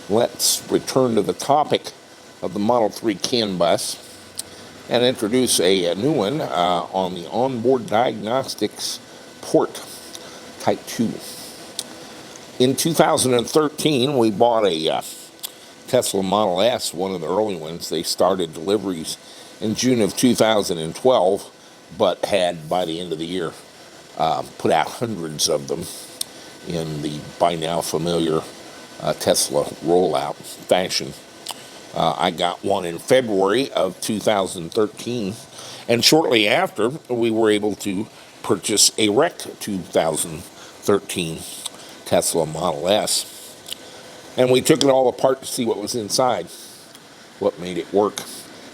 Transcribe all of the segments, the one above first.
let's return to the topic of the Model 3 CAN bus and introduce a new one on the Onboard Diagnostics Port Type 2. In 2013, we bought a Tesla Model S, one of the early ones. They started deliveries in June of 2012, but had, by the end of the year, put out hundreds of them in the by now familiar Tesla rollout fashion. I got one in February of 2013, and shortly after, we were able to purchase a wrecked 2013 Tesla Model S. And we took it all apart to see what was inside, what made it work.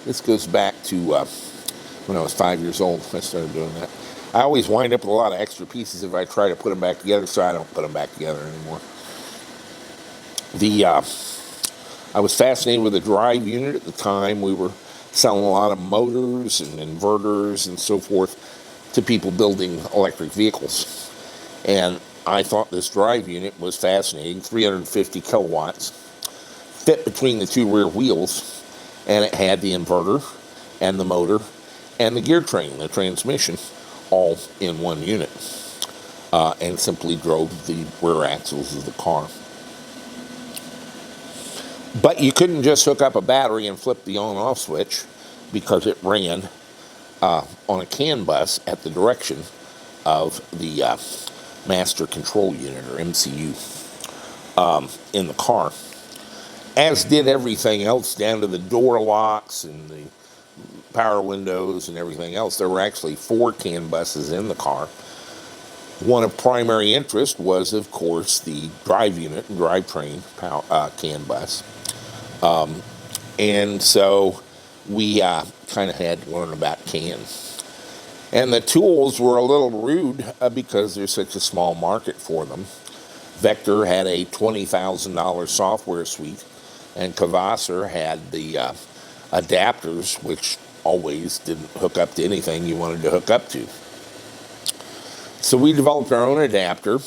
This goes back to when I was 5 years old. I started doing that. I always wind up with a lot of extra pieces if I try to put them back together, so I don't put them back together anymore. I was fascinated with the drive unit at the time. We were selling a lot of motors and inverters and so forth to people building electric vehicles. And I thought this drive unit was fascinating. 350 kilowatts, fit between the two rear wheels, and it had the inverter and the motor and the gear train, the transmission, all in one unit, and simply drove the rear axles of the car. But you couldn't just hook up a battery and flip the on-off switch, because it ran on a CAN bus at the direction of the master control unit, or MCU, in the car. As did everything else, down to the door locks and the power windows and everything else. There were actually 4 CAN buses in the car. One of primary interest was, of course, the drive unit and drivetrain CAN bus. And so we kind of had to learn about CAN. And the tools were a little rude because there's such a small market for them. Vector had a $20,000 software suite, and Kvasser had the adapters, which always didn't hook up to anything you wanted to hook up to. So we developed our own adapter,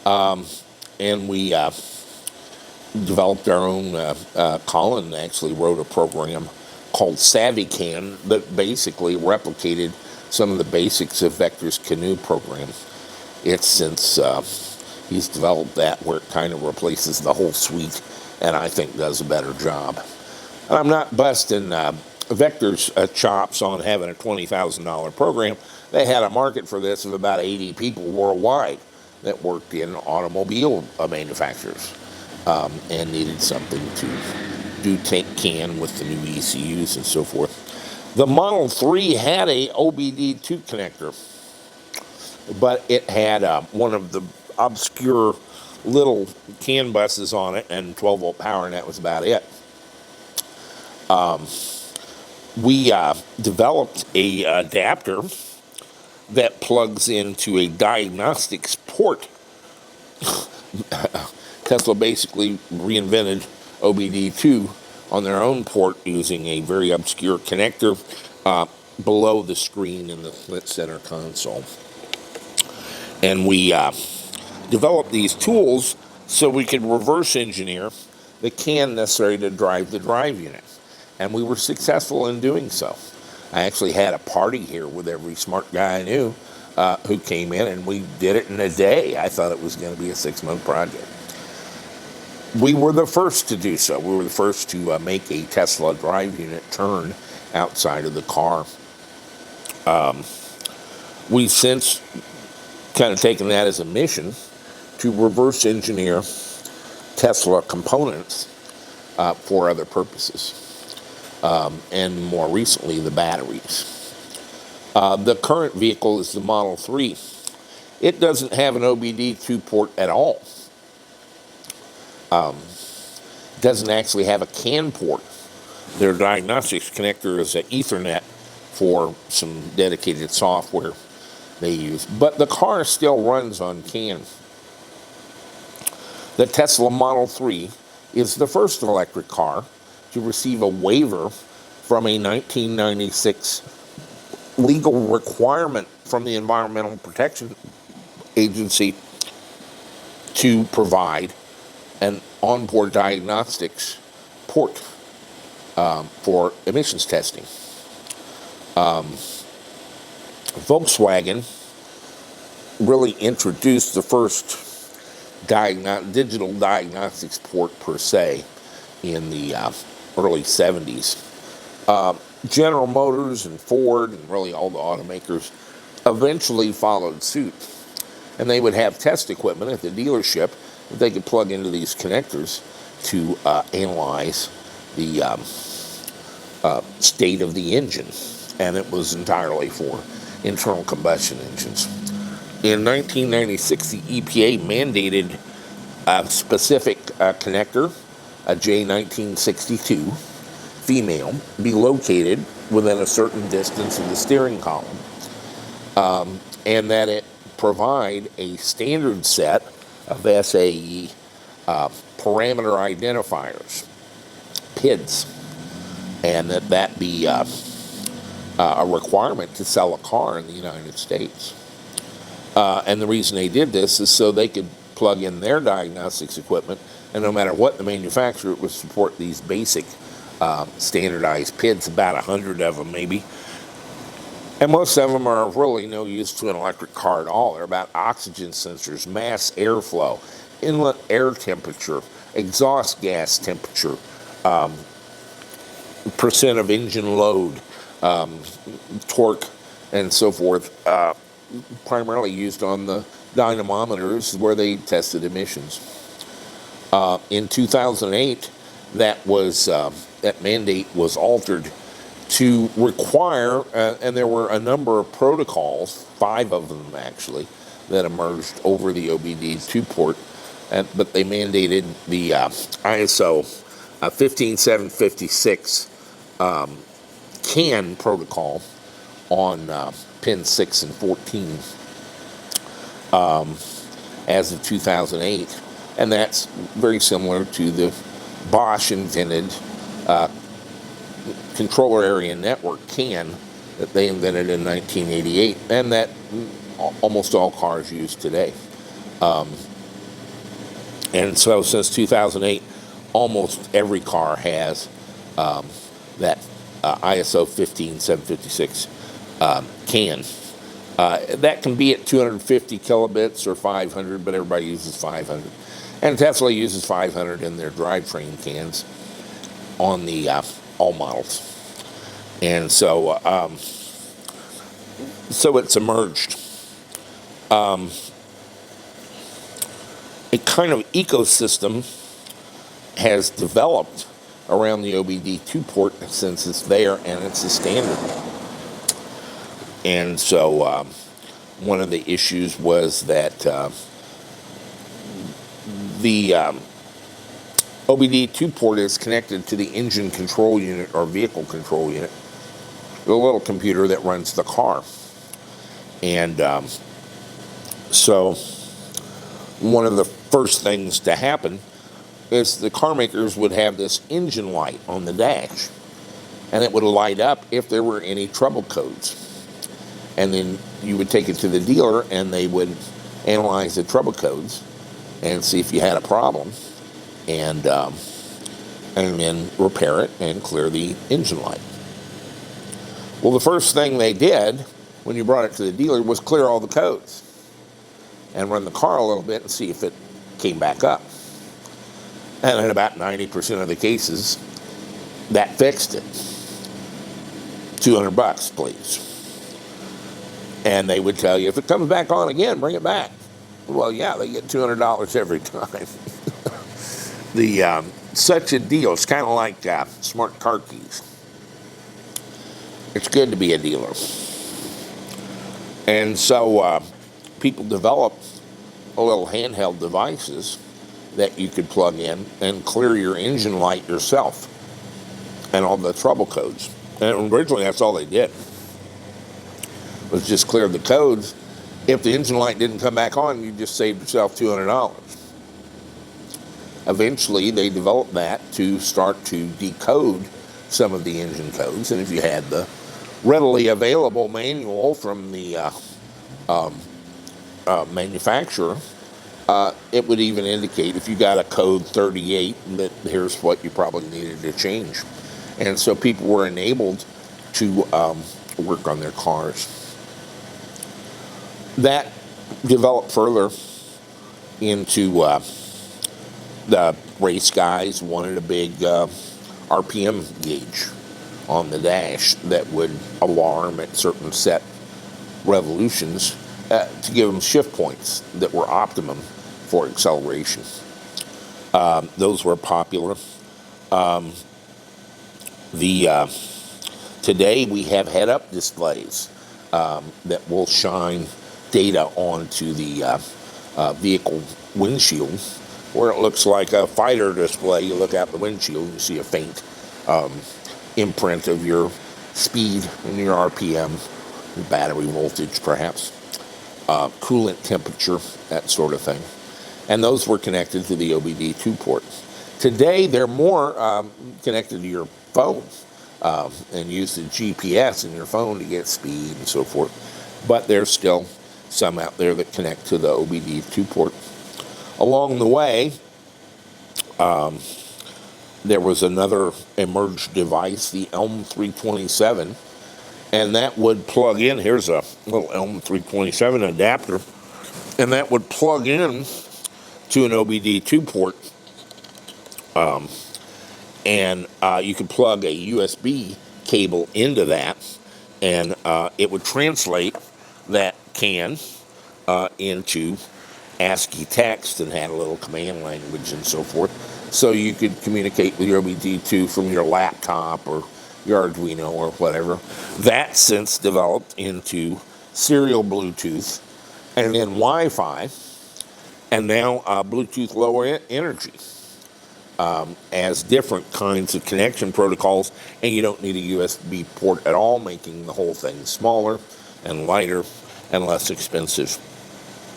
and we developed our own. Colin actually wrote a program called SavvyCAN that basically replicated some of the basics of Vector's Canoe program. It's since he's developed that where it kind of replaces the whole suite, and I think does a better job. I'm not busting Vector's chops on having a $20,000 program. They had a market for this of about 80 people worldwide that worked in automobile manufacturers and needed something to do CAN with the new ECUs and so forth. The Model 3 had a OBD2 connector, but it had one of the obscure little CAN buses on it and 12-volt power, and that was about it. We developed a adapter that plugs into a diagnostics port. Tesla basically reinvented OBD2 on their own port using a very obscure connector below the screen in the lit center console. And we developed these tools so we could reverse engineer the CAN necessary to drive the drive unit. And we were successful in doing so. I actually had a party here with every smart guy I knew who came in, and we did it in a day. I thought it was going to be a 6-month project. We were the first to do so. We were the first to make a Tesla drive unit turn outside of the car. We've since kind of taken that as a mission to reverse engineer Tesla components for other purposes. And more recently, the batteries. The current vehicle is the Model 3. It doesn't have an OBD2 port at all. Doesn't actually have a CAN port. Their diagnostics connector is an Ethernet for some dedicated software they use. But the car still runs on CAN. The Tesla Model 3 is the first electric car to receive a waiver from a 1996 legal requirement from the Environmental Protection Agency to provide an onboard diagnostics port for emissions testing. Volkswagen really introduced the first digital diagnostics port per se in the early 70s. General Motors and Ford and really all the automakers eventually followed suit. And they would have test equipment at the dealership that they could plug into these connectors to analyze the state of the engine. And it was entirely for internal combustion engines. In 1996, the EPA mandated a specific connector, a J1962 female, be located within a certain distance of the steering column, and that it provide a standard set of SAE parameter identifiers, PIDs, and that be a requirement to sell a car in the United States. And the reason they did this is so they could plug in their diagnostics equipment, and no matter what the manufacturer, it would support these basic standardized PIDs, about 100 of them maybe. And most of them are really no use to an electric car at all. They're about oxygen sensors, mass airflow, inlet air temperature, exhaust gas temperature, percent of engine load, torque, and so forth, primarily used on the dynamometers where they tested emissions. In 2008, that mandate was altered to require, and there were a number of protocols, 5 of them actually, that emerged over the OBD2 port, but they mandated the ISO 15756 CAN protocol on pin 6 and 14 as of 2008. And that's very similar to the Bosch invented controller area network CAN that they invented in 1988, and that almost all cars use today. And so since 2008, almost every car has that ISO 15756 CAN. That can be at 250 kilobits or 500, but everybody uses 500. And Tesla uses 500 in their drivetrain cans on the all models. And so it's emerged. A kind of ecosystem has developed around the OBD2 port since it's there and it's a standard. And so one of the issues was that the OBD2 port is connected to the engine control unit or vehicle control unit, the little computer that runs the car. And so one of the first things to happen is the car makers would have this engine light on the dash, and it would light up if there were any trouble codes. And then you would take it to the dealer, and they would analyze the trouble codes and see if you had a problem, and then repair it and clear the engine light. Well, the first thing they did when you brought it to the dealer was clear all the codes and run the car a little bit and see if it came back up. And in about 90% of the cases, that fixed it. $200, please. And they would tell you, if it comes back on again, bring it back. Well, yeah, they get $200 every time. Such a deal. It's kind of like smart car keys. It's good to be a dealer. And so people developed little handheld devices that you could plug in and clear your engine light yourself and all the trouble codes. And originally, that's all they did, was just clear the codes. If the engine light didn't come back on, you just saved yourself $200. Eventually, they developed that to start to decode some of the engine codes. And if you had the readily available manual from the manufacturer, It would even indicate if you got a code 38 that here's what you probably needed to change. And so people were enabled to work on their cars. That developed further into the race guys wanted a big RPM gauge on the dash that would alarm at certain set revolutions to give them shift points that were optimum for acceleration. Those were popular. Today we have head-up displays that will shine data onto the vehicle windshield, where it looks like a fighter display. You look out the windshield, you see a faint imprint of your speed and your RPM, your battery voltage perhaps, coolant temperature, that sort of thing. And those were connected to the OBD2 port. Today they're more connected to your phone and use the GPS in your phone to get speed and so forth. But there's still some out there that connect to the OBD2 port. Along the way, there was another emerged device, the ELM 327, and that would plug in. Here's a little ELM 327 adapter, and that would plug in to an OBD2 port. And you could plug a USB cable into that, and it would translate that CAN into ASCII text and had a little command language and so forth. So you could communicate with your OBD2 from your laptop or your Arduino or whatever. That since developed into serial Bluetooth and then Wi-Fi, and now Bluetooth low energy as different kinds of connection protocols, and you don't need a USB port at all, making the whole thing smaller and lighter and less expensive.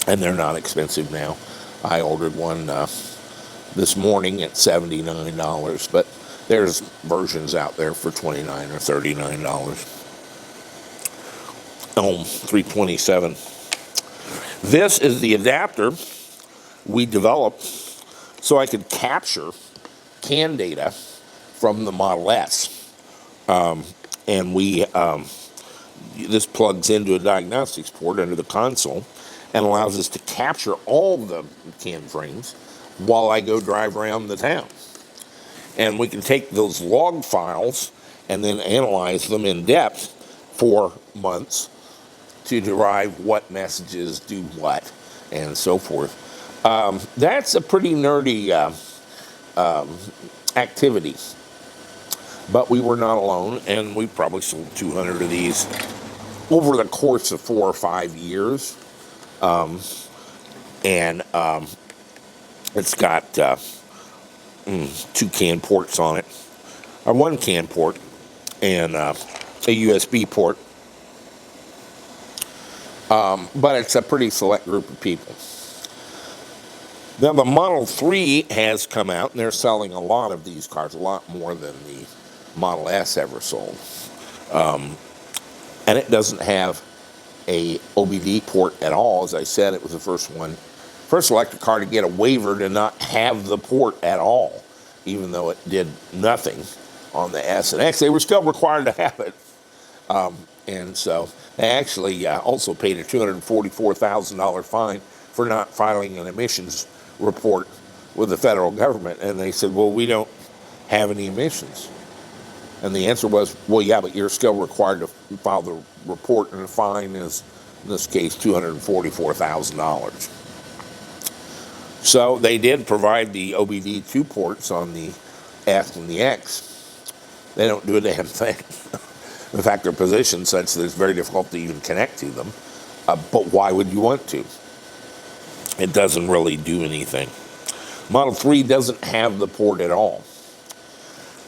And they're not expensive now. I ordered one this morning at $79, but there's versions out there for $29 or $39. ELM 327. This is the adapter we developed so I could capture CAN data from the Model S. And this plugs into a diagnostics port under the console and allows us to capture all the CAN frames while I go drive around the town. And we can take those log files and then analyze them in depth for months to derive what messages do what and so forth. That's a pretty nerdy activity. But we were not alone, and we probably sold 200 of these over the course of 4 or 5 years. It's got 2 CAN ports on it, or 1 CAN port, and a USB port. But it's a pretty select group of people. Now the Model 3 has come out, and they're selling a lot of these cars, a lot more than the Model S ever sold. And it doesn't have a OBD port at all. As I said, it was the first electric car to get a waiver to not have the port at all, even though it did nothing on the S and X. They were still required to have it. And so they actually also paid a $244,000 fine for not filing an emissions report with the federal government. And they said, well, we don't have any emissions. And the answer was, well, yeah, but you're still required to file the report, and the fine is, in this case, $244,000. So they did provide the OBD2 ports on the S and the X. They don't do a damn thing. In fact, they're positioned such that it's very difficult to even connect to them. But why would you want to? It doesn't really do anything. Model 3 doesn't have the port at all.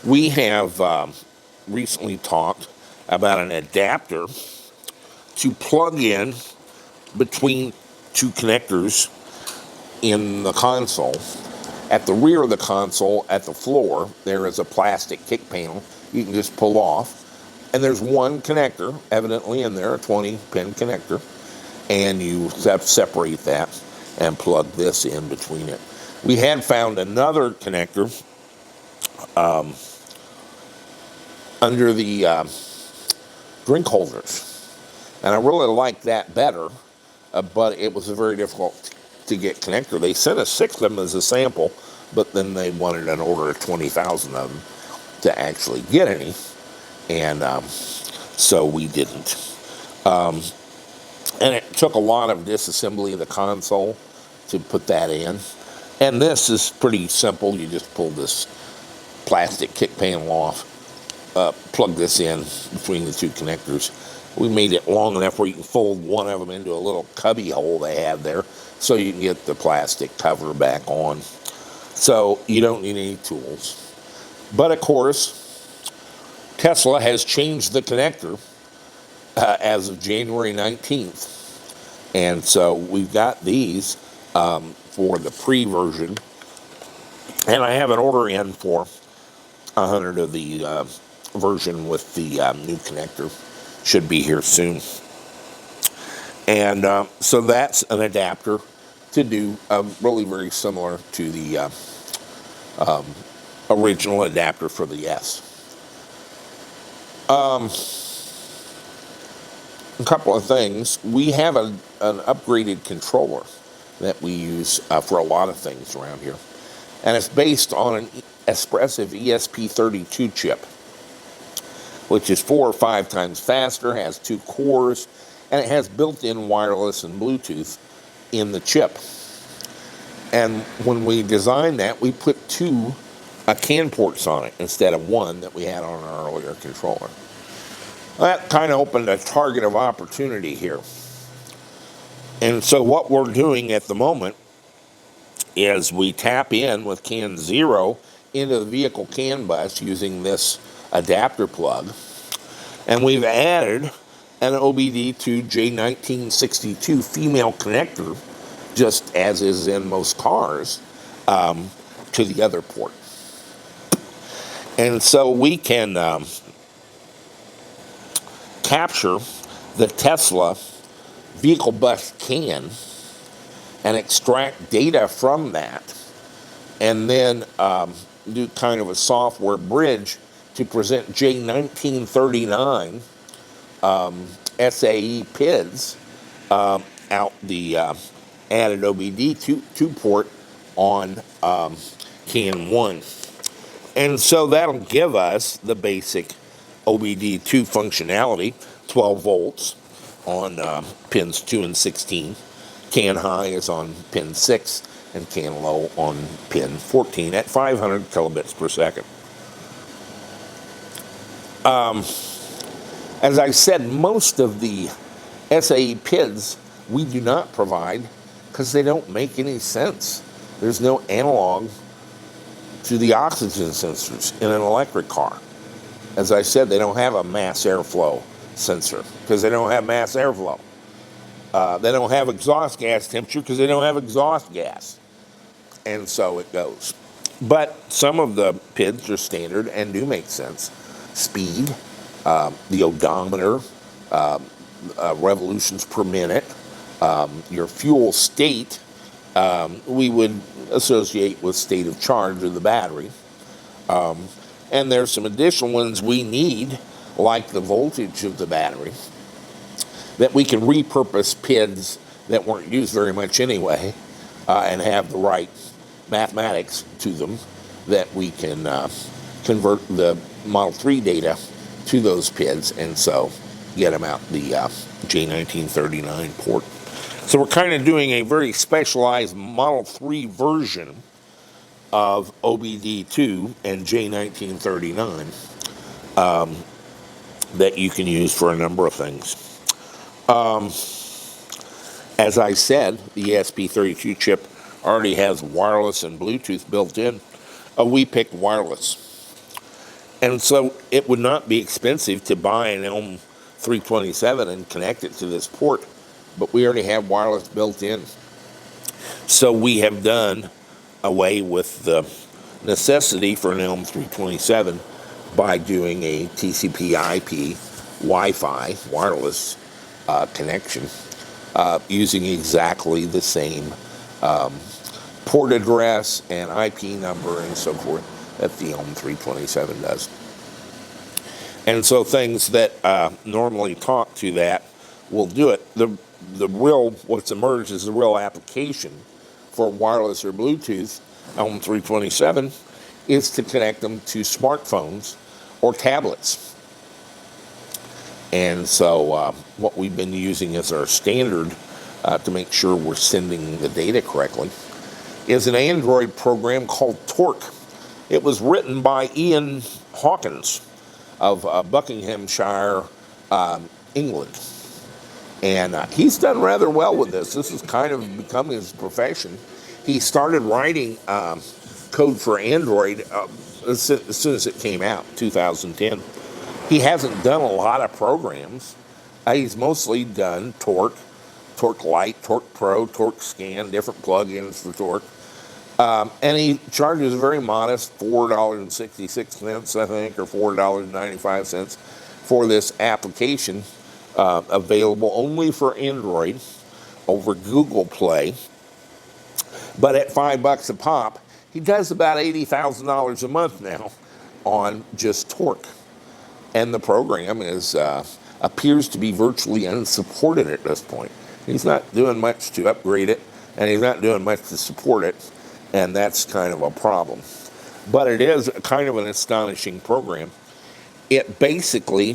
We have recently talked about an adapter to plug in between 2 connectors in the console. At the rear of the console, at the floor, there is a plastic kick panel you can just pull off. And there's 1 connector, evidently in there, a 20-pin connector. And you have to separate that. and plug this in between it. We had found another connector under the drink holders, and I really liked that better, but it was a very difficult to get connector. They sent us 6 of them as a sample, but then they wanted an order of 20,000 of them to actually get any, and so we didn't. And it took a lot of disassembly of the console to put that in. And this is pretty simple. You just pull this plastic kick panel off, plug this in between the 2 connectors. We made it long enough where you can fold one of them into a little cubby hole they have there, so you can get the plastic cover back on. So you don't need any tools. But of course, Tesla has changed the connector as of January 19th. And so we've got these for the pre-version. And I have an order in for 100 of the version with the new connector. Should be here soon. And so that's an adapter to do really very similar to the original adapter for the S. A couple of things. We have an upgraded controller that we use for a lot of things around here. And it's based on an Espressive ESP32 chip, which is 4 or 5 times faster, has 2 cores, and it has built-in wireless and Bluetooth in the chip. And when we designed that, we put 2 CAN ports on it instead of 1 that we had on our earlier controller. That kind of opened a target of opportunity here. And so what we're doing at the moment is we tap in with CAN 0 into the vehicle CAN bus using this adapter plug. And we've added an OBD2 J1962 female connector, just as is in most cars, to the other port. And so we can capture the Tesla vehicle bus CAN and extract data from that, and then do kind of a software bridge to present J1939 SAE PIDs out the added OBD2 port on CAN 1. And so that'll give us the basic OBD2 functionality, 12 volts on pins 2 and 16. CAN high is on pin 6 and CAN low on pin 14 at 500 kilobits per second. As I said, most of the SAE PIDs we do not provide because they don't make any sense. There's no analog to the oxygen sensors in an electric car. As I said, they don't have a mass airflow sensor because they don't have mass airflow. They don't have exhaust gas temperature because they don't have exhaust gas. And so it goes. But some of the PIDs are standard and do make sense. Speed, the odometer, revolutions per minute, your fuel state, we would associate with state of charge of the battery. And there's some additional ones we need, like the voltage of the battery, that we can repurpose PIDs that weren't used very much anyway, and have the right mathematics to them that we can convert the Model 3 data to those PIDs, and so get them out the J1939 port. So we're kind of doing a very specialized Model 3 version of OBD2 and J1939 that you can use for a number of things. As I said, the ESP32 chip already has wireless and Bluetooth built in. We picked wireless. And so it would not be expensive to buy an Elm 327 and connect it to this port, but we already have wireless built in. So we have done away with the necessity for an Elm 327 by doing a TCP/IP Wi-Fi wireless connection using exactly the same port address and IP number and so forth that the Elm 327 does. And so things that normally talk to that will do it. What's emerged is the real application for wireless or Bluetooth Elm 327 is to connect them to smartphones or tablets. And so what we've been using as our standard to make sure we're sending the data correctly is an Android program called Torque. It was written by Ian Hawkins of Buckinghamshire, England. And he's done rather well with this. This has kind of become his profession. He started writing code for Android as soon as it came out, 2010. He hasn't done a lot of programs. He's mostly done Torque, Torque Lite, Torque Pro, Torque Scan, different plugins for Torque. And he charges a very modest $4.66, I think, or $4.95 for this application, available only for Android over Google Play. But at $5 a pop, he does about $80,000 a month now on just Torque. And the program appears to be virtually unsupported at this point. He's not doing much to upgrade it, and he's not doing much to support it. And that's kind of a problem. But it is kind of an astonishing program. It basically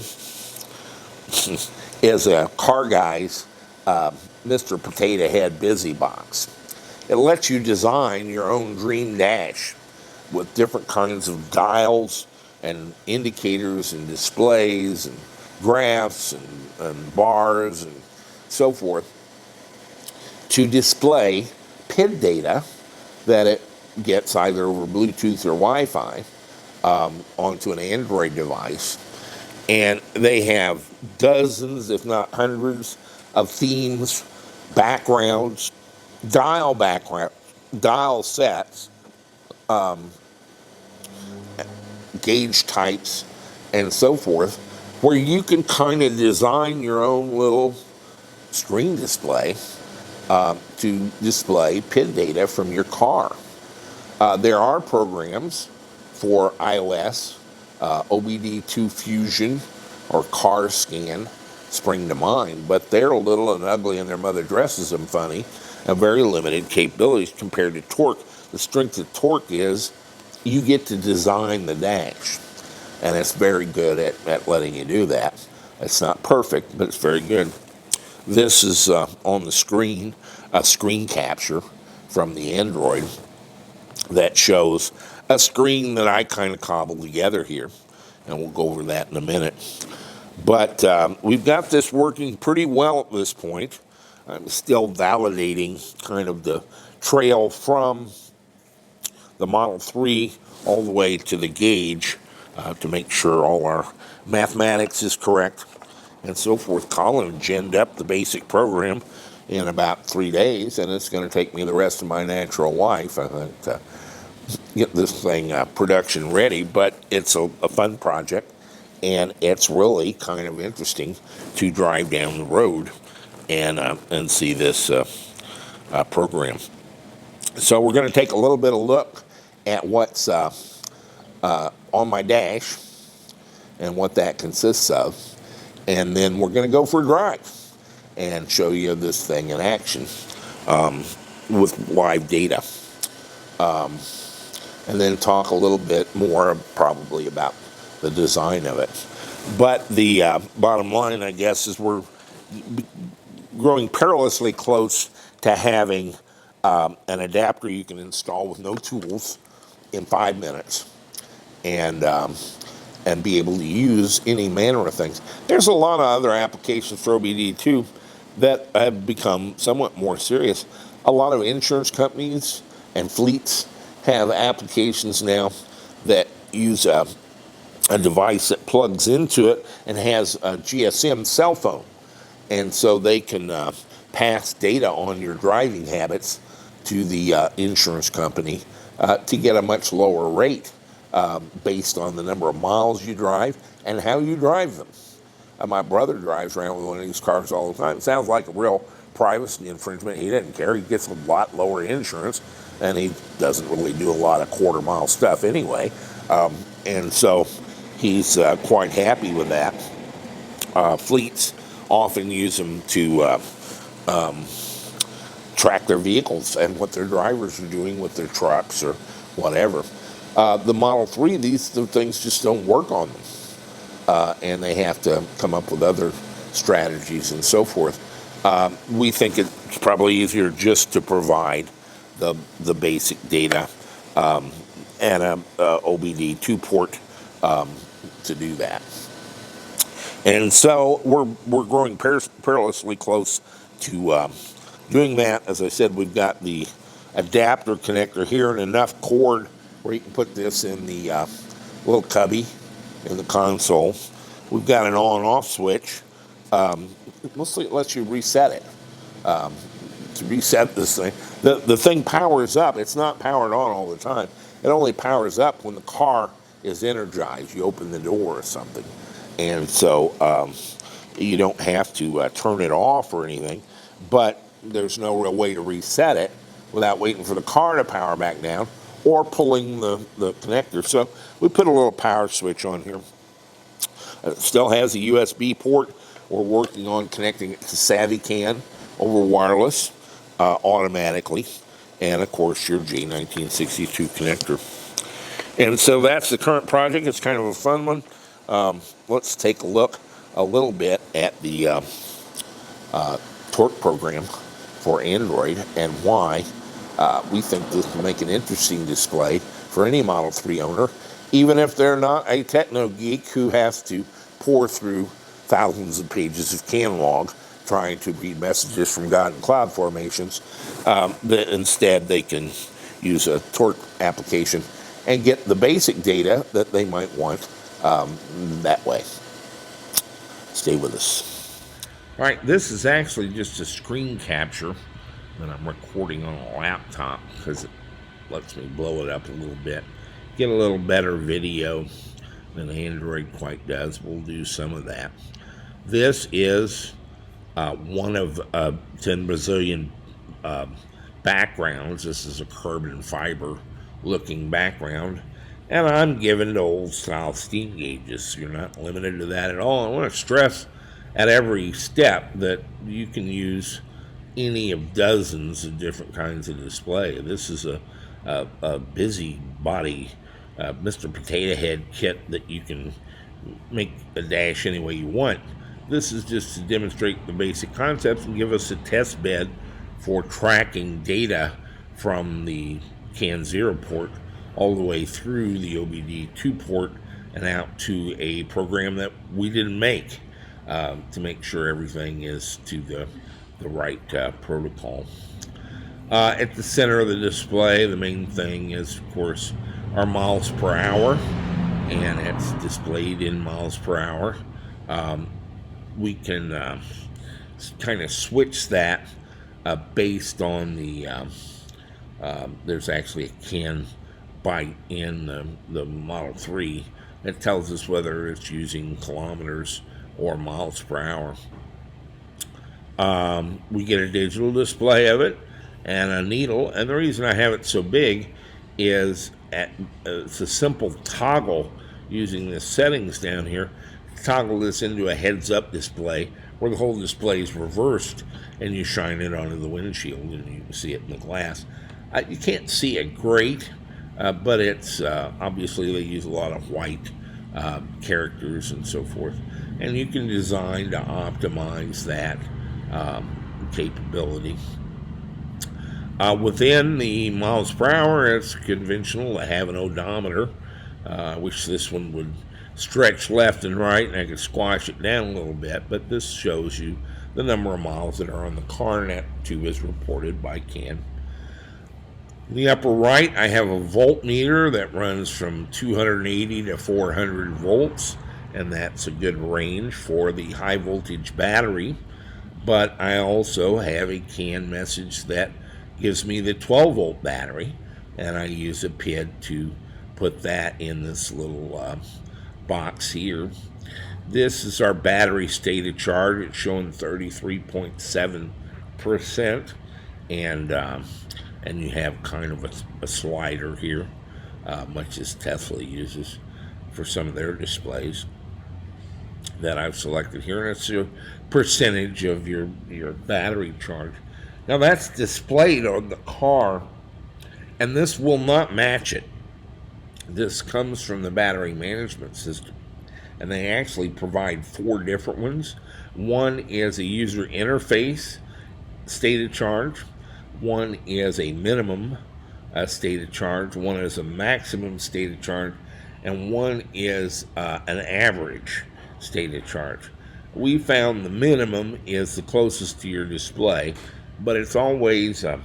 is a car guy's Mr. Potato Head busy box. It lets you design your own dream dash with different kinds of dials and indicators and displays and graphs and bars and so forth to display PID data that it gets either over Bluetooth or Wi-Fi onto an Android device. And they have dozens, if not hundreds, of themes, backgrounds, dial sets, gauge types, and so forth, where you can kind of design your own little screen display to display PID data from your car. There are programs for iOS, OBD2 Fusion or Car Scan spring to mind, but they're little and ugly and their mother dresses them funny and very limited capabilities compared to Torque. The strength of Torque is you get to design the dash, and it's very good at letting you do that. It's not perfect, but it's very good. This is on the screen, a screen capture from the Android that shows a screen that I kind of cobbled together here, and we'll go over that in a minute. But we've got this working pretty well at this point. I'm still validating kind of the trail from the Model 3 all the way to the gauge to make sure all our mathematics is correct and so forth. Colin ginned up the basic program in about 3 days, and it's going to take me the rest of my natural life, I think, to get this thing production ready. But it's a fun project, and it's really kind of interesting to drive down the road and see this program. So we're going to take a little bit of look at what's on my dash and what that consists of. And then we're going to go for a drive and show you this thing in action with live data. And then talk a little bit more probably about the design of it. But the bottom line, I guess, is we're growing perilously close to having an adapter you can install with no tools in 5 minutes and be able to use any manner of things. There's a lot of other applications for OBD2 that have become somewhat more serious. A lot of insurance companies and fleets have applications now that use a device that plugs into it and has a GSM cell phone. And so they can pass data on your driving habits to the insurance company to get a much lower rate based on the number of miles you drive and how you drive them. My brother drives around with one of these cars all the time. It sounds like a real privacy infringement. He didn't care. He gets a lot lower insurance, and he doesn't really do a lot of quarter-mile stuff anyway. And so he's quite happy with that. Fleets often use them to track their vehicles and what their drivers are doing with their trucks or whatever. The Model 3, these things just don't work on them. And they have to come up with other strategies and so forth. We think it's probably easier just to provide the basic data and a OBD2 port to do that. And so we're growing perilously close to doing that. As I said, we've got the adapter connector here and enough cord where you can put this in the little cubby in the console. We've got an on and off switch. Mostly it lets you reset it. To reset this thing, the thing powers up. It's not powered on all the time. It only powers up when the car is energized. You open the door or something. And so you don't have to turn it off or anything, but there's no real way to reset it without waiting for the car to power back down or pulling the connector. So we put a little power switch on here. It still has a USB port. We're working on connecting it to SavvyCAN over wireless automatically, and of course your J1962 connector. And so that's the current project. It's kind of a fun one. Let's take a look a little bit at the torque program for Android and why we think this will make an interesting display for any Model 3 owner, even if they're not a techno geek who has to pour through thousands of pages of CAN log trying to read messages from God and cloud formations. That instead they can use a torque application and get the basic data that they might want that way. Stay with us. All right, this is actually just a screen capture that I'm recording on a laptop because it lets me blow it up a little bit, get a little better video than Android quite does. We'll do some of that. This is one of 10 Brazilian backgrounds. This is a carbon fiber looking background, and I'm given to old style steam gauges. You're not limited to that at all. I want to stress at every step that you can use any of dozens of different kinds of display. This is a busy body Mr. Potato Head kit that you can make a dash any way you want. This is just to demonstrate the basic concepts and give us a test bed for tracking data from the CAN 0 port all the way through the OBD2 port and out to a program that we didn't make to make sure everything is to the right protocol. At the center of the display, the main thing is, of course, our miles per hour, and it's displayed in miles per hour. We can kind of switch that based on the there's actually a CAN byte in the Model 3 that tells us whether it's using kilometers or miles per hour. We get a digital display of it and a needle, and the reason I have it so big is it's a simple toggle using the settings down here. Toggle this into a heads-up display where the whole display is reversed, and you shine it onto the windshield and you can see it in the glass. You can't see it great, but it's obviously they use a lot of white characters and so forth, and you can design to optimize that capability. Within the miles per hour, it's conventional to have an odometer. I wish this one would stretch left and right and I could squash it down a little bit, but this shows you the number of miles that are on the car, and that too is reported by CAN. In the upper right, I have a voltmeter that runs from 280 to 400 volts, and that's a good range for the high voltage battery. But I also have a CAN message that gives me the 12 volt battery, and I use a PID to put that in this little box here. This is our battery state of charge. It's showing 33.7%. and you have kind of a slider here, much as Tesla uses for some of their displays that I've selected here, and it's your percentage of your battery charge. Now that's displayed on the car, and this will not match it. This comes from the battery management system, and they actually provide 4 different ones. One is a user interface state of charge, one is a minimum state of charge, one is a maximum state of charge, and one is an average state of charge. We found the minimum is the closest to your display, but it's always a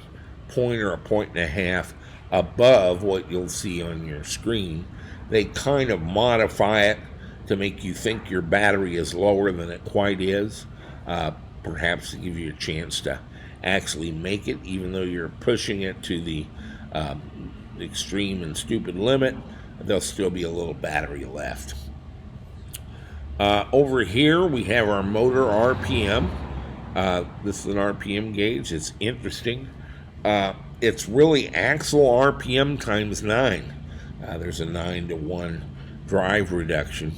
point or a point and a half above what you'll see on your screen. They kind of modify it to make you think your battery is lower than it quite is, perhaps to give you a chance to actually make it, even though you're pushing it to the extreme and stupid limit. There'll still be a little battery left. Over here we have our motor RPM. This is an RPM gauge. It's interesting. It's really axle RPM times 9. There's a 9-to-1 drive reduction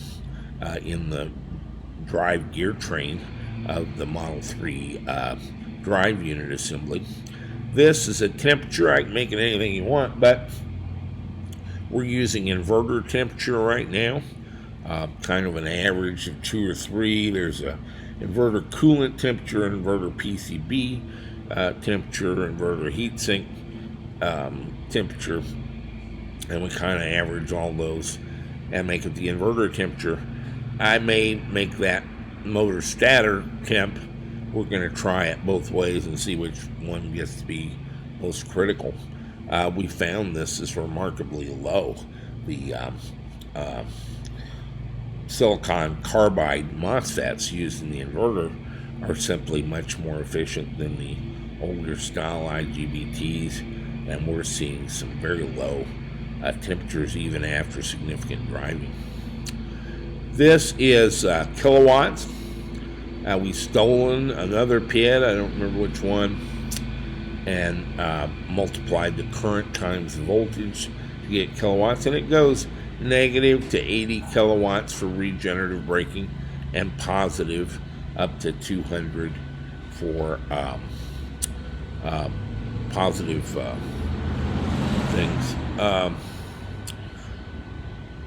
in the drive gear train of the Model 3 drive unit assembly. This is a temperature. I can make it anything you want, but we're using inverter temperature right now, kind of an average of 2 or 3. There's a inverter coolant temperature, inverter PCB temperature, inverter heatsink temperature, and we kind of average all those and make it the inverter temperature. I may make that motor stator temp. We're going to try it both ways and see which one gets to be most critical. We found this is remarkably low. The silicon carbide MOSFETs used in the inverter are simply much more efficient than the older style IGBTs, and we're seeing some very low temperatures even after significant driving. This is kilowatts. We've stolen another PID, I don't remember which one, and multiplied the current times the voltage to get kilowatts, and it goes negative to 80 kilowatts for regenerative braking and positive up to 200 for positive things.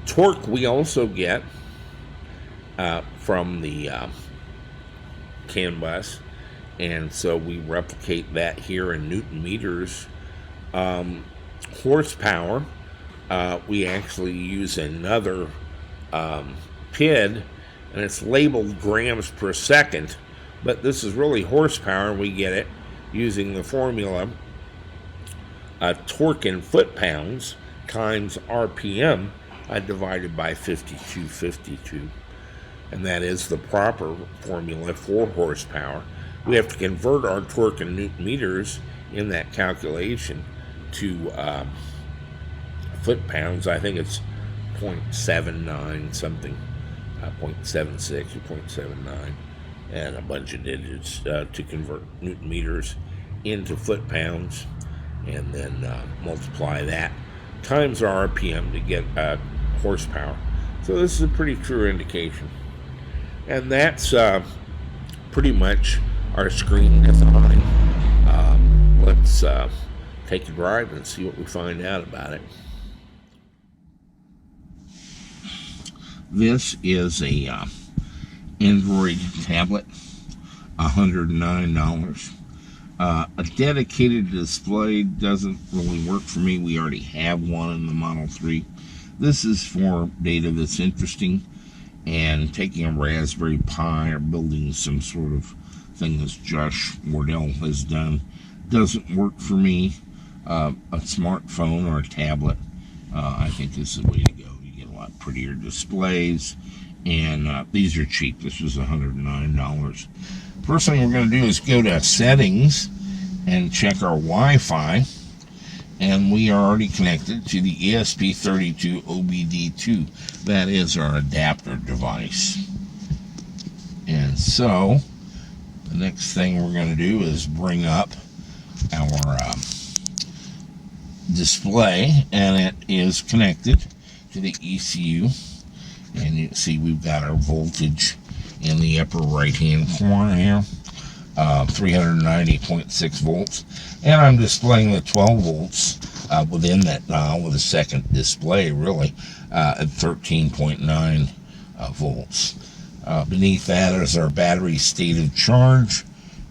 Torque we also get from the CAN bus, and so we replicate that here in Newton meters. Horsepower, we actually use another PID, and it's labeled grams per second, but this is really horsepower. We get it using the formula torque in foot-pounds times RPM divided by 5252. And that is the proper formula for horsepower. We have to convert our torque in Newton meters in that calculation to foot-pounds. I think it's 0.79 something, 0.76 or 0.79, and a bunch of digits to convert Newton meters into foot-pounds, and then multiply that times our RPM to get horsepower. So this is a pretty true indication. And that's pretty much our screen design. Let's take a drive and see what we find out about it. This is a Android tablet, $109. A dedicated display doesn't really work for me. We already have one in the Model 3. This is for data that's interesting, and taking a Raspberry Pi or building some sort of thing as Josh Wardell has done doesn't work for me. A smartphone or a tablet, I think this is the way to go. You get a lot prettier displays, and these are cheap. This was $109. First thing we're going to do is go to settings and check our Wi-Fi, and we are already connected to the ESP32 OBD2. That is our adapter device. And so The next thing we're going to do is bring up our display, and it is connected to the ECU. And you can see we've got our voltage in the upper right hand corner here, 390.6 volts, and I'm displaying the 12 volts within that dial with a second display really at 13.9 volts. Beneath that is our battery state of charge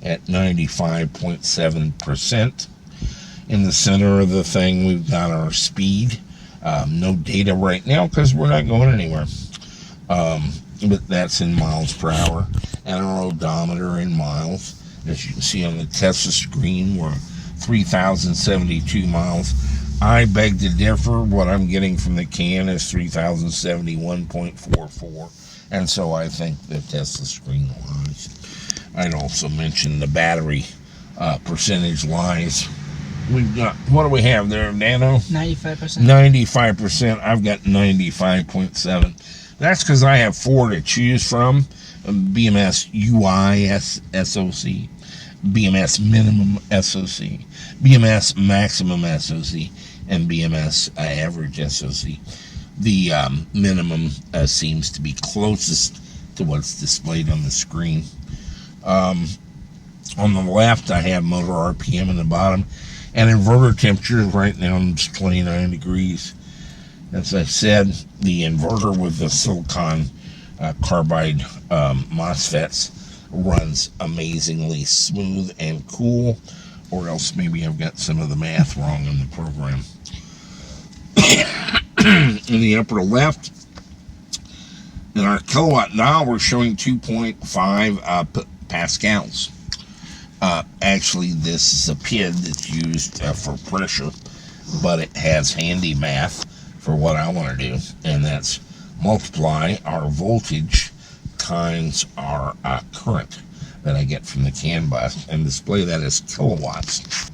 at 95.7%. In the center of the thing we've got our speed. No data right now because we're not going anywhere. But that's in miles per hour, and our odometer in miles. As you can see on the Tesla screen, we're 3,072 miles. I beg to differ. What I'm getting from the can is 3,071.44, and so I think the Tesla screen lies. I'd also mention the battery percentage lies. We've got, what do we have there, Nano? 95%. 95%. I've got 95.7. That's because I have 4 to choose from. BMS UI SOC, BMS minimum SOC, BMS maximum SOC, and BMS average SOC. The minimum seems to be closest to what's displayed on the screen. On the left, I have motor RPM in the bottom. And inverter temperature right now is 29 degrees. As I said, the inverter with the silicon carbide MOSFETs runs amazingly smooth and cool, or else maybe I've got some of the math wrong in the program. In the upper left, in our kilowatt dial, we're showing 2.5 pascals. Actually, this is a PID that's used for pressure, but it has handy math for what I want to do, and that's multiply our voltage times our current that I get from the CAN bus and display that as kilowatts.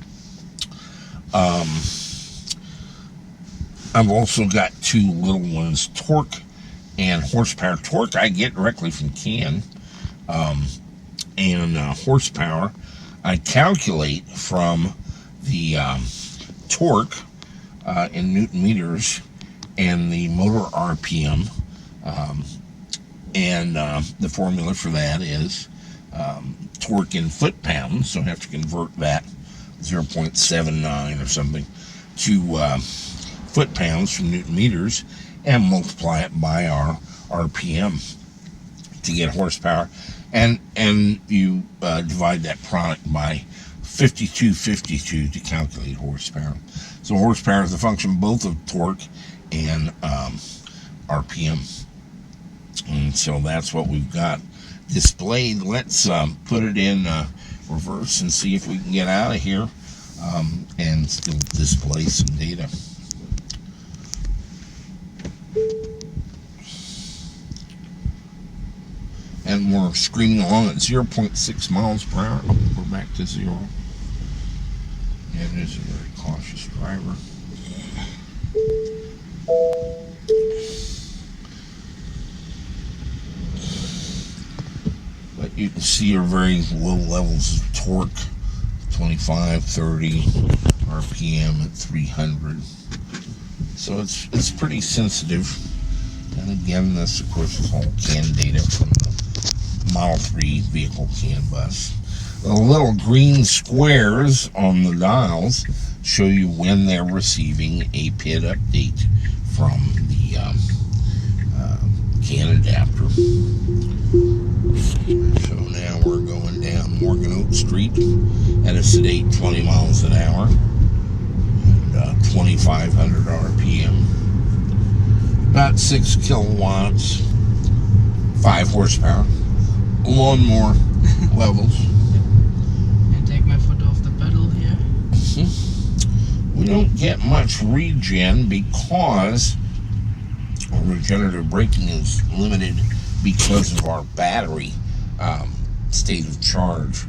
I've also got 2 little ones, torque and horsepower. Torque I get directly from CAN, and horsepower I calculate from the torque in Newton meters and the motor RPM, and the formula for that is torque in foot-pounds, so I have to convert that 0.79 or something to foot-pounds from Newton meters and multiply it by our RPM to get horsepower. And you divide that product by 5252 to calculate horsepower. So horsepower is a function both of torque and RPM. And so that's what we've got displayed. Let's put it in reverse and see if we can get out of here and still display some data. And we're screaming along at 0.6 miles per hour. Oh, we're back to 0. Yeah, it is a very cautious driver. But you can see your very low levels of torque, 25, 30, RPM at 300. So it's pretty sensitive. And again, this of course is all CAN data from the Model 3 vehicle CAN bus. The little green squares on the dials show you when they're receiving a PID update from the CAN adapter. So now we're going down Morgan Oak Street at a sedate 20 miles an hour and 2,500 RPM. About 6 kilowatts, 5 horsepower. Lawnmower levels. And take my foot off the pedal here. We don't get much regen because our regenerative braking is limited because of our battery state of charge.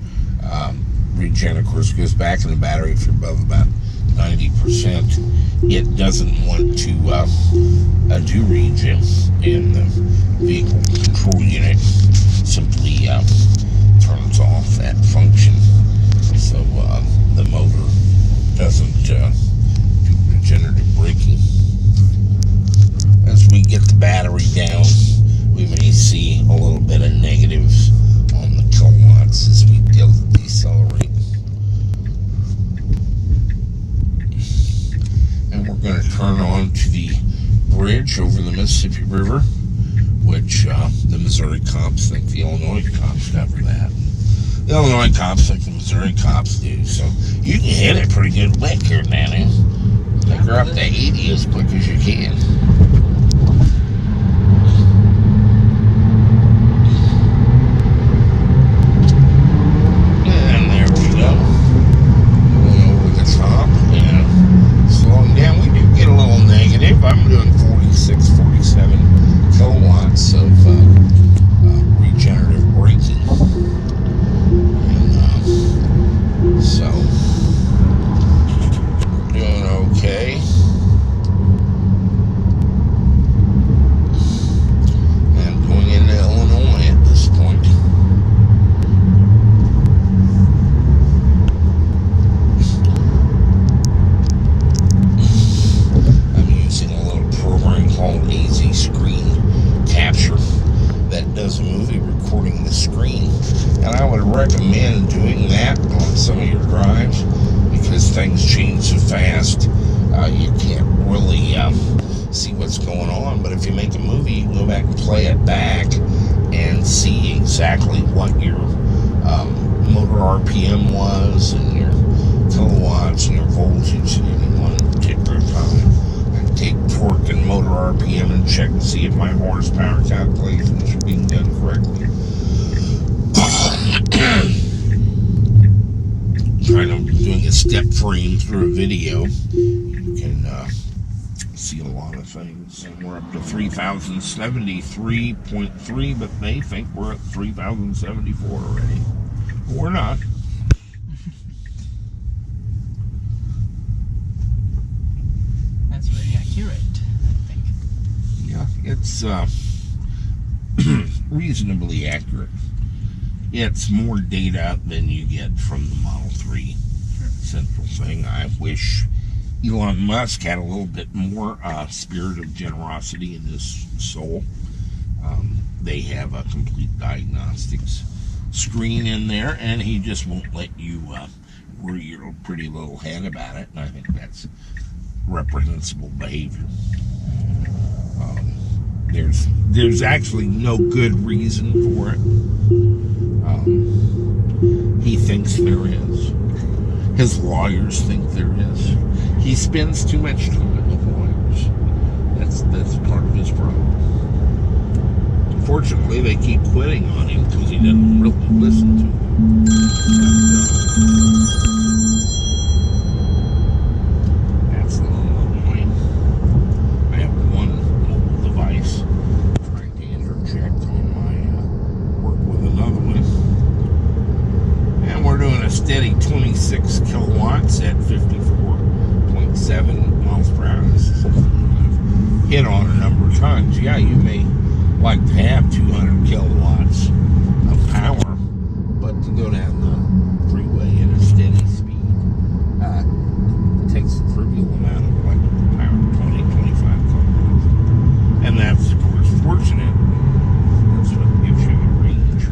Regen, of course, goes back in the battery if you're above about 90%. It doesn't want to do regen, and the vehicle control unit simply turns off that function, so the motor doesn't do regenerative braking. As we get the battery down, we may see a little bit of negatives on the kilowatts as we decelerate. And we're going to turn on to the bridge over the Mississippi River, which the Missouri cops think the Illinois cops cover that. The Illinois cops think the Missouri cops do. So you can hit it pretty good lick here, Nanny. Take her up to 80 as quick as you can. And there we go. Going over the top and slowing down. We do get a little negative. I'm doing 46, 47 kilowatts of regenerative braking. And so doing okay. And going into Illinois at this point. I'm using a little program called AZ Screen Capture that does movie recording the screen, and I would recommend doing that on some of your drives because things change so fast you can't really see what's going on. But if you make a movie, you can go back and play it back and see exactly what your motor RPM was and your kilowatts and your voltage at any one particular time. Take torque and motor RPM and check and see if my horsepower calculations are being done correctly. Kind of doing a step frame through a video, you can see a lot of things. And we're up to 3073.3, but they think we're at 3074 already. But we're not. That's very accurate, I think. Yeah, it's reasonably accurate. It's more data than you get from the Model 3 central thing. I wish Elon Musk had a little bit more spirit of generosity in his soul. They have a complete diagnostics screen in there, and he just won't let you worry your pretty little head about it, and I think that's reprehensible behavior. There's actually no good reason for it. He thinks there is. His lawyers think there is. He spends too much time with lawyers. That's part of his problem. Unfortunately, they keep quitting on him because he doesn't really listen to them. That's a little annoying. I have one mobile device trying to interject on my work with another one. And we're doing a steady 26 kilowatts at 54.7 miles per hour. This is hit on a number of times. Yeah, you may like to have 200 kilowatts of power, but to go down the freeway at a steady speed, it takes a trivial amount of electrical power, 20, 25 kilowatts. And that's, of course, fortunate. That's what gives you a range.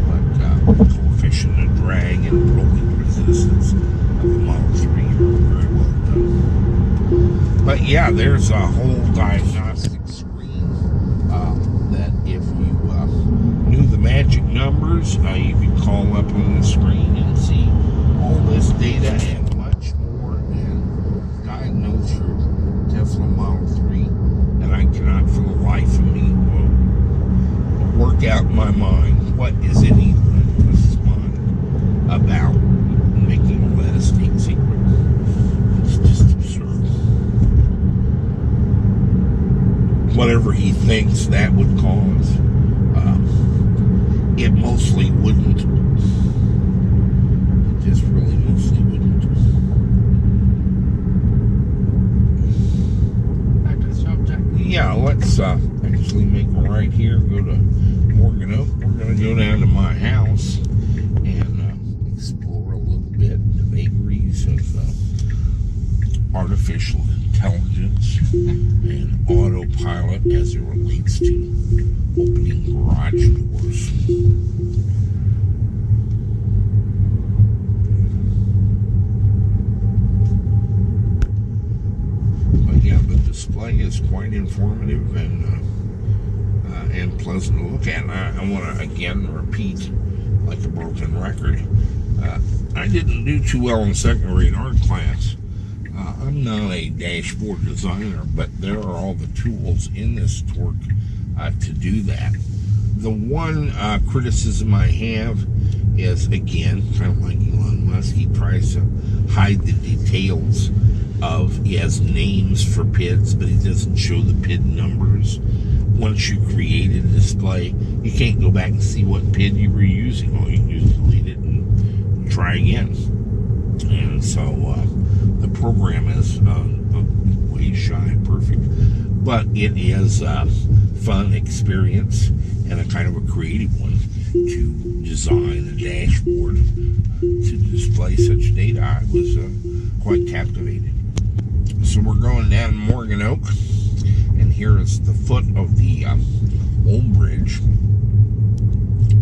But the coefficient of drag and rolling resistance of the Model 3 are very well done. But yeah, there's a whole diagnostic screen that if you knew the magic numbers, you could call up on the screen and see all this data and much more and diagnose your Tesla Model 3. And I cannot for the life of me work out in my mind what is in Elon Musk's mind about making all that a state secret. It's just absurd. Whatever he thinks that would cause, it mostly wouldn't. It just really mostly wouldn't. Back to the shop, Jack. yeah, let's actually make a right here, go to Morgan Oak. We're going to go down to my house and explore a little bit the vagaries of artificial intelligence and autopilot as it relates to opening garage doors. But yeah, the display is quite informative and pleasant to look at. I want to again repeat, like a broken record, I didn't do too well in second-grade art class. I'm not a dashboard designer, but there are all the tools in this torque to do that. The one criticism I have is, again, kind of like Elon Musk, he tries to hide the details of, he has names for PIDs, but he doesn't show the PID numbers. Once you create a display, you can't go back and see what PID you were using. All you can do is delete it and try again. And so the program is way shy of perfect, but it is a fun experience and a kind of a creative one to design a dashboard to display such data. I was quite captivated. So we're going down Morgan Oak, and here is the foot of the old bridge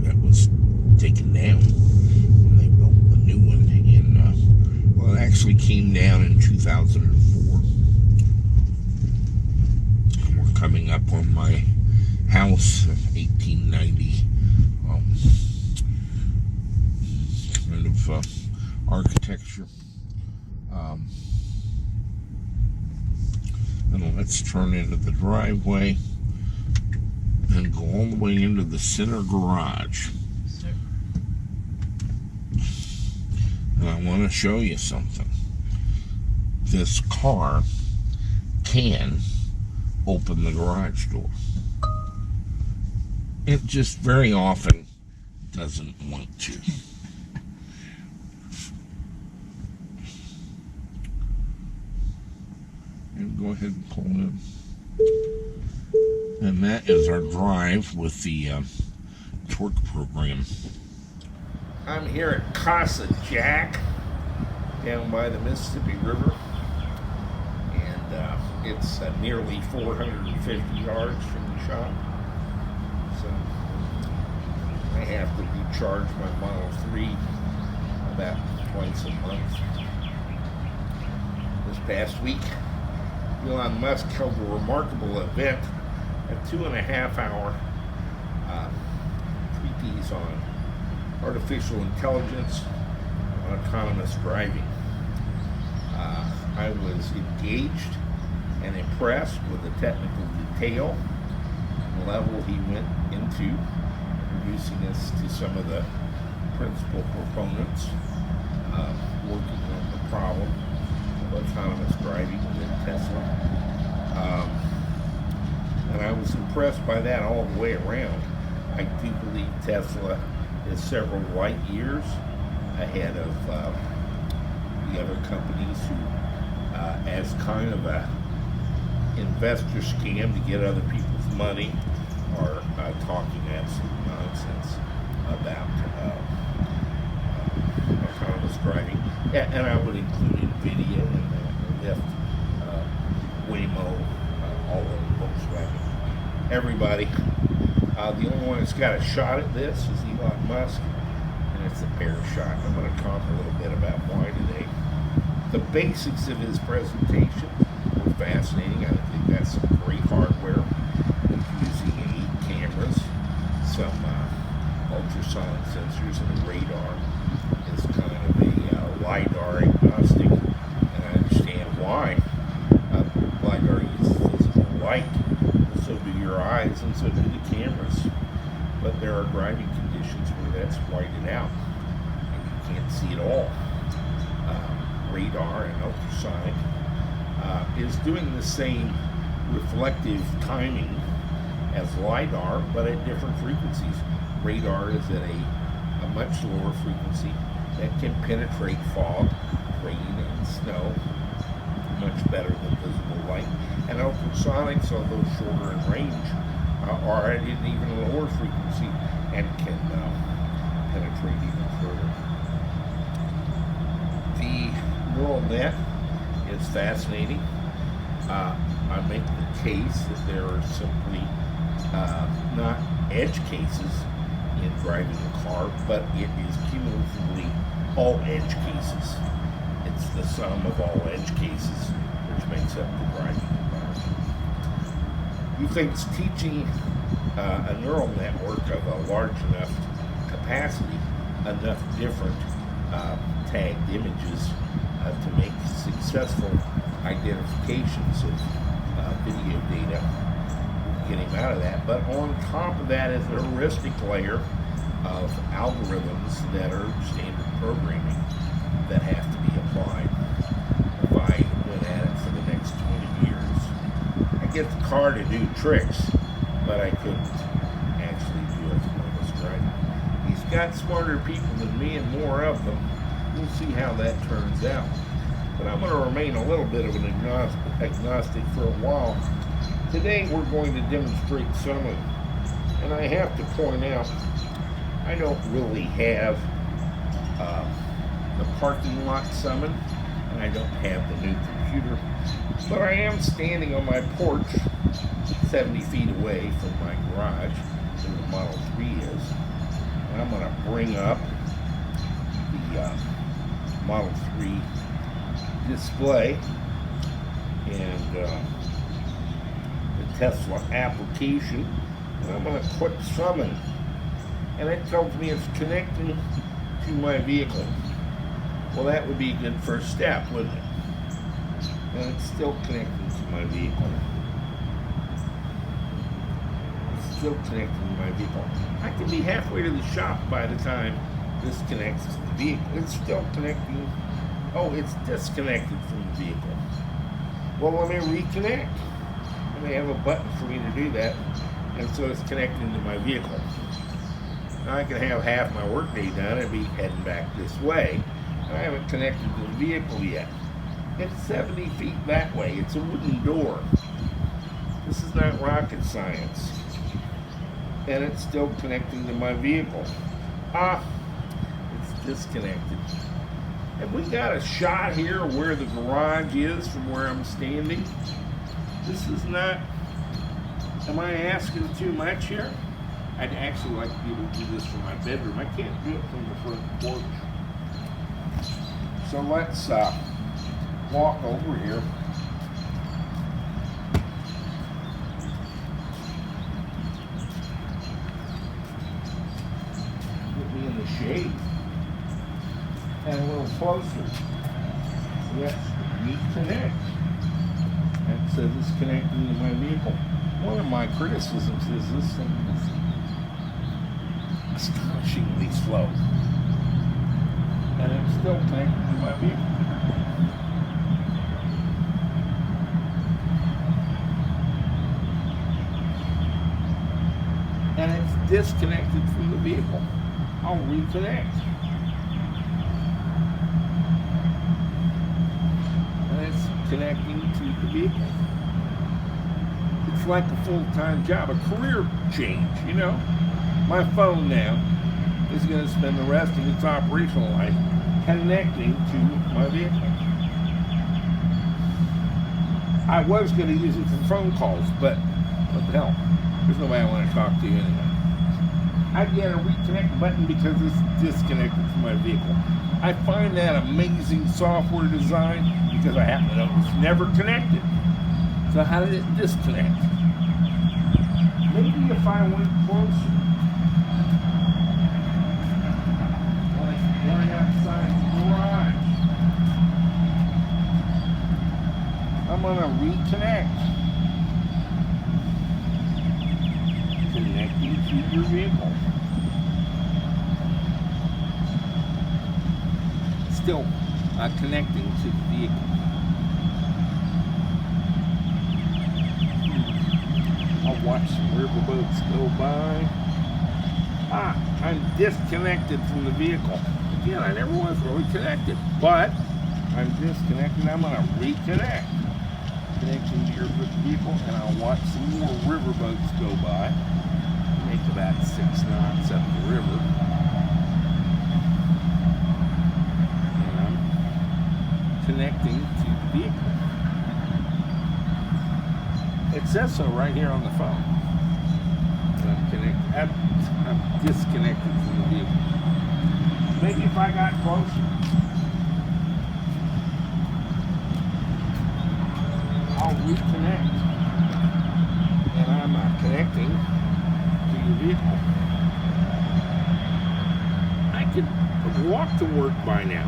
that was taken down when they built the new one in, well, it actually came down in 2004. And we're coming up on my house, 1890 kind of architecture. And let's turn into the driveway and go all the way into the center garage. Sir. And I want to show you something. This car can open the garage door. It just very often doesn't want to. And go ahead and pull in. And that is our drive with the torque program. I'm here at Casa Jack, down by the Mississippi River, and it's nearly 450 yards from the shop. So I have to recharge my Model 3 about twice a month. This past week, Elon Musk held a remarkable event, a 2.5-hour treatise on artificial intelligence and autonomous driving. I was engaged and impressed with the technical detail and level he went into, introducing us to some of the principal proponents working on the problem of autonomous driving within Tesla. And I was impressed by that all the way around. I do believe Tesla is several light years ahead of the other companies who, as kind of a investor scam to get other people's money, are talking absolute nonsense about autonomous driving. And I would include NVIDIA and Lyft, Waymo, all of Volkswagen, everybody. The only one that's got a shot at this is Elon Musk, and it's a fair shot. I'm going to talk a little bit about why today. The basics of his presentation were fascinating. I think that's some great hardware. He's using 8 cameras, some ultrasonic sensors, and a radar. It's kind of a LiDAR agnostic, and I understand why. LiDAR uses physical light, so do your eyes, and so do the cameras. But there are driving conditions where that's whited out, and you can't see it all. Radar and ultrasonic is doing the same reflective timing as LiDAR, but at different frequencies. Radar is at a much lower frequency that can penetrate fog, rain, and snow much better than visible light. And ultrasonics, although shorter in range, are at an even lower frequency and can penetrate even further. The neural net is fascinating. I make the case that there are simply not edge cases in driving a car, but it is cumulatively all edge cases. It's the sum of all edge cases which makes up the driving environment. He thinks teaching a neural network of a large enough capacity, enough different tagged images to make successful identifications of video data will get him out of that. But on top of that is a heuristic layer of algorithms that are standard programming that have to be applied. If I went at it for the next 20 years, I get the car to do tricks, but I couldn't actually do it when I was driving. He's got smarter people than me and more of them. We'll see how that turns out. But I'm going to remain a little bit of an agnostic for a while. Today we're going to demonstrate summon. And I have to point out, I don't really have the parking lot summon, and I don't have the new computer. But I am standing on my porch 70 feet away from my garage, where the Model 3 is. And I'm going to bring up the Model 3 display and the Tesla application, and I'm going to click summon, and it tells me it's connecting to my vehicle. Well, that would be a good first step, wouldn't it? And it's still connecting to my vehicle. It's still connecting to my vehicle. I can be halfway to the shop by the time this connects to the vehicle. It's still connecting. Oh, it's disconnected from the vehicle. Well, let me reconnect. And they have a button for me to do that. And so it's connecting to my vehicle. Now I can have half my workday done and be heading back this way. And I haven't connected to the vehicle yet. It's 70 feet that way. It's a wooden door. This is not rocket science. And it's still connecting to my vehicle. It's disconnected. Have we got a shot here where the garage is from where I'm standing? This is not, am I asking too much here? I'd actually like to be able to do this from my bedroom. I can't do it from the front porch. So let's walk over here. Get me in the shade. And a little closer. Let's reconnect. And it says it's connecting to my vehicle. One of my criticisms is this thing is astonishingly slow. And it's still connecting to my vehicle. And it's disconnected from the vehicle. I'll reconnect. Connecting to the vehicle. It's like a full-time job, a career change, you know. My phone now is going to spend the rest of its operational life connecting to my vehicle. I was going to use it for phone calls, but what the hell? There's nobody I want to talk to anyway. I get a reconnect button because it's disconnected from my vehicle. I find that amazing software design because I happen to know it's never connected. So how did it disconnect? Maybe if I went closer, like right outside the garage, I'm going to reconnect. Connecting to your vehicle. Still connecting to the vehicle. I'll watch some riverboats go by. I'm disconnected from the vehicle. Again, I never was really connected, but I'm disconnected. I'm going to reconnect. Connection to your vehicle, and I'll watch some more riverboats go by. Make about 6 knots up the river. And I'm connecting to the vehicle. It says so right here on the phone. I'm disconnected from the vehicle. Maybe if I got closer, I'll reconnect. And I'm connecting to your vehicle. I could walk to work by now.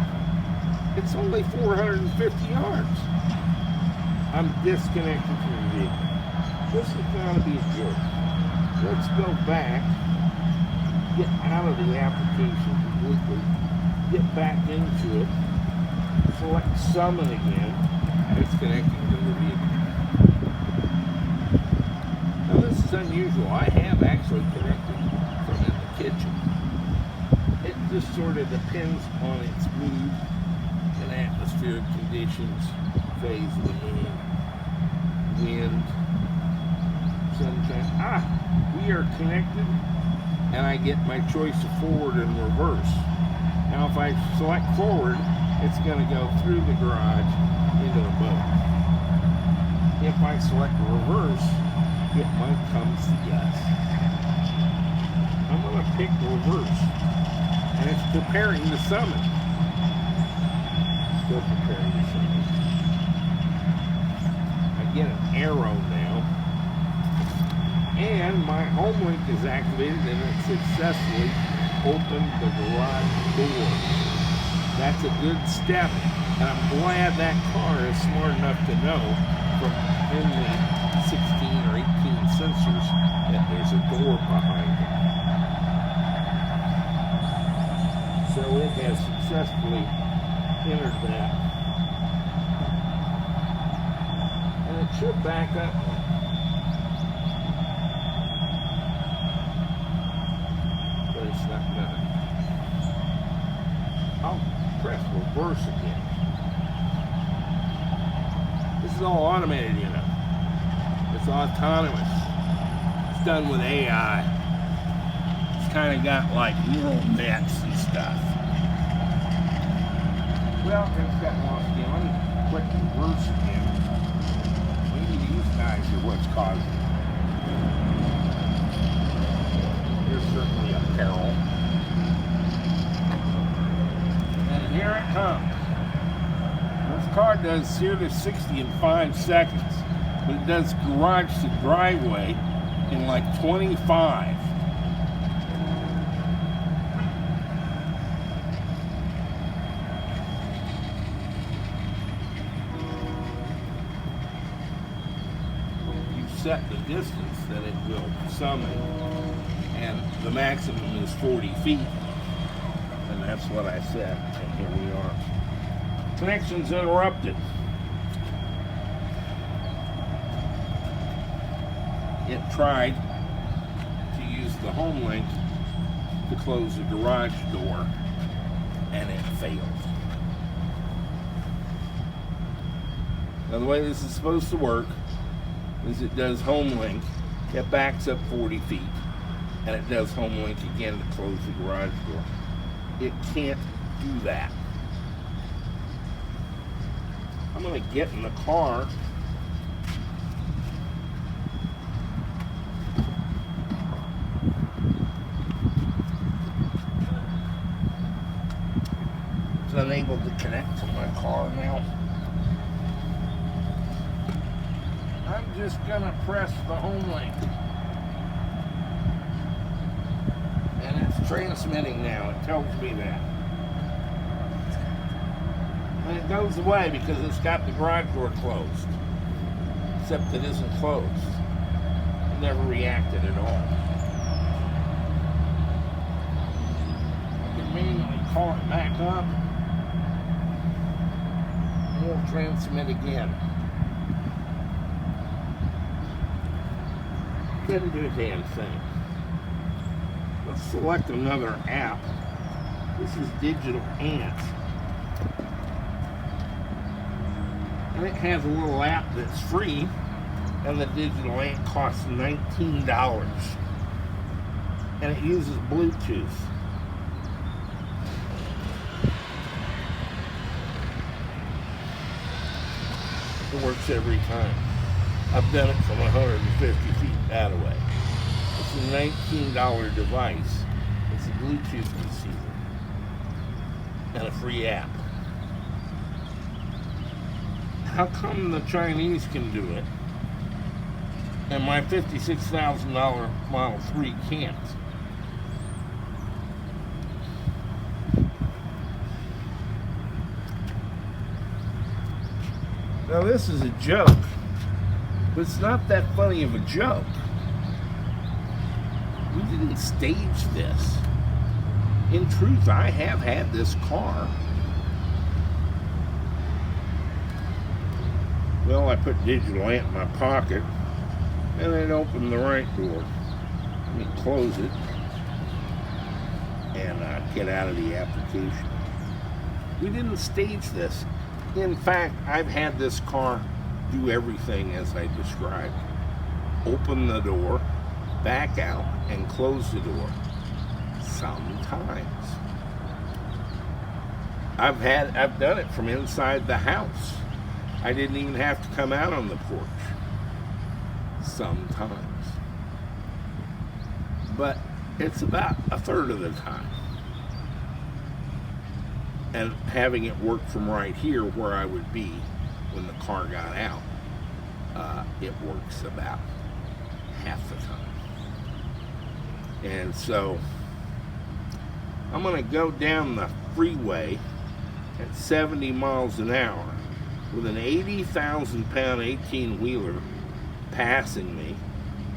It's only 450 yards. I'm disconnected from the vehicle. This is going to be a joke. Let's go back, get out of the application completely, get back into it, select summon again. It's connecting to the vehicle. Now this is unusual. I have actually connected from in the kitchen. It just sort of depends on its mood and atmospheric conditions, phase of the moon, wind, sunshine. We are connected, and I get my choice of forward and reverse. Now if I select forward, it's going to go through the garage into the boat. If I select reverse, it might come to yes. I'm going to pick reverse, and it's preparing the summon. Still preparing the summon. I get an arrow now. And my home link is activated, and it successfully opened the garage door. That's a good step, and I'm glad that car is smart enough to know from in the 16 or 18 sensors that there's a door behind it. So it has successfully entered that. And it should back up. I'll press reverse again. This is all automated, you know. It's autonomous. It's done with AI. It's kind of got like neural nets and stuff. Well, it's got lost again. Let me click reverse again. Maybe these guys are what's causing it. There's certainly a peril. And here it comes. This car does 0 to 60 in 5 seconds, but it does garage to driveway in like 25. You set the distance that it will summon, and the maximum is 40 feet, and that's what I set, and here we are. Connection's interrupted. It tried to use the home link to close the garage door, and it failed. Now the way this is supposed to work is it does home link, it backs up 40 feet, and it does home link again to close the garage door. It can't do that. I'm going to get in the car. It's unable to connect to my car now. I'm just going to press the home link. And it's transmitting now. It tells me that. And it goes away because it's got the garage door closed. Except it isn't closed. It never reacted at all. I can manually call it back up. And we'll transmit again. Couldn't do a damn thing. Let's select another app. This is Digital Ant. And it has a little app that's free, and the digital lamp costs $19. And it uses Bluetooth. It works every time. I've done it from 150 feet that away. It's a $19 device. It's a Bluetooth receiver and a free app. How come the Chinese can do it and my $56,000 Model 3 can't? Now this is a joke, but it's not that funny of a joke. We didn't stage this. In truth, I have had this car. Well, I put digital lamp in my pocket and then opened the right door. Let me close it and get out of the application. We didn't stage this. In fact, I've had this car do everything as I described. Open the door, back out, and close the door. Sometimes. I've done it from inside the house. I didn't even have to come out on the porch. Sometimes. But it's about a third of the time. And having it work from right here where I would be when the car got out, it works about half the time. And so I'm going to go down the freeway at 70 miles an hour with an 80,000 pound 18-wheeler passing me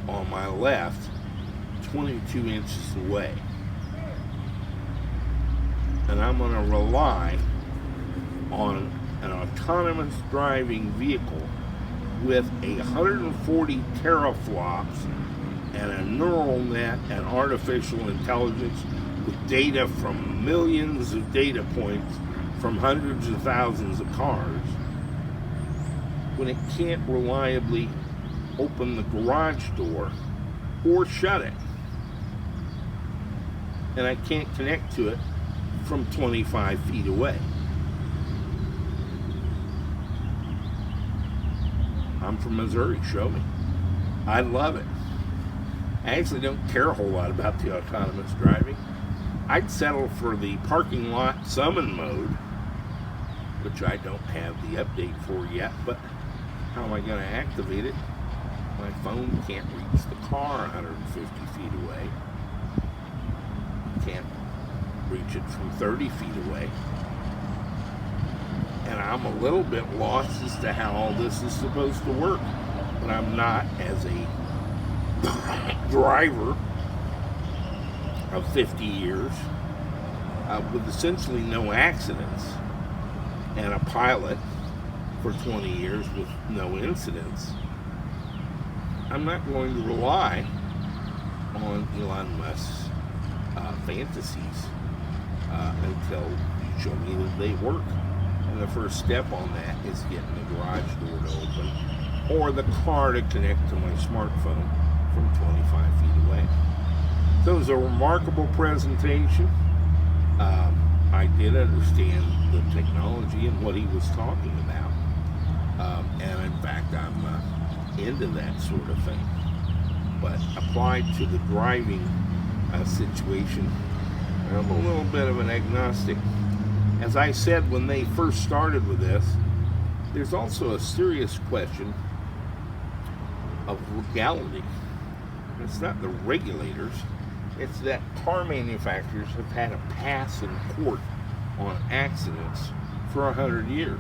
on my left 22 inches away. And I'm going to rely on an autonomous driving vehicle with 140 teraflops and a neural net and artificial intelligence with data from millions of data points from hundreds of thousands of cars, when it can't reliably open the garage door or shut it. And I can't connect to it from 25 feet away. I'm from Missouri, show me. I love it. I actually don't care a whole lot about the autonomous driving. I'd settle for the parking lot summon mode, which I don't have the update for yet, but how am I going to activate it? My phone can't reach the car 150 feet away. Can't reach it from 30 feet away. And I'm a little bit lost as to how all this is supposed to work. But I'm not, as a driver of 50 years, with essentially no accidents, and a pilot for 20 years with no incidents, I'm not going to rely on Elon Musk's fantasies until you show me that they work. And the first step on that is getting the garage door to open or the car to connect to my smartphone from 25 feet away. So it was a remarkable presentation. I did understand the technology and what he was talking about. And in fact, I'm into that sort of thing. But applied to the driving situation, I'm a little bit of an agnostic. As I said when they first started with this, there's also a serious question of legality. It's not the regulators, it's that car manufacturers have had a pass in court on accidents for 100 years.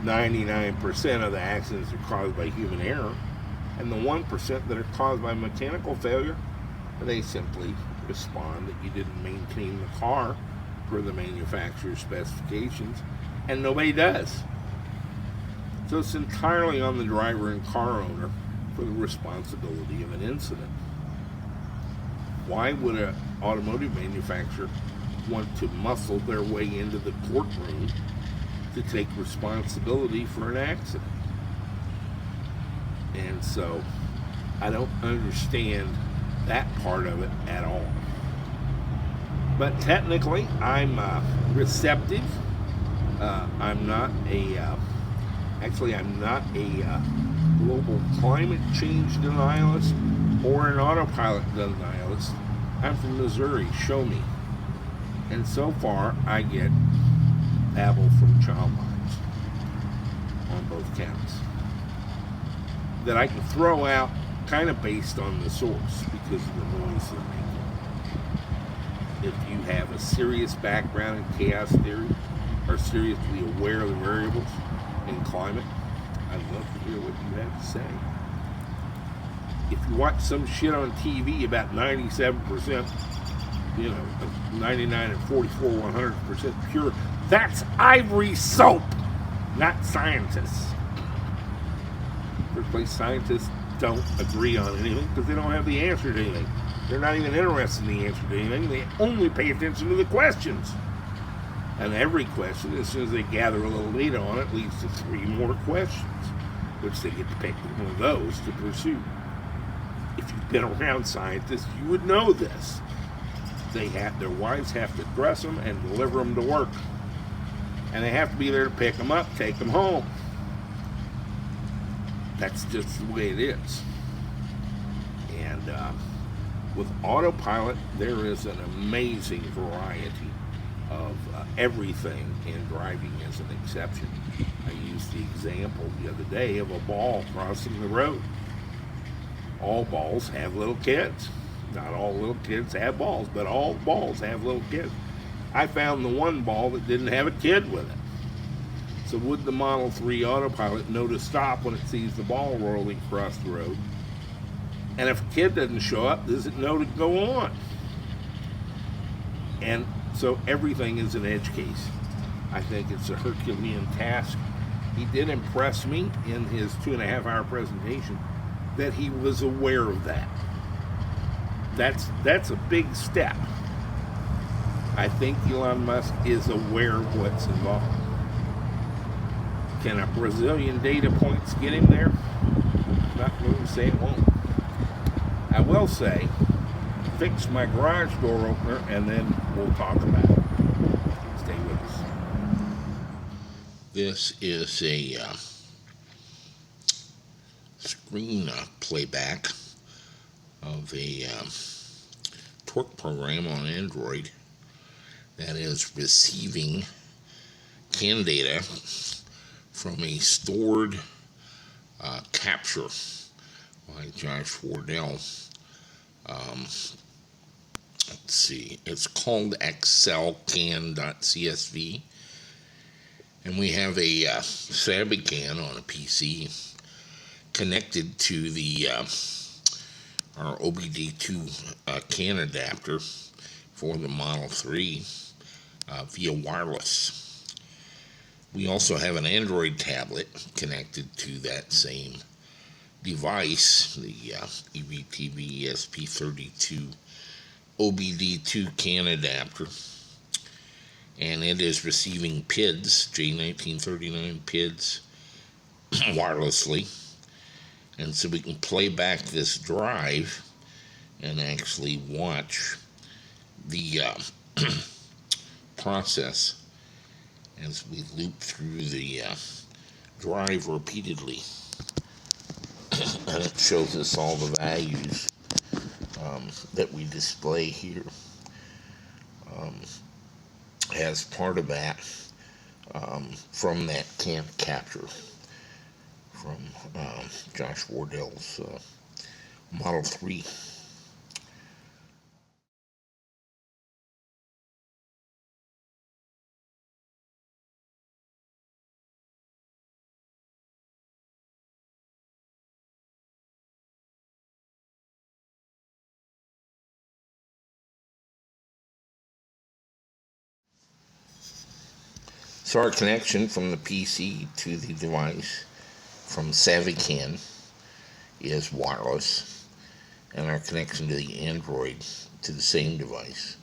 99% of the accidents are caused by human error, and the 1% that are caused by mechanical failure, they simply respond that you didn't maintain the car per the manufacturer's specifications, and nobody does. So it's entirely on the driver and car owner for the responsibility of an incident. Why would an automotive manufacturer want to muscle their way into the courtroom to take responsibility for an accident. And so I don't understand that part of it at all. But technically, I'm receptive. I'm not a global climate change denialist or an autopilot denialist. I'm from Missouri, show me. And so far, I get babble from child minds on both counts that I can throw out kind of based on the source because of the noise they're making. If you have a serious background in chaos theory, are seriously aware of the variables in climate, I'd love to hear what you have to say. If you watch some shit on TV about 97%, 99 and 44, 100% pure, that's ivory soap, not scientists. First place, scientists don't agree on anything because they don't have the answer to anything. They're not even interested in the answer to anything. They only pay attention to the questions. And every question, as soon as they gather a little data on it, leads to 3 more questions, which they get to pick one of those to pursue. If you've been around scientists, you would know this. Their wives have to dress them and deliver them to work. And they have to be there to pick them up, take them home. That's just the way it is. And with Autopilot, there is an amazing variety of everything, and driving is an exception. I used the example the other day of a ball crossing the road. All balls have little kids. Not all little kids have balls, but all balls have little kids. I found the one ball that didn't have a kid with it. So would the Model 3 Autopilot know to stop when it sees the ball rolling across the road? And if a kid doesn't show up, does it know to go on? And so everything is an edge case. I think it's a Herculean task. He did impress me in his 2.5-hour presentation that he was aware of that. That's a big step. I think Elon Musk is aware of what's involved. Can a Brazilian Datapoints get him there? I'm not going to say it won't. I will say, fix my garage door opener and then we'll talk about it. Stay with us. This is a screen playback of a torque program on Android that is receiving CAN data from a stored capture by Josh Wardell. Let's see, it's called excelcan.csv, and we have a Sabican on a PC connected to the our OBD2 CAN adapter for the Model 3 via wireless. We also have an Android tablet connected to that same device, the EVTV ESP32 OBD2 CAN adapter, and it is receiving PIDs, J1939 PIDs, wirelessly. And so we can play back this drive and actually watch the process as we loop through the drive repeatedly. And it shows us all the values that we display here as part of that from that CAN capture from Josh Wardell's Model 3. So our connection from the PC to the device from Savican is wireless, and our connection to the Android to the same device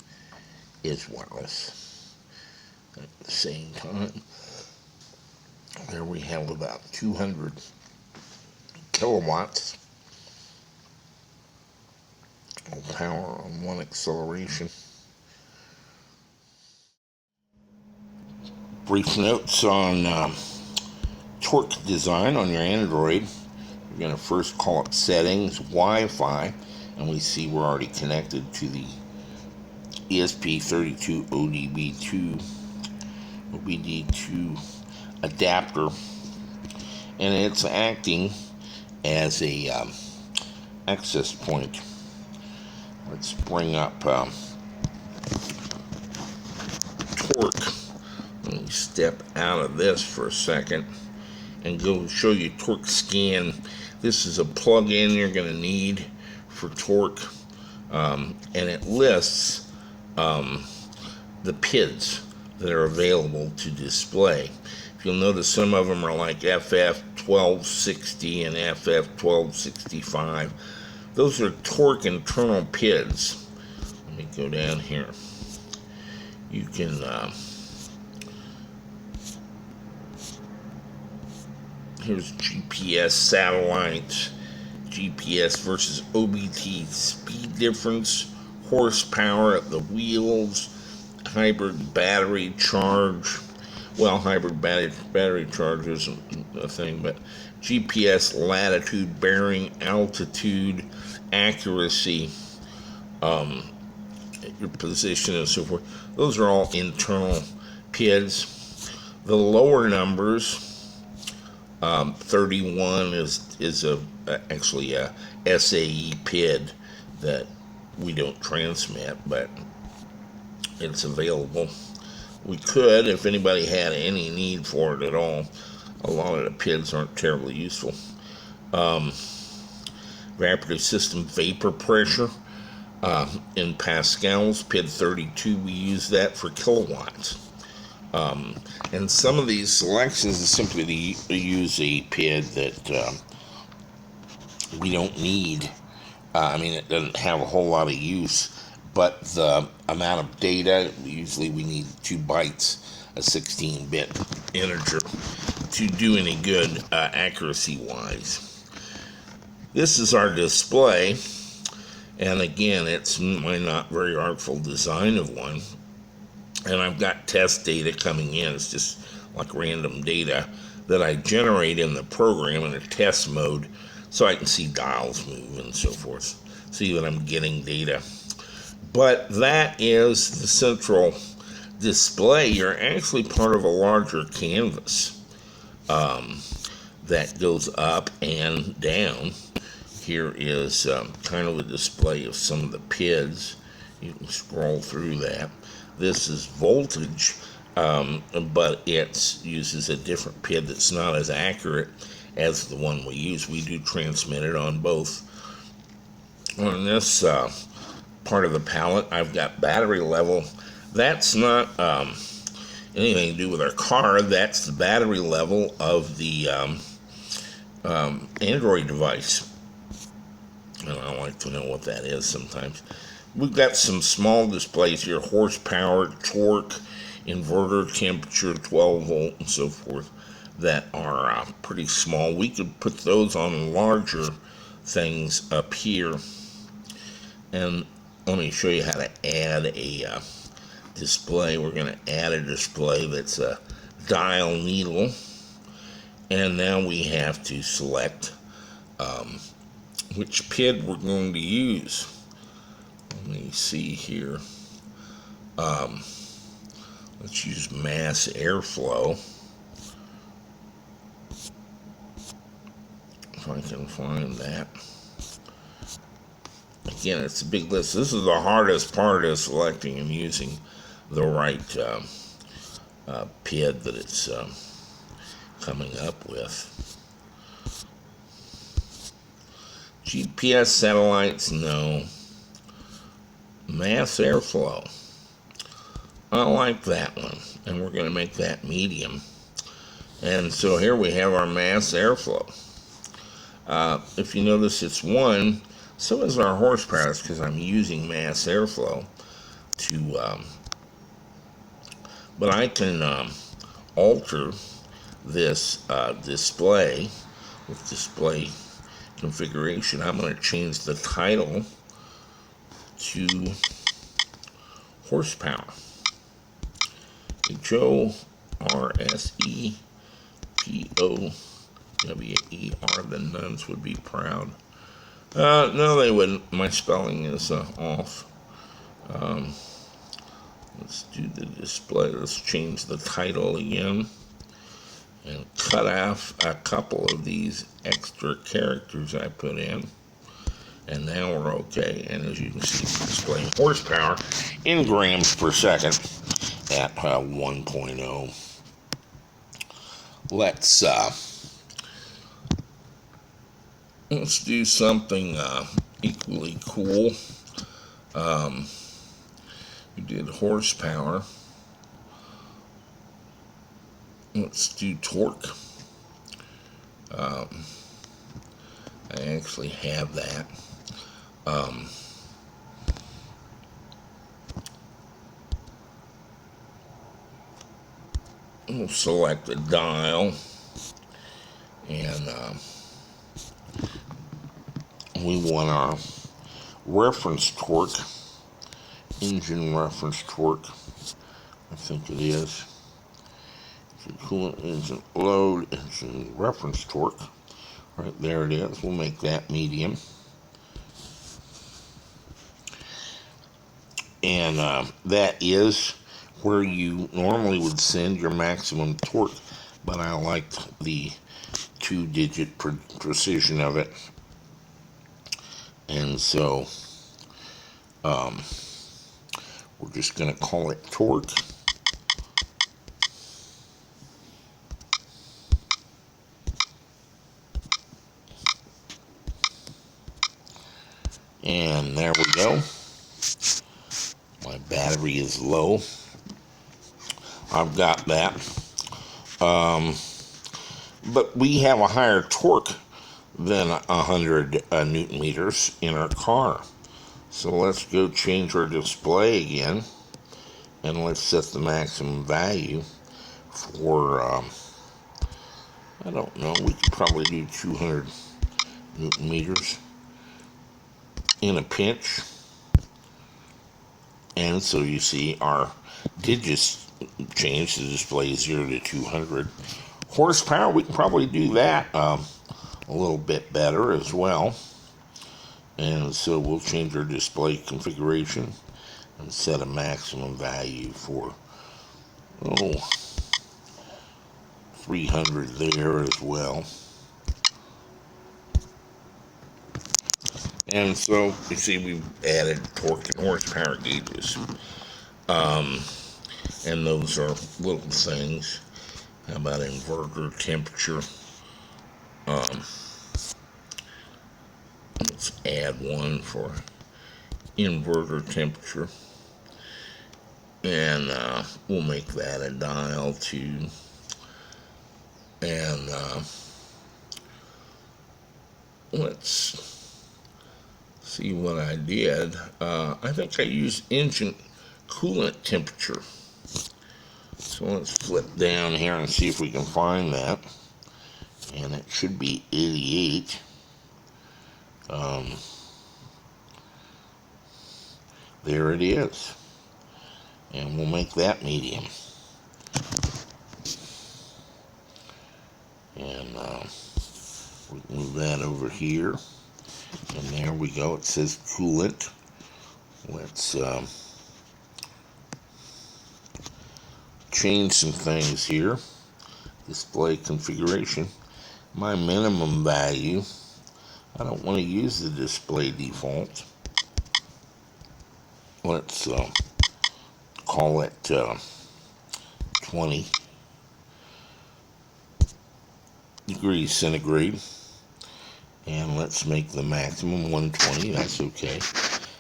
is wireless. At the same time, There we have about 200 kilowatts of power on one acceleration. Brief notes on torque design on your Android. You're going to first call up settings, Wi-Fi, and we see we're already connected to the ESP32 OBD2 adapter, and it's acting as a access point. Let's bring up torque. Let me step out of this for a second and go show you torque scan. This is a plug-in you're going to need for torque, and it lists the PIDs that are available to display. If you'll notice, some of them are like FF1260 and FF1265. Those are torque internal PIDs. Let me go down here. You can here's GPS satellites, GPS versus OBD speed difference, horsepower at the wheels, hybrid battery charge. Well, hybrid battery charge isn't a thing, but GPS latitude, bearing, altitude, accuracy, your position, and so forth. Those are all internal PIDs. The lower numbers, 31 is actually a SAE PID that we don't transmit, but it's available. We could, if anybody had any need for it at all. A lot of the PIDs aren't terribly useful. Evaporative system vapor pressure in pascals, PID 32, we use that for kilowatts. And some of these selections is simply to use a PID that we don't need. It doesn't have a whole lot of use, but the amount of data, usually we need 2 bytes, a 16-bit integer, to do any good accuracy-wise. This is our display, and again, it's my not very artful design of one. And I've got test data coming in. It's just like random data that I generate in the program in a test mode, so I can see dials move and so forth, see that I'm getting data. But that is the central display. You're actually part of a larger canvas that goes up and down. Here is kind of a display of some of the PIDs. You can scroll through that. This is voltage, but it uses a different PID that's not as accurate as the one we use. We do transmit it on both. On this part of the palette, I've got battery level. That's not anything to do with our car. That's the battery level of the Android device. And I like to know what that is sometimes. We've got some small displays here: horsepower, torque, inverter, temperature, 12 volt, and so forth, that are pretty small. We could put those on larger things up here. And let me show you how to add a display. We're going to add a display that's a dial needle. And now we have to select which PID we're going to use. Let me see here. Let's use mass airflow. If I can find that. Again, it's a big list. This is the hardest part of selecting and using the right PID that it's coming up with. GPS satellites, no. Mass airflow. I like that one, and we're going to make that medium. And so here we have our mass airflow. If you notice, it's 1. So is our horsepower, because I'm using mass airflow to, but I can alter this display with display configuration, I'm going to change the title to horsepower. HORSEPOWER. The nuns would be proud. No, they wouldn't. My spelling is off. Let's do the display. Let's change the title again and cut off a couple of these extra characters I put in. And now we're okay. And as you can see, it's displaying horsepower in grams per second at 1.0. Let's do something equally cool. We did horsepower. Let's do torque. I actually have that. We'll select the dial, and we want our reference torque, engine reference torque, I think it is. Coolant engine load, engine reference torque. Right there it is. We'll make that medium. And that is where you normally would send your maximum torque, but I liked the 2-digit precision of it. And so we're just going to call it torque. And there we go. My battery is low. I've got that. But we have a higher torque than 100 Newton meters in our car. So let's go change our display again. And let's set the maximum value for, I don't know, we could probably do 200 Newton meters in a pinch. And so you see our digits change to display 0 to 200. Horsepower, we can probably do that a little bit better as well. And so we'll change our display configuration and set a maximum value for 300 there as well. And so you see we've added torque and horsepower gauges. And those are little things. How about inverter temperature? Let's add one for inverter temperature. And we'll make that a dial too. And let's see what I did. I think I used engine coolant temperature. So let's flip down here and see if we can find that. And it should be 88. There it is. And we'll make that medium. And we can move that over here. And there we go. It says coolant. Let's change some things here. Display configuration. My minimum value, I don't want to use the display default. Let's call it 20 degrees centigrade. And let's make the maximum 120. That's okay.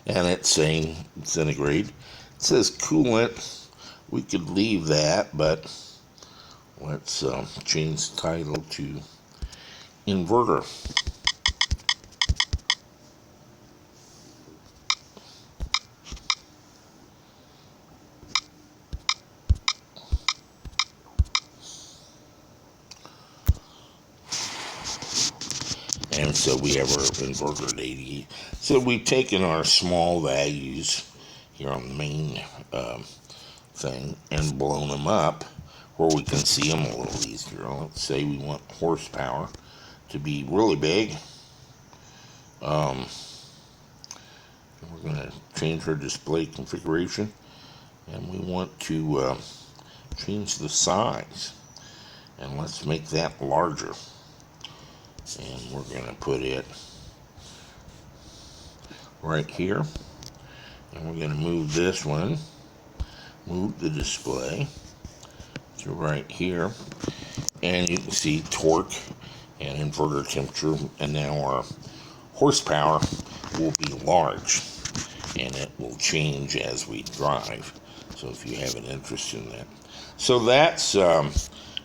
And it's saying centigrade. It says coolant. We could leave that, but let's change the title to inverter. so we have our inverter at 80. So we've taken our small values here on the main thing and blown them up where we can see them a little easier. Let's say we want horsepower to be really big. We're going to change our display configuration, and we want to change the size, and let's make that larger. And we're going to put it right here, and we're going to move this one, move the display to right here, and you can see torque and inverter temperature, and now our horsepower will be large, and it will change as we drive. So if you have an interest in that. So that's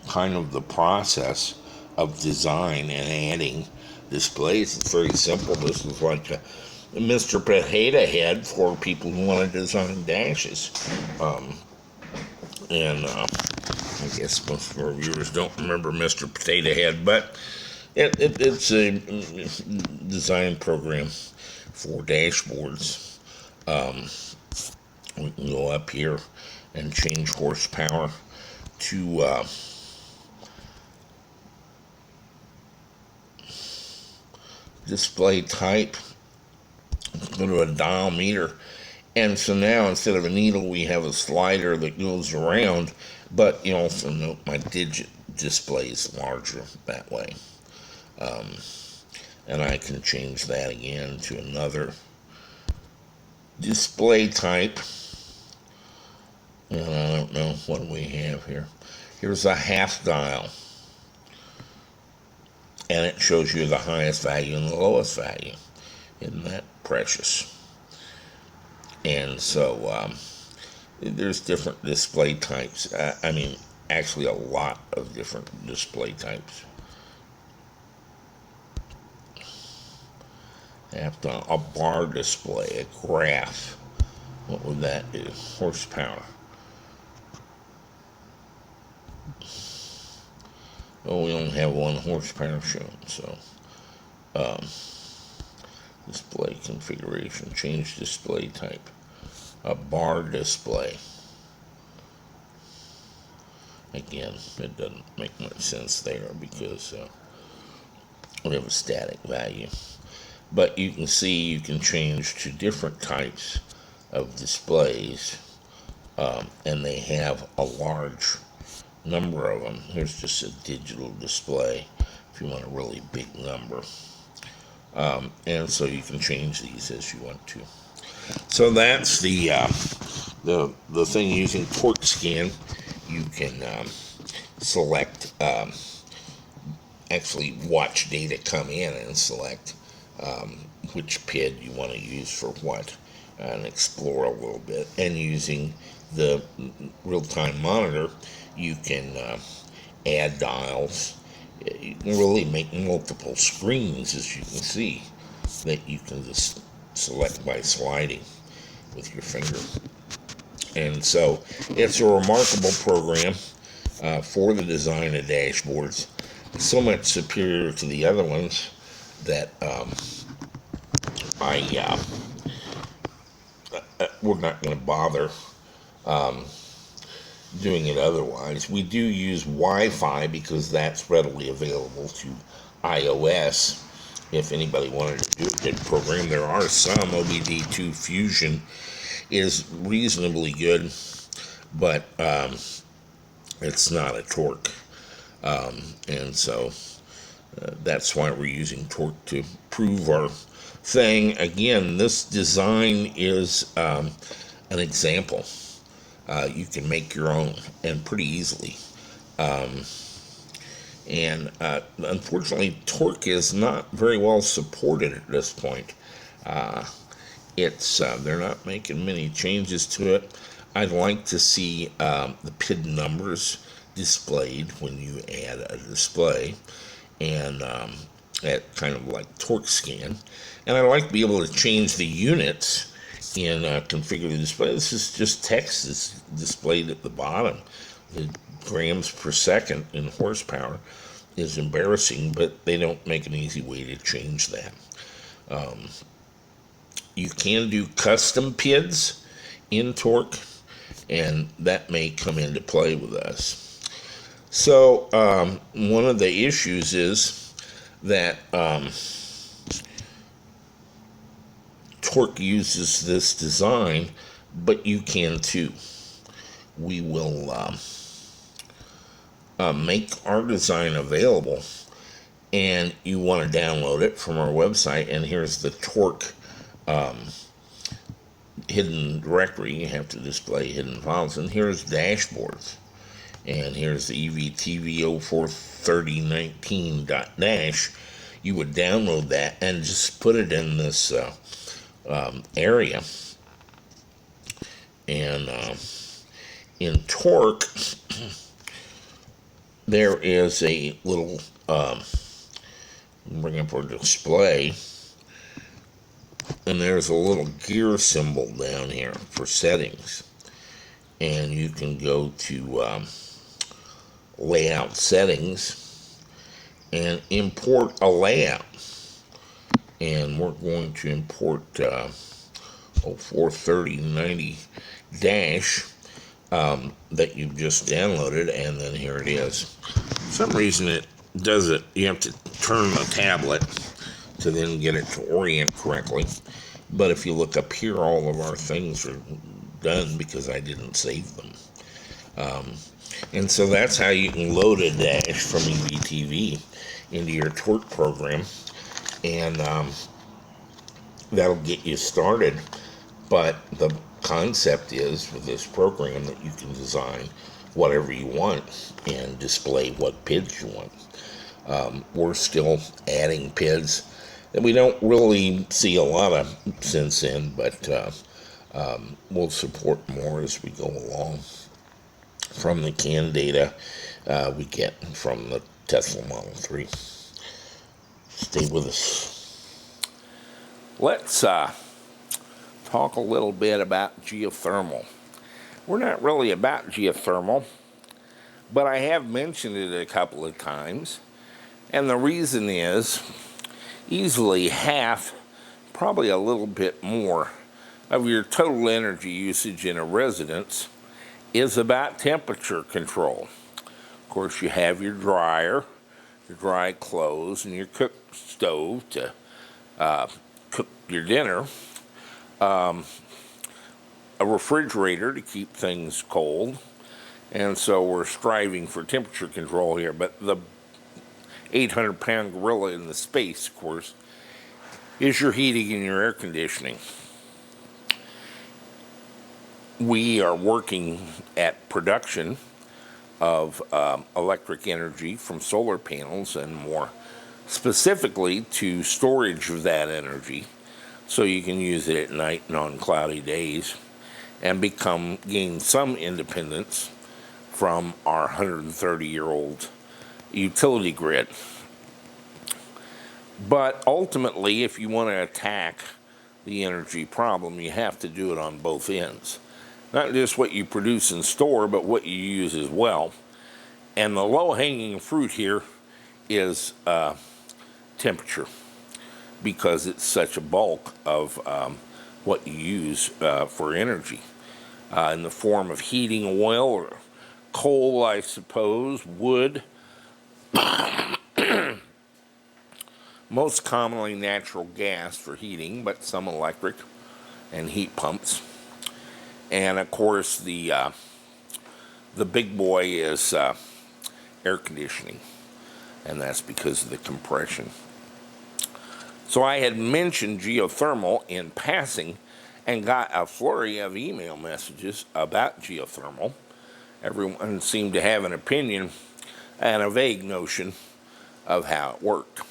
kind of the process of design and adding displays. It's very simple. This is like a Mr. Potato Head for people who want to design dashes. I guess most of our viewers don't remember Mr. Potato Head, but it's a design program for dashboards. We can go up here and change horsepower to display type. Go to a dial meter, and so now instead of a needle we have a slider that goes around, but you also note my digit display is larger that way. And I can change that again to another display type. And I don't know, what do we have here? Here's a half dial. And it shows you the highest value and the lowest value. Isn't that precious? And so there's different display types. Actually a lot of different display types. Half dial, a bar display, a graph. What would that do? Horsepower. Oh, we don't have 1 horsepower shown, so display configuration, change display type, a bar display. Again, it doesn't make much sense there because we have a static value. But you can see you can change to different types of displays, and they have a large number of them. Here's just a digital display if you want a really big number. And so you can change these as you want to. So that's the thing using torque scan. You can select, actually watch data come in and select which PID you want to use for what, and explore a little bit. And using the real-time monitor, you can add dials. You can really make multiple screens, as you can see, that you can just select by sliding with your finger. And so it's a remarkable program for the design of dashboards. So much superior to the other ones that we're not going to bother doing it otherwise. We do use Wi-Fi because that's readily available to iOS. If anybody wanted to do a good program, there are some. OBD2 Fusion is reasonably good, but it's not a torque. And so that's why we're using torque to prove our thing. Again, this design is an example. You can make your own, and pretty easily. Unfortunately, torque is not very well supported at this point. They're not making many changes to it. I'd like to see the PID numbers displayed when you add a display, and at kind of like torque scan. And I'd like to be able to change the units in configure the display. This is just text that's displayed at the bottom, the grams per second in horsepower. is embarrassing, but they don't make an easy way to change that. You can do custom PIDs in torque, and that may come into play with us. So one of the issues is that torque uses this design, but you can too. We will make our design available, and you want to download it from our website, and here's the torque hidden directory. You have to display hidden files, and here's dashboards, and here's the EVTV 043019.dash. You would download that and just put it in this area, and in torque there is a little bring up our display, and there's a little gear symbol down here for settings, and you can go to layout settings and import a layout, and we're going to import 043090 dash that you've just downloaded, and then here it is. For some reason it does it, you have to turn the tablet to then get it to orient correctly, but if you look up here, all of our things are done because I didn't save them. And so that's how you can load a dash from EVTV into your torque program, and that'll get you started. But the concept is, with this program, that you can design whatever you want and display what PIDs you want. We're still adding PIDs that we don't really see a lot of sense in, but we'll support more as we go along from the CAN data we get from the Tesla Model 3. Stay with us. Let's talk a little bit about geothermal. We're not really about geothermal, but I have mentioned it a couple of times, and the reason is easily half, probably a little bit more, of your total energy usage in a residence is about temperature control. Of course, you have your dryer, your dry clothes, and your cook stove to cook your dinner, a refrigerator to keep things cold, and so we're striving for temperature control here. But the 800-pound gorilla in the space, of course, is your heating and your air conditioning. We are working at production of electric energy from solar panels, and more specifically to storage of that energy, so you can use it at night and on cloudy days, and gain some independence from our 130-year-old utility grid. But ultimately, if you want to attack the energy problem, you have to do it on both ends. Not just what you produce and store, but what you use as well. And the low-hanging fruit here is temperature, because it's such a bulk of what you use for energy, in the form of heating oil or coal, I suppose, wood, most commonly natural gas for heating, but some electric and heat pumps. And of course, the big boy is air conditioning, and that's because of the compression. So I had mentioned geothermal in passing and got a flurry of email messages about geothermal. Everyone seemed to have an opinion and a vague notion of how it worked.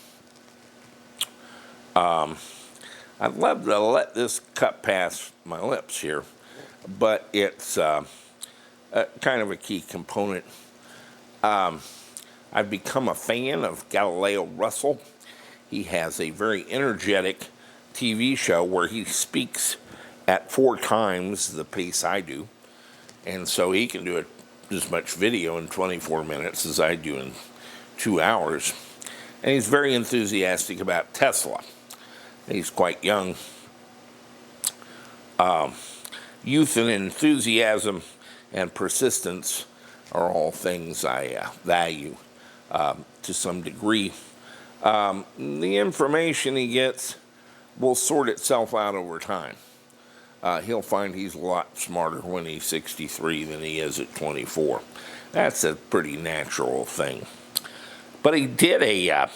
I'd love to let this cut past my lips here, but it's kind of a key component. I've become a fan of Galileo Russell. He has a very energetic TV show where he speaks at 4 times the pace I do, and so he can do as much video in 24 minutes as I do in 2 hours. And he's very enthusiastic about Tesla. He's quite young. Youth and enthusiasm and persistence are all things I value to some degree. The information he gets will sort itself out over time. He'll find he's a lot smarter when he's 63 than he is at 24. That's a pretty natural thing. But he did a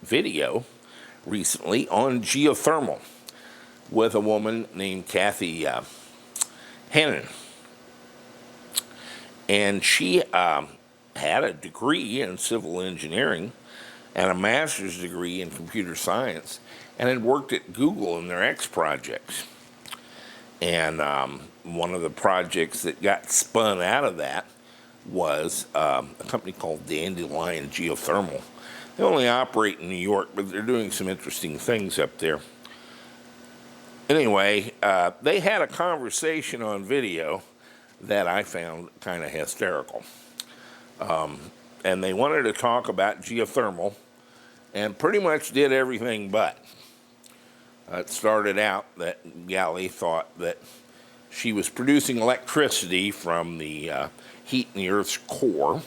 video recently on geothermal with a woman named Kathy Hannon. And she had a degree in civil engineering and a master's degree in computer science, and had worked at Google in their X projects. And one of the projects that got spun out of that was a company called Dandelion Geothermal. They only operate in New York, but they're doing some interesting things up there. Anyway, they had a conversation on video that I found kind of hysterical. And they wanted to talk about geothermal and pretty much did everything but. It started out that Galley thought that she was producing electricity from the heat in the Earth's core,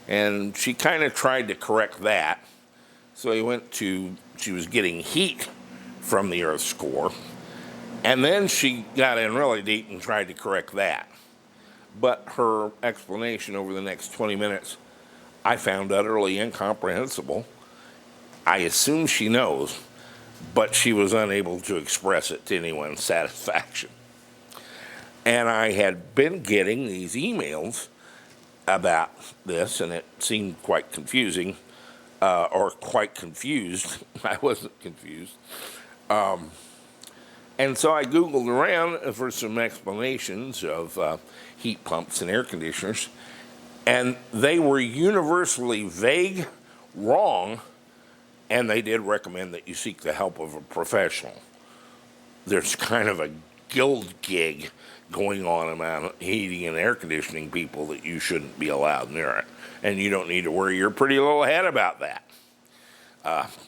and she kind of tried to correct that. So she was getting heat from the Earth's core, and then she got in really deep and tried to correct that. But her explanation over the next 20 minutes I found utterly incomprehensible. I assume she knows, but she was unable to express it to anyone's satisfaction. And I had been getting these emails about this, and it seemed quite confusing, or quite confused. I wasn't confused. And so I Googled around for some explanations of heat pumps and air conditioners, and they were universally vague, wrong, and they did recommend that you seek the help of a professional. There's kind of a guild gig going on among heating and air conditioning people that you shouldn't be allowed near it. And you don't need to worry your pretty little head about that,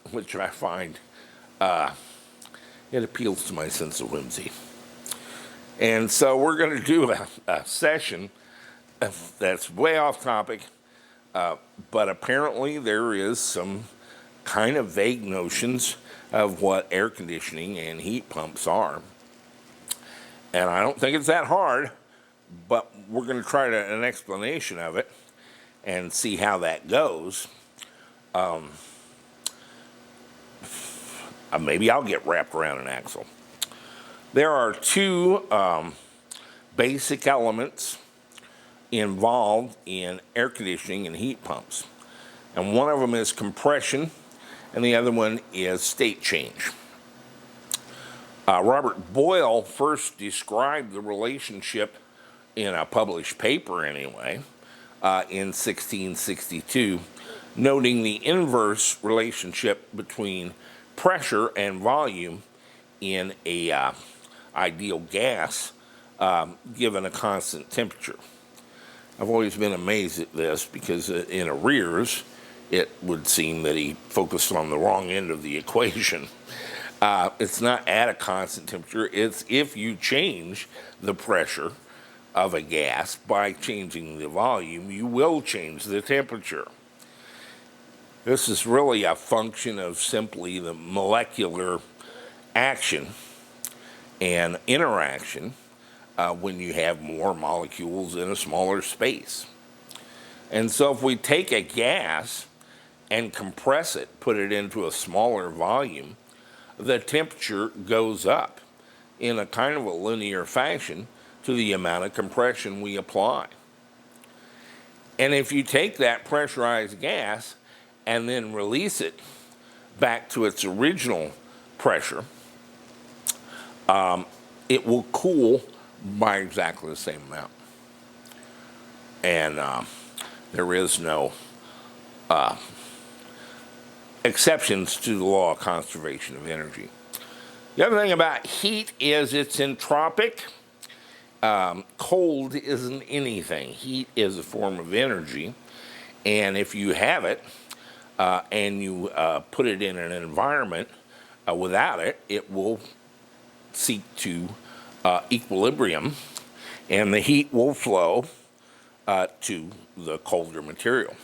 which I find it appeals to my sense of whimsy. And so we're going to do a session that's way off topic, but apparently there is some kind of vague notions of what air conditioning and heat pumps are. And I don't think it's that hard, but we're going to try an explanation of it and see how that goes. Maybe I'll get wrapped around an axle. There are two basic elements involved in air conditioning and heat pumps. And one of them is compression, and the other one is state change. Robert Boyle first described the relationship in a published paper anyway, in 1662, noting the inverse relationship between pressure and volume in a ideal gas given a constant temperature. I've always been amazed at this because in arrears, it would seem that he focused on the wrong end of the equation. It's not at a constant temperature. It's if you change the pressure of a gas by changing the volume, you will change the temperature. This is really a function of simply the molecular action and interaction when you have more molecules in a smaller space. And so if we take a gas and compress it, put it into a smaller volume, the temperature goes up in a kind of a linear fashion to the amount of compression we apply. And if you take that pressurized gas and then release it back to its original pressure, it will cool by exactly the same amount. And there is no exceptions to the law of conservation of energy. The other thing about heat is it's entropic. Cold isn't anything. Heat is a form of energy, And if you have it and you put it in an environment without it, it will seek to equilibrium, and the heat will flow to the colder material.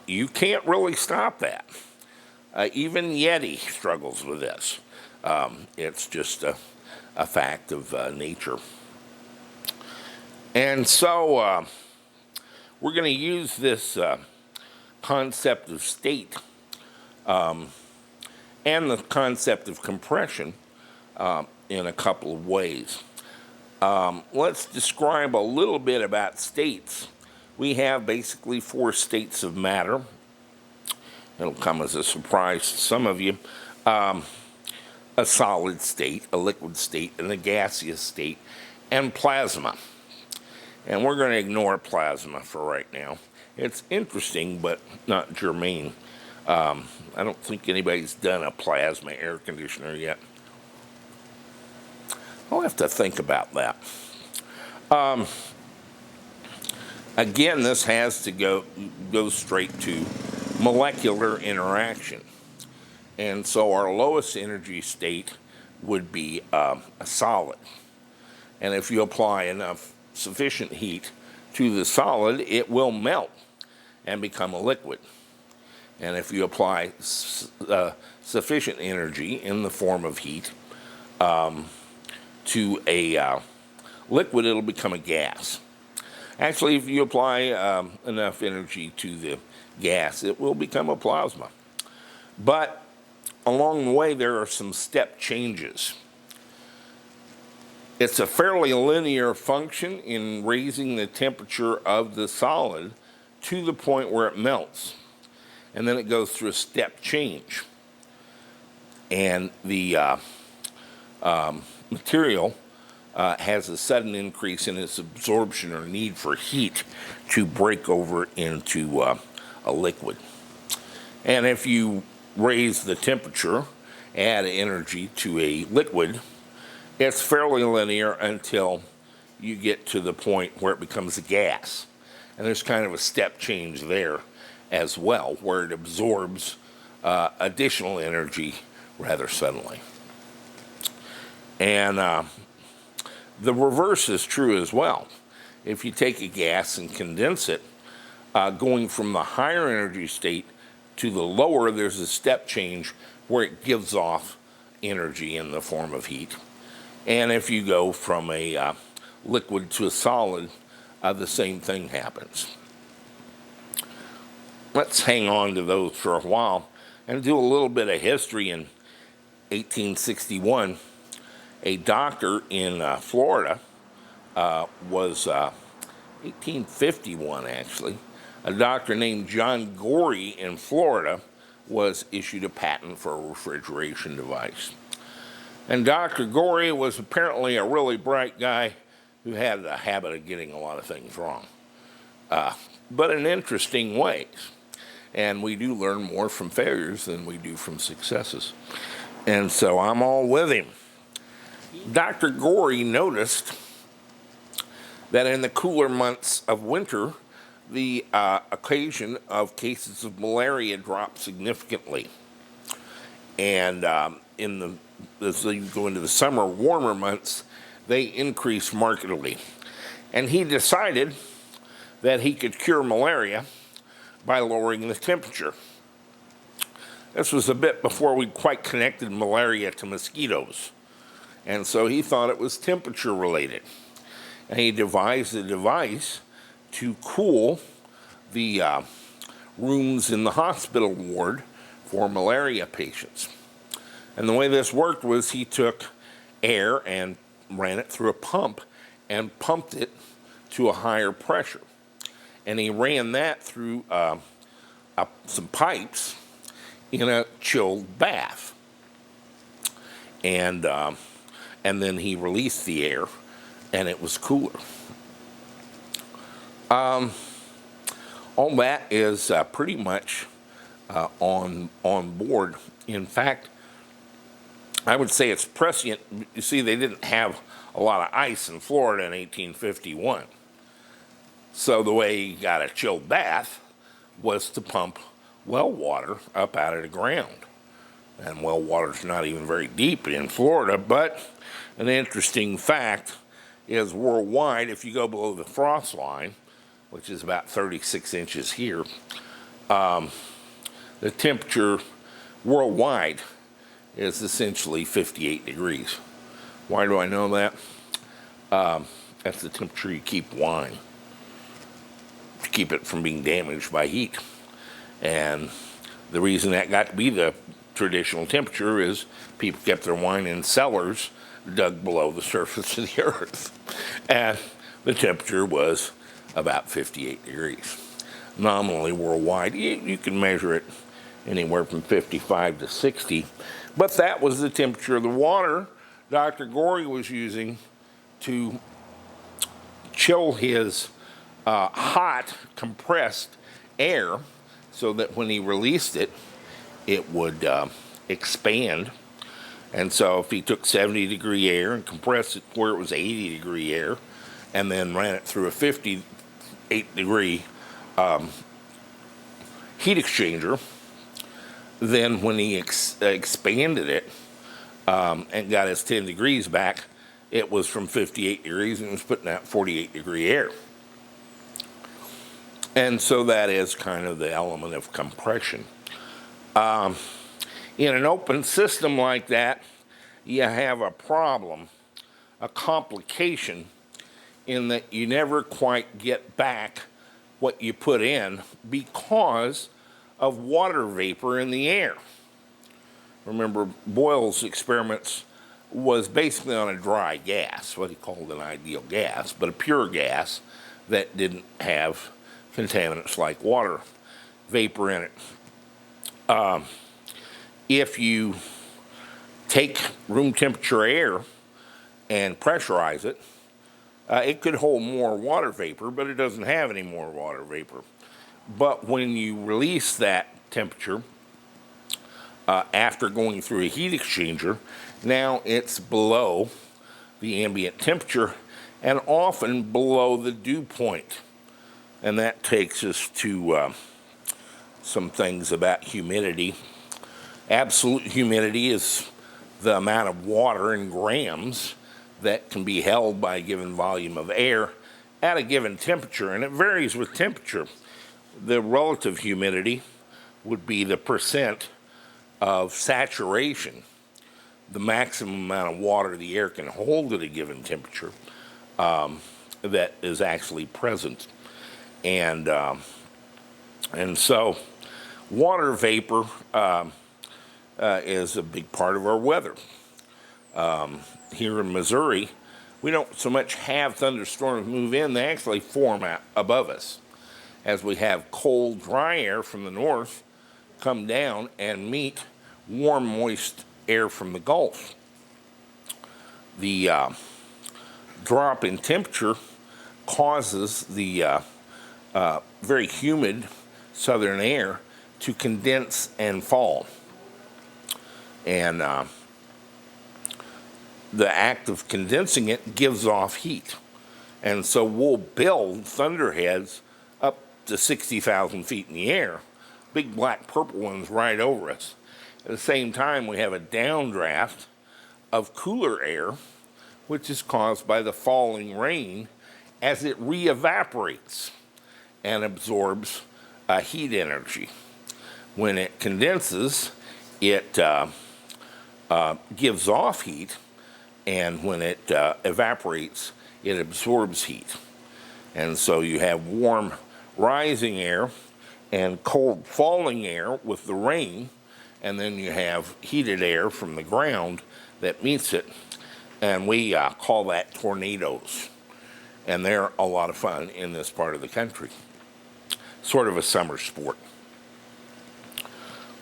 You can't really stop that. Even Yeti struggles with this. It's just a fact of nature. And so we're going to use this concept of state and the concept of compression in a couple of ways. Let's describe a little bit about states. We have basically 4 states of matter. It'll come as a surprise to some of you. A solid state, a liquid state, and a gaseous state, and plasma. And we're going to ignore plasma for right now. It's interesting, but not germane. I don't think anybody's done a plasma air conditioner yet. I'll have to think about that. Again, this has to go straight to molecular interaction. And so our lowest energy state would be a solid. And if you apply enough sufficient heat to the solid, it will melt and become a liquid. And if you apply sufficient energy in the form of heat to a liquid, it'll become a gas. Actually, if you apply enough energy to the gas, it will become a plasma. But along the way, there are some step changes. It's a fairly linear function in raising the temperature of the solid to the point where it melts. And then it goes through a step change. And the material has a sudden increase in its absorption or need for heat to break over into a liquid. And if you raise the temperature, add energy to a liquid, it's fairly linear until you get to the point where it becomes a gas. And there's kind of a step change there as well, where it absorbs additional energy rather suddenly. And the reverse is true as well. If you take a gas and condense it, going from the higher energy state to the lower, there's a step change where it gives off energy in the form of heat. And if you go from a liquid to a solid, the same thing happens. Let's hang on to those for a while and do a little bit of history. In 1861, a doctor in Florida was 1851 actually. A doctor named John Gorey in Florida was issued a patent for a refrigeration device. And Dr. Gorey was apparently a really bright guy who had a habit of getting a lot of things wrong, but in interesting ways. And we do learn more from failures than we do from successes. And so I'm all with him. Dr. Gorey noticed that in the cooler months of winter, the occasion of cases of malaria dropped significantly. And as you go into the summer, warmer months, they increase markedly. And he decided that he could cure malaria by lowering the temperature. This was a bit before we quite connected malaria to mosquitoes. And so he thought it was temperature related. And he devised a device to cool the rooms in the hospital ward for malaria patients. And the way this worked was he took air and ran it through a pump and pumped it to a higher pressure. And he ran that through some pipes in a chilled bath. And then he released the air, and it was cooler. All that is pretty much on board. In fact, I would say it's prescient. You see, they didn't have a lot of ice in Florida in 1851. So the way you got a chilled bath was to pump well water up out of the ground. And well water's not even very deep in Florida, but an interesting fact is worldwide, if you go below the frost line, which is about 36 inches here, the temperature worldwide is essentially 58 degrees. Why do I know that? That's the temperature you keep wine, to keep it from being damaged by heat. And the reason that got to be the traditional temperature is people kept their wine in cellars dug below the surface of the earth. And the temperature was about 58 degrees. Nominally worldwide, you can measure it anywhere from 55 to 60, but that was the temperature of the water Dr. Gorey was using to chill his hot, compressed air so that when he released it, it would expand. And so if he took 70-degree air and compressed it where it was 80-degree air and then ran it through a 58-degree heat exchanger, then when he expanded it and got his 10 degrees back, it was from 58 degrees and was putting out 48-degree air. And so that is kind of the element of compression. In an open system like that, you have a problem, a complication, in that you never quite get back what you put in because of water vapor in the air. Remember, Boyle's experiments was basically on a dry gas, what he called an ideal gas, but a pure gas that didn't have contaminants like water vapor in it. If you take room temperature air and pressurize it, it could hold more water vapor, but it doesn't have any more water vapor. But when you release that temperature after going through a heat exchanger, now it's below the ambient temperature and often below the dew point. And that takes us to some things about humidity. Absolute humidity is the amount of water in grams that can be held by a given volume of air at a given temperature, and it varies with temperature. The relative humidity would be the percent of saturation, the maximum amount of water the air can hold at a given temperature that is actually present. And so water vapor is a big part of our weather. Here in Missouri, we don't so much have thunderstorms move in, they actually form out above us as we have cold, dry air from the north come down and meet warm, moist air from the Gulf. The drop in temperature causes the very humid southern air to condense and fall. And the act of condensing it gives off heat. And so we'll build thunderheads up to 60,000 feet in the air, big black purple ones right over us. At the same time, we have a downdraft of cooler air, which is caused by the falling rain as it re-evaporates and absorbs heat energy. When it condenses, it gives off heat, and when it evaporates, it absorbs heat. And so you have warm rising air and cold falling air with the rain, and then you have heated air from the ground that meets it, and we call that tornadoes. And they're a lot of fun in this part of the country. Sort of a summer sport.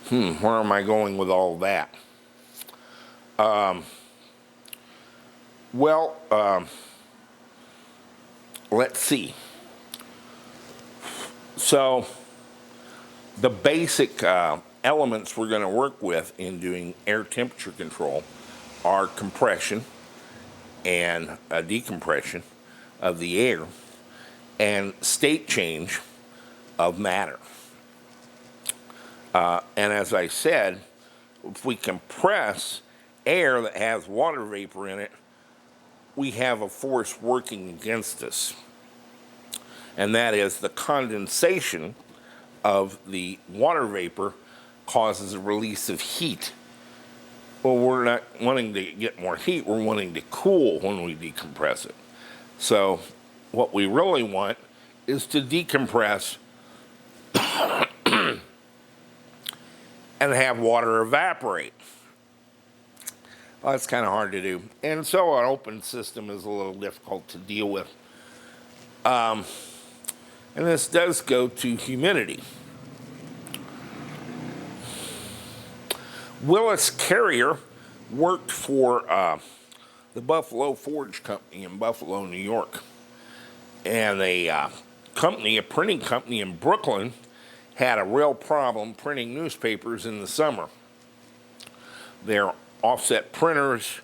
Where am I going with all that? Let's see. So the basic elements we're going to work with in doing air temperature control are compression and decompression of the air. and state change of matter. And as I said, if we compress air that has water vapor in it, we have a force working against us. And that is the condensation of the water vapor causes a release of heat. Well, we're not wanting to get more heat, we're wanting to cool when we decompress it. So what we really want is to decompress and have water evaporate. Well, that's kind of hard to do. And so an open system is a little difficult to deal with. And this does go to humidity. Willis Carrier worked for the Buffalo Forge Company in Buffalo, New York. And a printing company in Brooklyn had a real problem printing newspapers in the summer. Their offset printers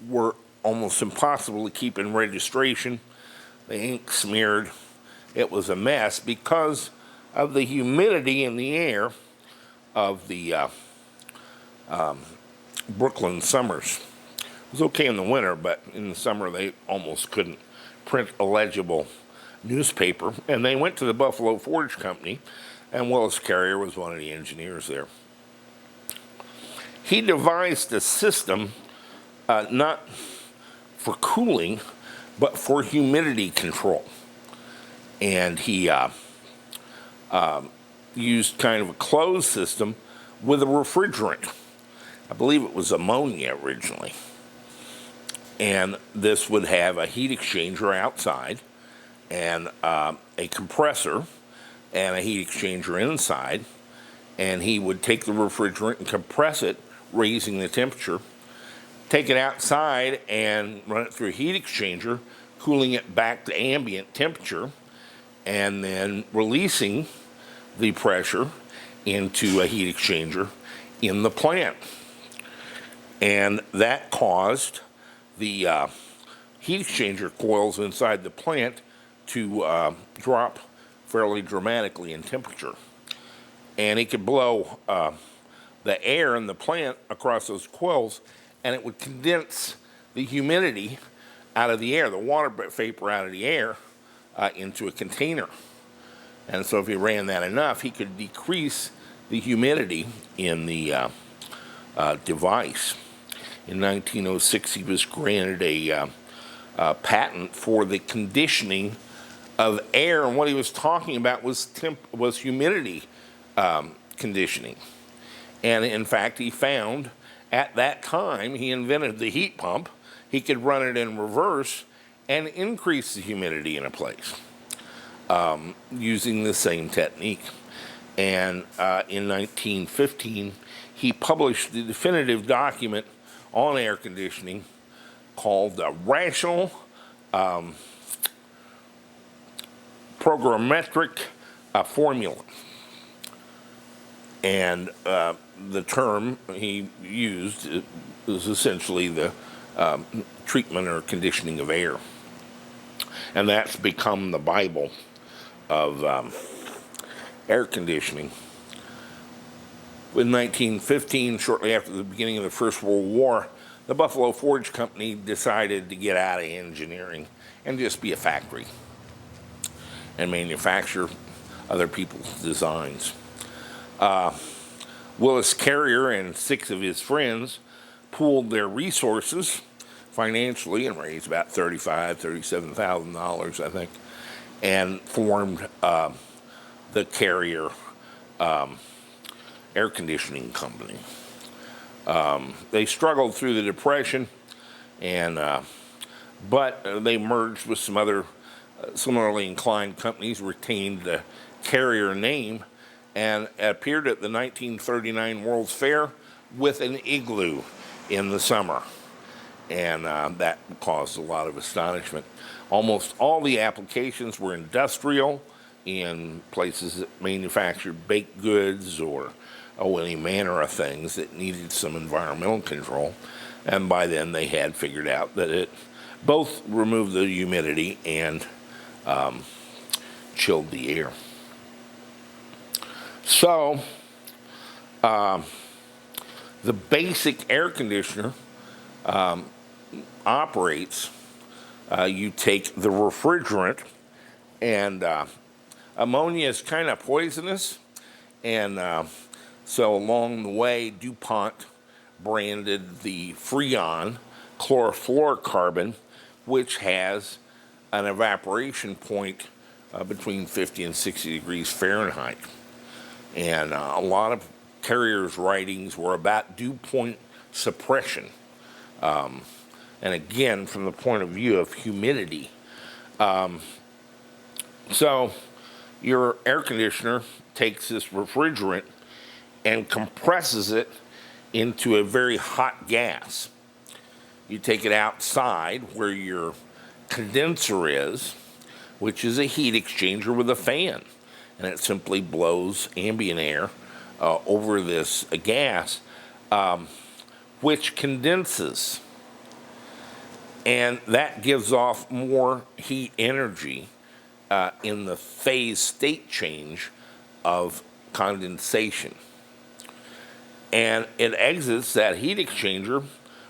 were almost impossible to keep in registration. The ink smeared. It was a mess because of the humidity in the air of the Brooklyn summers. It was okay in the winter, but in the summer they almost couldn't print a legible newspaper. And they went to the Buffalo Forge Company, and Willis Carrier was one of the engineers there. He devised a system not for cooling, but for humidity control. And he used kind of a closed system with a refrigerant. I believe it was ammonia originally. And this would have a heat exchanger outside and a compressor and a heat exchanger inside. And he would take the refrigerant and compress it, raising the temperature, take it outside and run it through a heat exchanger, cooling it back to ambient temperature, and then releasing the pressure into a heat exchanger in the plant. And that caused the heat exchanger coils inside the plant to drop fairly dramatically in temperature. And it could blow the air in the plant across those coils, and it would condense the humidity out of the air, the water vapor out of the air, into a container. And so if he ran that enough, he could decrease the humidity in the device. In 1906, he was granted a patent for the conditioning of air, and what he was talking about was humidity conditioning. And in fact, he found at that time, he invented the heat pump. He could run it in reverse and increase the humidity in a place using the same technique. And in 1915, he published the definitive document on air conditioning called the Rational Programmatic Formula. And the term he used is essentially the treatment or conditioning of air. And that's become the Bible of air conditioning. In 1915, shortly after the beginning of the First World War, the Buffalo Forge Company decided to get out of engineering and just be a factory and manufacture other people's designs. Willis Carrier and 6 of his friends pooled their resources financially and raised about $37,000, I think, and formed the Carrier air conditioning company. They struggled through the Depression, but they merged with some other similarly inclined companies, retained the Carrier name, and appeared at the 1939 World's Fair with an igloo in the summer. And that caused a lot of astonishment. Almost all the applications were industrial, in places that manufactured baked goods or any manner of things that needed some environmental control. And by then they had figured out that it both removed the humidity and chilled the air. So, the basic air conditioner operates. You take the refrigerant, and ammonia is kind of poisonous, and so along the way, DuPont branded the Freon chlorofluorocarbon, which has an evaporation point between 50 and 60 degrees Fahrenheit. And a lot of carriers' writings were about dew point suppression. And again, from the point of view of humidity. So your air conditioner takes this refrigerant and compresses it into a very hot gas. You take it outside where your condenser is, which is a heat exchanger with a fan, and it simply blows ambient air over this gas, which condenses. And that gives off more heat energy in the phase state change of condensation. And it exits that heat exchanger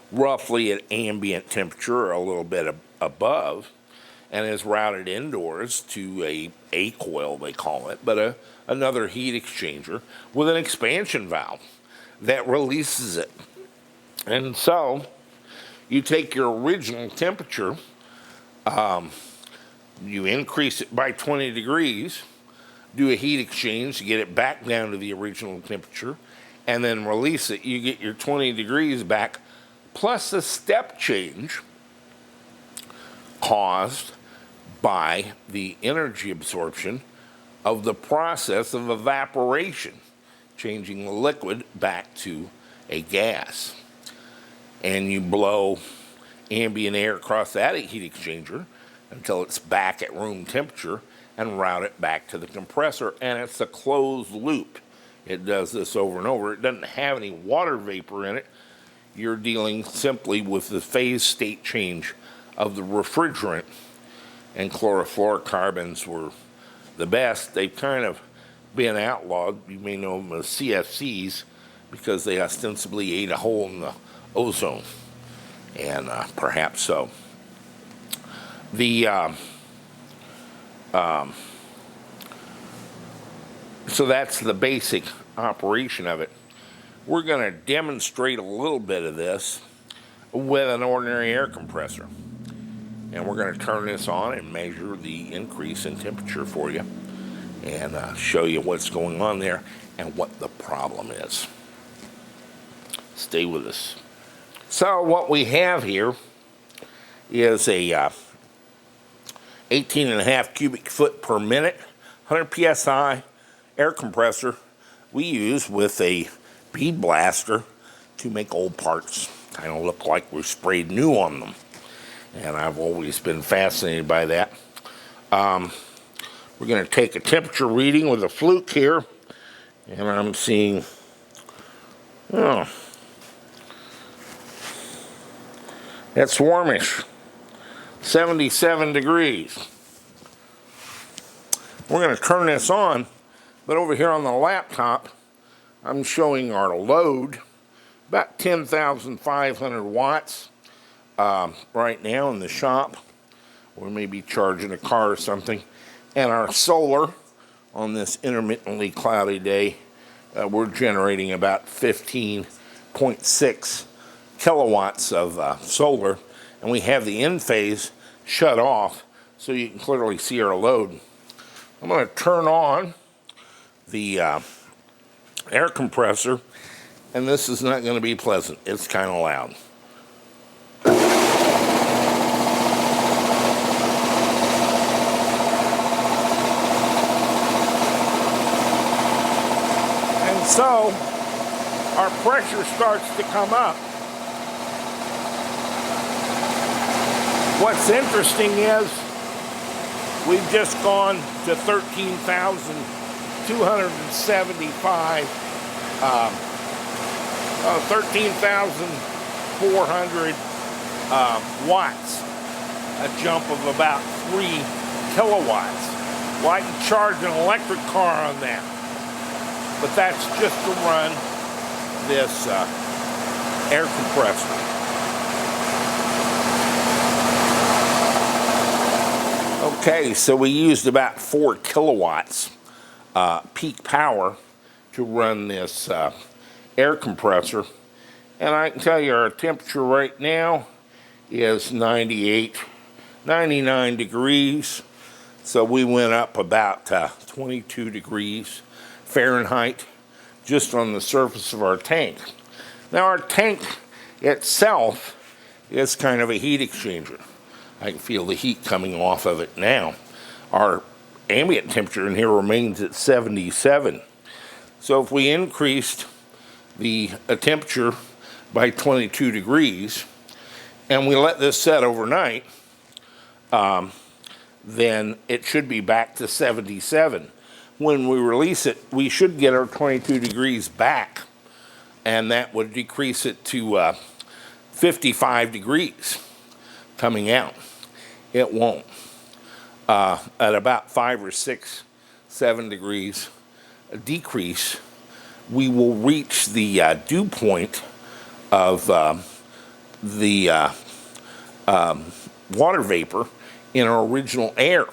roughly at ambient temperature or a little bit above, and is routed indoors to a coil, they call it, but another heat exchanger with an expansion valve that releases it. And so you take your original temperature, you increase it by 20 degrees, do a heat exchange to get it back down to the original temperature, and then release it. You get your 20 degrees back, plus a step change caused by the energy absorption of the process of evaporation, changing the liquid back to a gas. And you blow ambient air across that heat exchanger until it's back at room temperature and route it back to the compressor, and it's a closed loop. It does this over and over. It doesn't have any water vapor in it. You're dealing simply with the phase state change of the refrigerant, and chlorofluorocarbons were the best. They've kind of been outlawed. You may know them as CFCs because they ostensibly ate a hole in the ozone, and perhaps so. So that's the basic operation of it. We're going to demonstrate a little bit of this with an ordinary air compressor. And we're going to turn this on and measure the increase in temperature for you and show you what's going on there and what the problem is. Stay with us. So what we have here is a 18.5 cubic foot per minute, 100 psi air compressor we use with a bead blaster to make old parts kind of look like we're sprayed new on them. And I've always been fascinated by that. We're going to take a temperature reading with a fluke here, and I'm seeing, that's warmish, 77 degrees. We're going to turn this on, but over here on the laptop, I'm showing our load, about 10,500 watts right now in the shop. We may be charging a car or something. And our solar on this intermittently cloudy day, we're generating about 15.6 kilowatts of solar. And we have the in phase shut off so you can clearly see our load. I'm going to turn on the air compressor, and this is not going to be pleasant. It's kind of loud. And so our pressure starts to come up. What's interesting is we've just gone to 13,400 watts, a jump of about 3 kilowatts. Well, I can charge an electric car on that. But that's just to run this air compressor. Okay, so we used about 4 kilowatts peak power to run this air compressor. And I can tell you our temperature right now is 98, 99 degrees. So we went up about 22 degrees Fahrenheit just on the surface of our tank. Now our tank itself is kind of a heat exchanger. I can feel the heat coming off of it now. Our ambient temperature in here remains at 77. So if we increased the temperature by 22 degrees and we let this set overnight, then it should be back to 77. When we release it, we should get our 22 degrees back, and that would decrease it to 55 degrees coming out. It won't. At about 5 or 6, 7 degrees decrease, we will reach the dew point of the water vapor in our original air.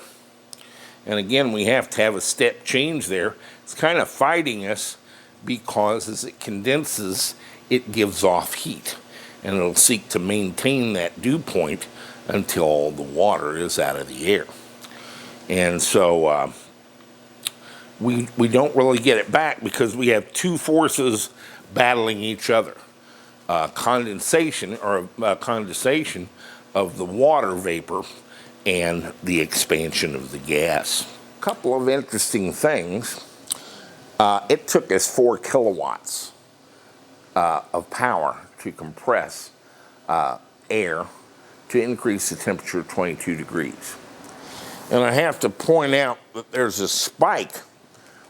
And again, we have to have a step change there. It's kind of fighting us because as it condenses, it gives off heat. And it'll seek to maintain that dew point until all the water is out of the air. And so we don't really get it back because we have two forces battling each other. Condensation of the water vapor and the expansion of the gas. A couple of interesting things. It took us 4 kilowatts of power to compress air to increase the temperature to 22 degrees. And I have to point out that there's a spike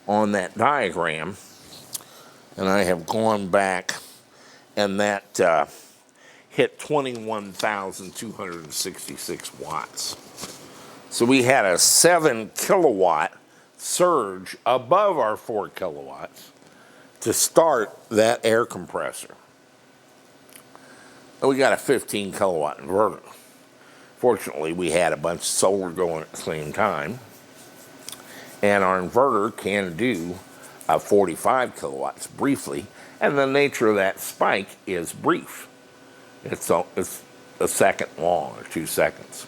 on that diagram, and I have gone back, and that hit 21,266 watts. So we had a 7 kilowatt surge above our 4 kilowatts to start that air compressor. And we got a 15 kilowatt inverter. Fortunately, we had a bunch of solar going at the same time, and our inverter can do 45 kilowatts briefly, and the nature of that spike is brief. It's a second long, or 2 seconds.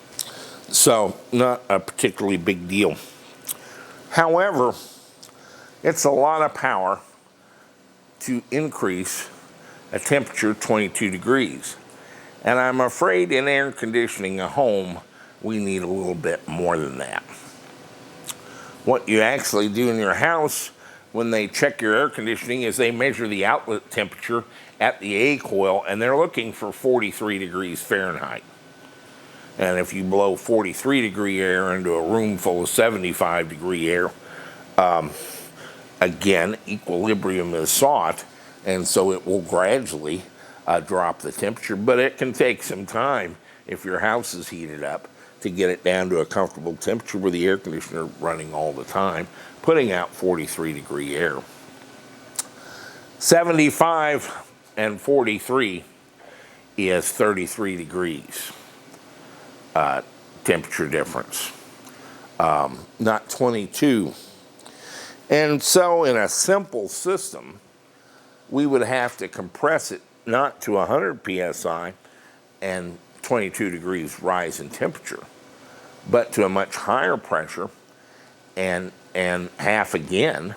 So not a particularly big deal. However, it's a lot of power to increase a temperature 22 degrees. And I'm afraid in air conditioning a home, we need a little bit more than that. What you actually do in your house when they check your air conditioning is they measure the outlet temperature at the A coil, and they're looking for 43 degrees Fahrenheit. And if you blow 43 degree air into a room full of 75 degree air, again, equilibrium is sought, and so it will gradually drop the temperature, but it can take some time if your house is heated up to get it down to a comfortable temperature with the air conditioner running all the time, putting out 43 degree air. 75 and 43 is 33 degrees temperature difference, not 22. And so in a simple system, we would have to compress it not to 100 psi and 22 degrees rise in temperature, but to a much higher pressure and half again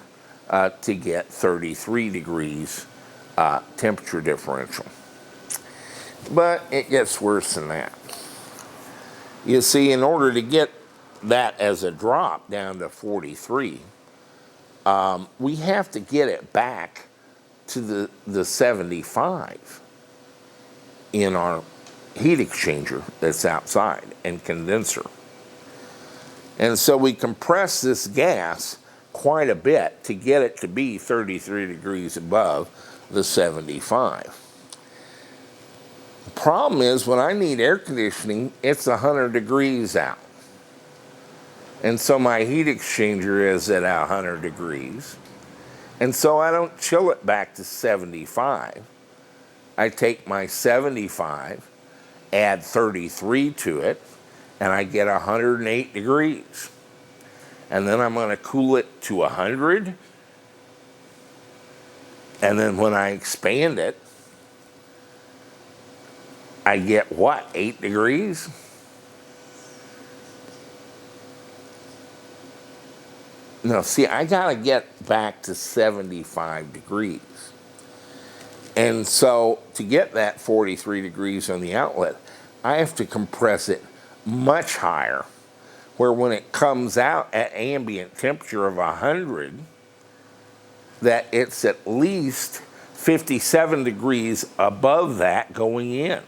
to get 33 degrees temperature differential. But it gets worse than that. You see, in order to get that as a drop down to 43, we have to get it back to the 75 in our heat exchanger that's outside and condenser. And so we compress this gas quite a bit to get it to be 33 degrees above the 75. The problem is when I need air conditioning, it's 100 degrees out. And so my heat exchanger is at 100 degrees. And so I don't chill it back to 75. I take my 75, add 33 to it, and I get 108 degrees. And then I'm going to cool it to 100. And then when I expand it, I get what, 8 degrees? No, see, I got to get back to 75 degrees. And so to get that 43 degrees on the outlet, I have to compress it much higher, where when it comes out at ambient temperature of 100, that it's at least 57 degrees above that going in.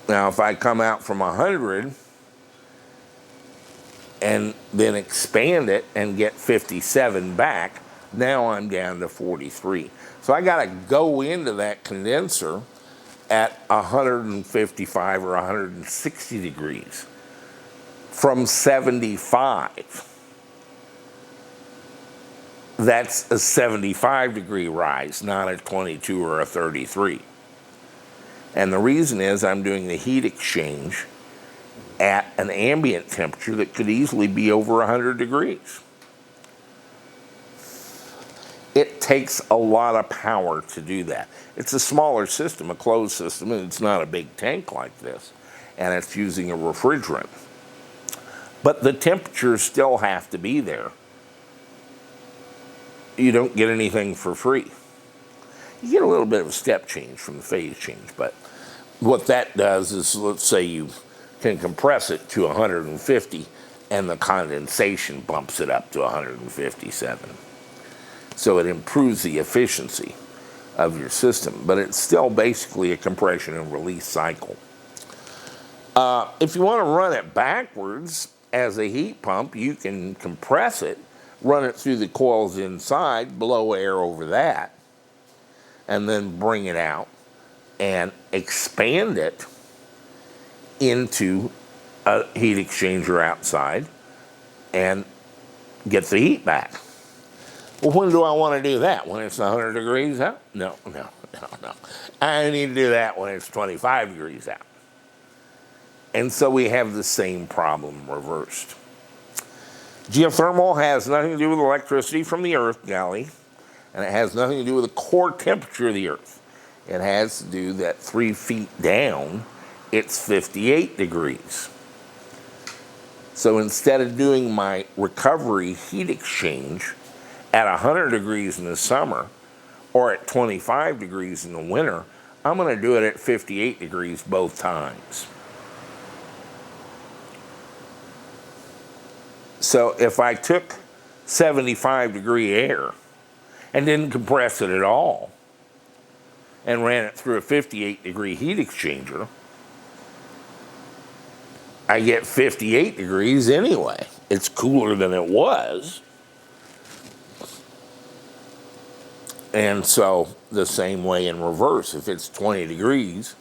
Now, if I come out from 100 and then expand it and get 57 back, now I'm down to 43. So I got to go into that condenser at 155 or 160 degrees from 75. That's a 75 degree rise, not a 22 or a 33. And the reason is I'm doing the heat exchange at an ambient temperature that could easily be over 100 degrees. It takes a lot of power to do that. It's a smaller system, a closed system, and it's not a big tank like this. And it's using a refrigerant. But the temperatures still have to be there. You don't get anything for free. You get a little bit of a step change from the phase change, but what that does is, let's say you can compress it to 150 and the condensation bumps it up to 157. So it improves the efficiency of your system, but it's still basically a compression and release cycle. If you want to run it backwards as a heat pump, you can compress it, run it through the coils inside, blow air over that, and then bring it out and expand it into a heat exchanger outside and get the heat back. Well, when do I want to do that? When it's 100 degrees out? No. I need to do that when it's 25 degrees out. And so we have the same problem reversed. Geothermal has nothing to do with electricity from the earth, golly, and it has nothing to do with the core temperature of the earth. It has to do that 3 feet down, it's 58 degrees. So instead of doing my recovery heat exchange at 100 degrees in the summer or at 25 degrees in the winter, I'm going to do it at 58 degrees both times. So if I took 75 degree air and didn't compress it at all and ran it through a 58 degree heat exchanger, I get 58 degrees anyway. It's cooler than it was. And so the same way in reverse, if it's 20 degrees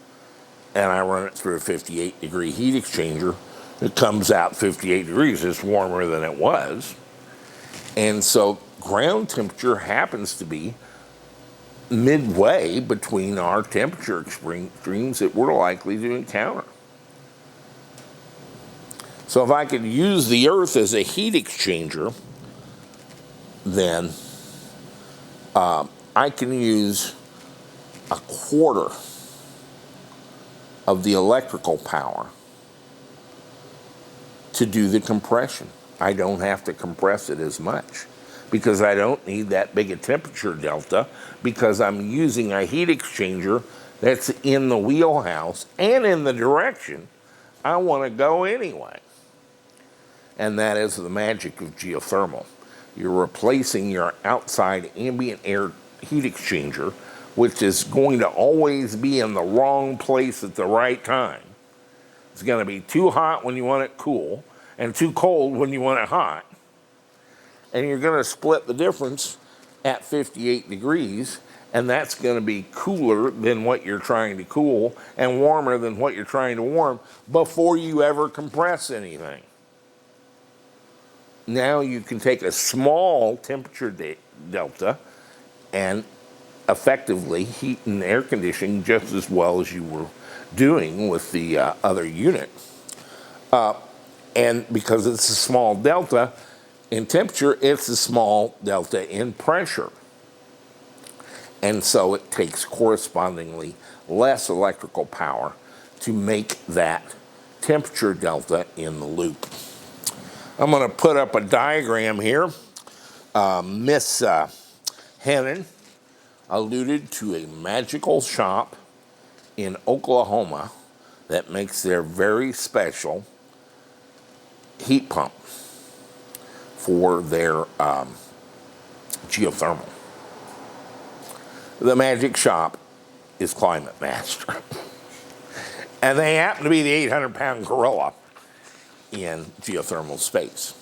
and I run it through a 58 degree heat exchanger, it comes out 58 degrees. It's warmer than it was. And so ground temperature happens to be midway between our temperature extremes that we're likely to encounter. So if I could use the earth as a heat exchanger, then I can use a quarter of the electrical power to do the compression. I don't have to compress it as much because I don't need that big a temperature delta because I'm using a heat exchanger that's in the wheelhouse and in the direction I want to go anyway. And that is the magic of geothermal. You're replacing your outside ambient air heat exchanger, which is going to always be in the wrong place at the right time. It's going to be too hot when you want it cool and too cold when you want it hot. And you're going to split the difference at 58 degrees And that's going to be cooler than what you're trying to cool and warmer than what you're trying to warm before you ever compress anything. Now you can take a small temperature delta and effectively heat and air conditioning just as well as you were doing with the other unit. And because it's a small delta in temperature, it's a small delta in pressure. And so it takes correspondingly less electrical power to make that temperature delta in the loop. I'm going to put up a diagram here. Miss Hannon alluded to a magical shop in Oklahoma that makes their very special heat pump for their geothermal. The magic shop is Climate Master. And they happen to be the 800-pound gorilla in geothermal space.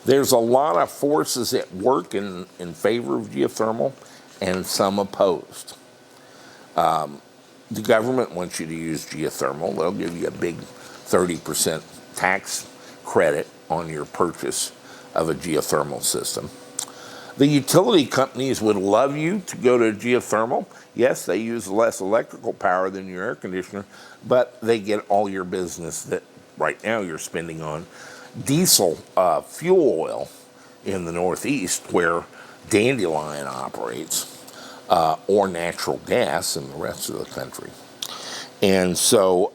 There's a lot of forces at work in favor of geothermal and some opposed. The government wants you to use geothermal. They'll give you a big 30% tax credit on your purchase of a geothermal system. The utility companies would love you to go to geothermal. Yes, they use less electrical power than your air conditioner, but they get all your business that right now you're spending on diesel fuel oil in the Northeast where Dandelion operates, or natural gas in the rest of the country. And so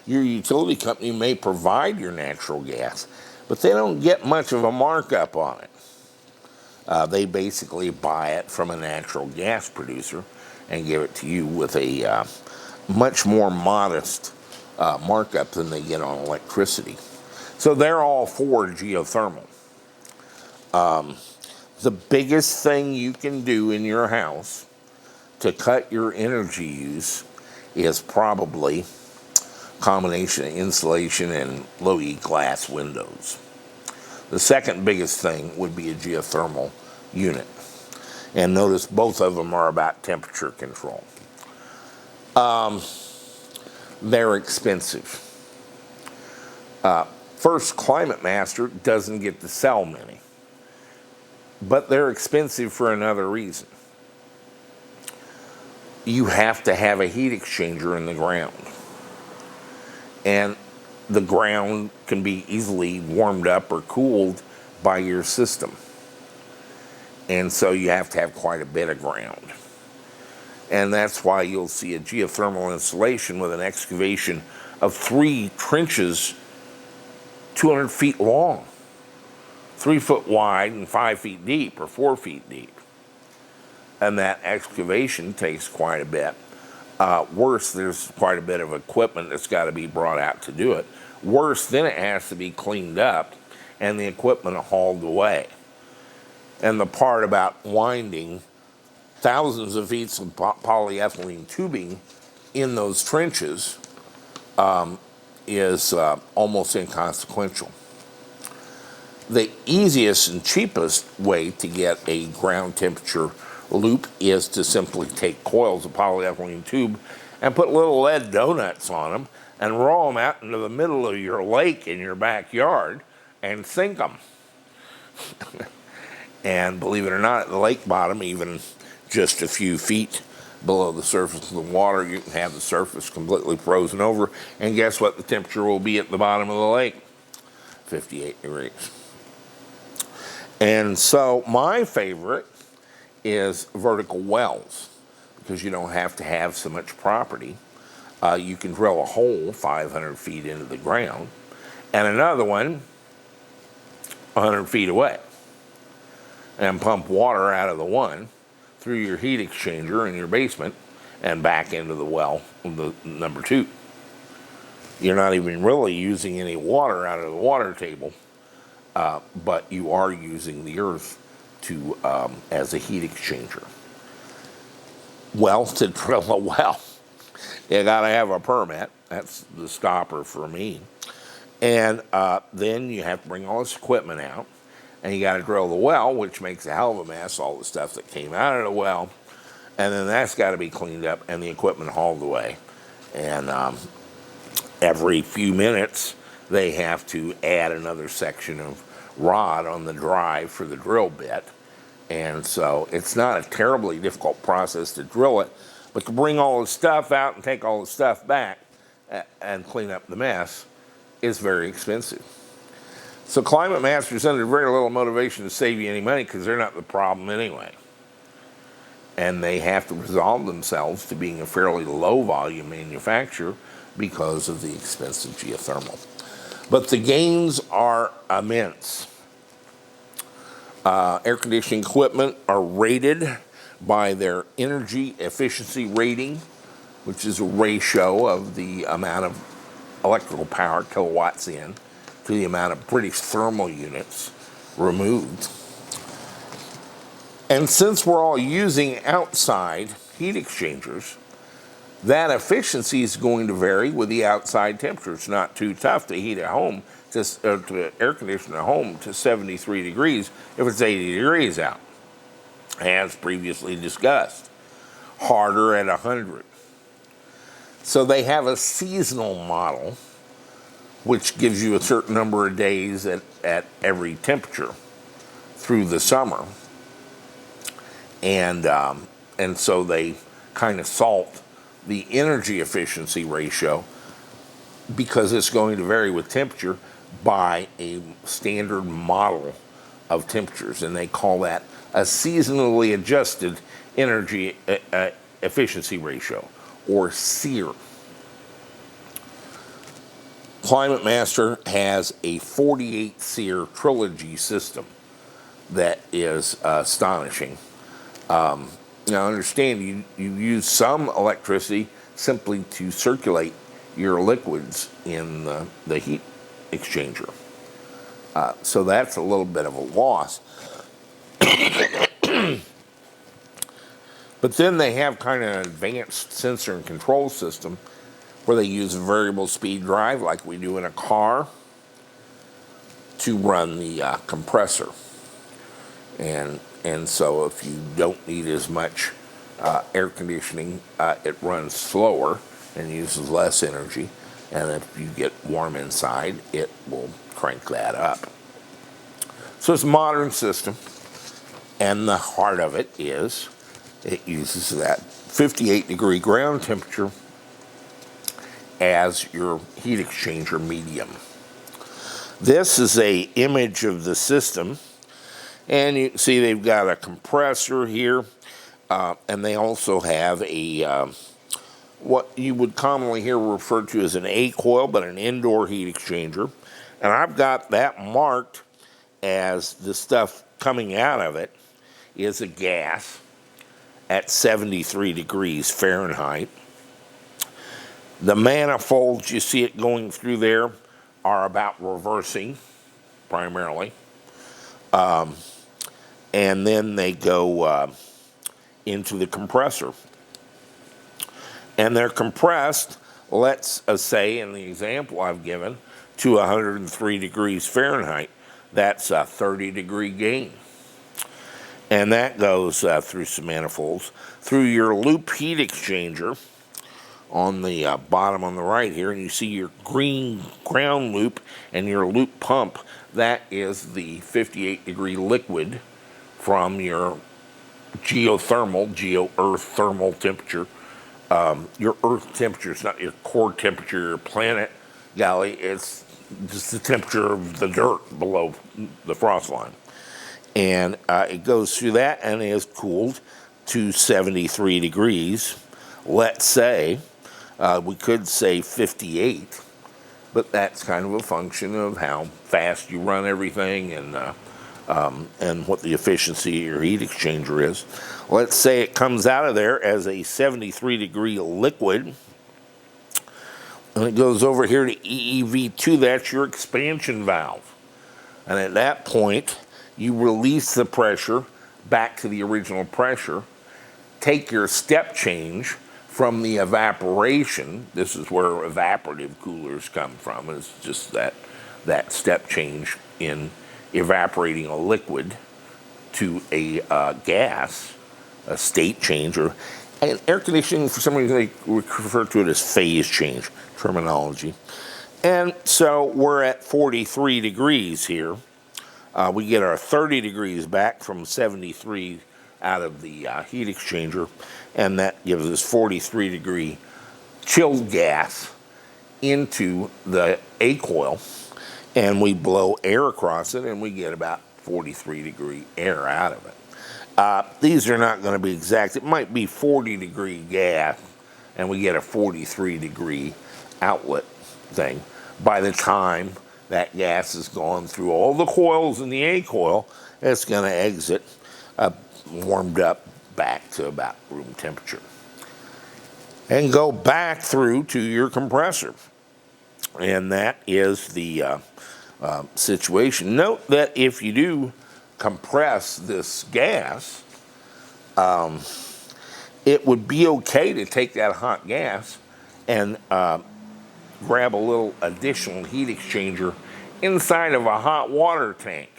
your utility company may provide your natural gas, but they don't get much of a markup on it. They basically buy it from a natural gas producer and give it to you with a much more modest markup than they get on electricity. So they're all for geothermal. The biggest thing you can do in your house to cut your energy use is probably combination of insulation and low E glass windows. The second biggest thing would be a geothermal unit. And notice both of them are about temperature control. They're expensive. First, Climate Master doesn't get to sell many, but they're expensive for another reason. You have to have a heat exchanger in the ground. And the ground can be easily warmed up or cooled by your system. And so you have to have quite a bit of ground. And that's why you'll see a geothermal installation with an excavation of 3 trenches 200 feet long, 3 foot wide and 5 feet deep or 4 feet deep. And that excavation takes quite a bit. Worse, there's quite a bit of equipment that's got to be brought out to do it. Worse, then it has to be cleaned up and the equipment hauled away. And the part about winding thousands of feet of polyethylene tubing in those trenches is almost inconsequential. The easiest and cheapest way to get a ground temperature loop is to simply take coils of polyethylene tube and put little lead donuts on them and roll them out into the middle of your lake in your backyard and sink them. And believe it or not, at the lake bottom, even just a few feet below the surface of the water, you can have the surface completely frozen over, and guess what the temperature will be at the bottom of the lake? 58 degrees. And so my favorite is vertical wells, because you don't have to have so much property. You can drill a hole 500 feet into the ground, and another one 100 feet away, and pump water out of the one through your heat exchanger in your basement and back into the well, the number 2. You're not even really using any water out of the water table, but you are using the earth to as a heat exchanger. Well, to drill a well, you gotta have a permit. That's the stopper for me. And then you have to bring all this equipment out. and you got to drill the well, which makes a hell of a mess, all the stuff that came out of the well, and then that's got to be cleaned up and the equipment hauled away. And every few minutes, they have to add another section of rod on the drive for the drill bit. And so it's not a terribly difficult process to drill it, but to bring all the stuff out and take all the stuff back and clean up the mess is very expensive. So Climate Master's under very little motivation to save you any money because they're not the problem anyway. And they have to resolve themselves to being a fairly low volume manufacturer because of the expensive geothermal. But the gains are immense. Air conditioning equipment are rated by their energy efficiency rating, which is a ratio of the amount of electrical power, kilowatts in, to the amount of British thermal units removed. And since we're all using outside heat exchangers, that efficiency is going to vary with the outside temperature. It's not too tough to heat a home, to air condition a home to 73 degrees if it's 80 degrees out, as previously discussed. Harder at 100. So they have a seasonal model, which gives you a certain number of days at every temperature through the summer. And so they kind of salt the energy efficiency ratio because it's going to vary with temperature by a standard model of temperatures, and they call that a seasonally adjusted energy efficiency ratio, or SEER. Climate Master has a 48 SEER trilogy system that is astonishing. Now understand, you use some electricity simply to circulate your liquids in the heat exchanger. So that's a little bit of a loss. But then they have kind of an advanced sensor and control system where they use a variable speed drive like we do in a car to run the compressor. And so if you don't need as much air conditioning, it runs slower and uses less energy. And if you get warm inside, it will crank that up. So it's a modern system. And the heart of it is it uses that 58 degree ground temperature as your heat exchanger medium. This is an image of the system. And you can see they've got a compressor here, and they also have a what you would commonly hear referred to as an A coil, but an indoor heat exchanger. And I've got that marked as the stuff coming out of it is a gas at 73 degrees Fahrenheit. The manifolds, you see it going through there, are about reversing, primarily. And then they go into the compressor. And they're compressed, let's say, in the example I've given, to 103 degrees Fahrenheit. That's a 30-degree gain. And that goes through some manifolds. Through your loop heat exchanger on the bottom on the right here, and you see your green ground loop and your loop pump. That is the 58-degree liquid from your geothermal, earth thermal temperature. Your earth temperature is not your core temperature, your planet, golly, it's just the temperature of the dirt below the frost line. And it goes through that and is cooled to 73 degrees. Let's say, we could say 58, but that's kind of a function of how fast you run everything and what the efficiency of your heat exchanger is. Let's say it comes out of there as a 73-degree liquid, and it goes over here to EEV2. That's your expansion valve. And at that point, you release the pressure back to the original pressure, take your step change from the evaporation. This is where evaporative coolers come from. It's just that step change in evaporating a liquid to a gas, a state change, or and air conditioning, for some reason, they refer to it as phase change terminology. And so we're at 43 degrees here. We get our 30 degrees back from 73 out of the heat exchanger, and that gives us 43 degree chilled gas into the A coil, and we blow air across it, and we get about 43 degree air out of it. These are not going to be exact. It might be 40 degree gas, and we get a 43 degree outlet thing. By the time that gas has gone through all the coils in the A coil, it's going to exit warmed up back to about room temperature and go back through to your compressor. And that is the situation. Note that if you do compress this gas, it would be okay to take that hot gas and grab a little additional heat exchanger inside of a hot water tank.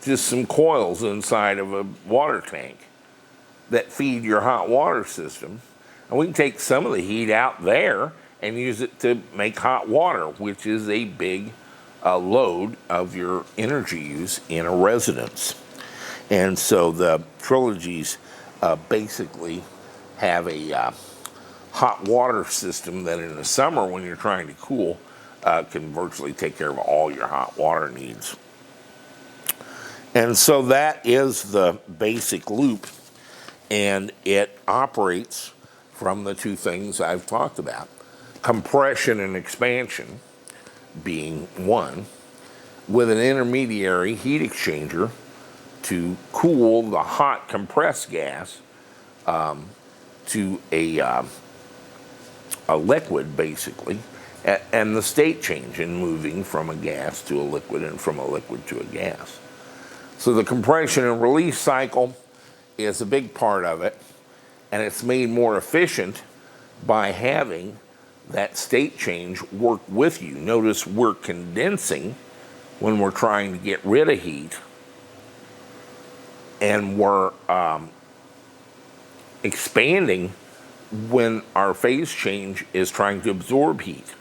Just some coils inside of a water tank that feed your hot water system. And we can take some of the heat out there and use it to make hot water, which is a big load of your energy use in a residence. And so the trilogies basically have a hot water system that in the summer, when you're trying to cool, can virtually take care of all your hot water needs. And so that is the basic loop, and it operates from the two things I've talked about. Compression and expansion being one, with an intermediary heat exchanger to cool the hot compressed gas to a liquid, basically, and the state change in moving from a gas to a liquid and from a liquid to a gas. So the compression and release cycle is a big part of it, and it's made more efficient by having that state change work with you. Notice we're condensing when we're trying to get rid of heat, and we're expanding when our phase change is trying to absorb heat.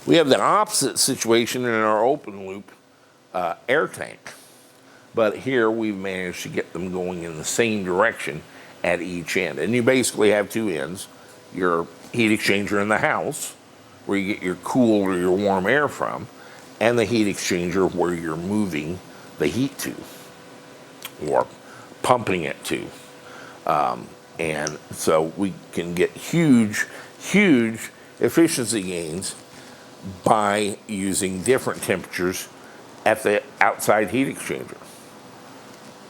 We have the opposite situation in our open loop air tank, but here we've managed to get them going in the same direction at each end. And you basically have two ends: your heat exchanger in the house, where you get your cool or your warm air from, and the heat exchanger where you're moving the heat to or pumping it to. And so we can get huge, huge efficiency gains by using different temperatures at the outside heat exchanger.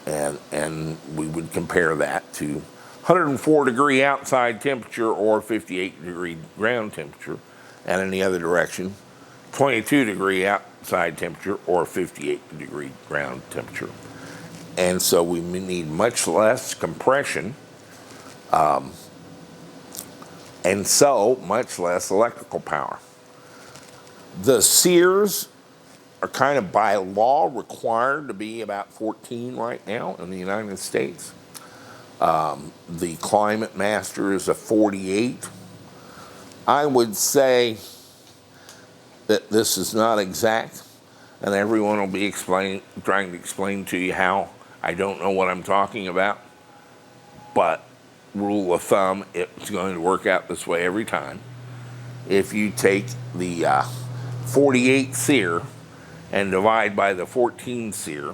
And we would compare that to 104 degree outside temperature or 58 degree ground temperature, and in the other direction, 22 degree outside temperature or 58 degree ground temperature. And so we need much less compression, and so much less electrical power. The sears are kind of by law required to be about 14 right now in the United States. The Climate Master is a 48. I would say that this is not exact, and everyone will be trying to explain to you how I don't know what I'm talking about, but rule of thumb, it's going to work out this way every time. If you take the 48 sear and divide by the 14 sear,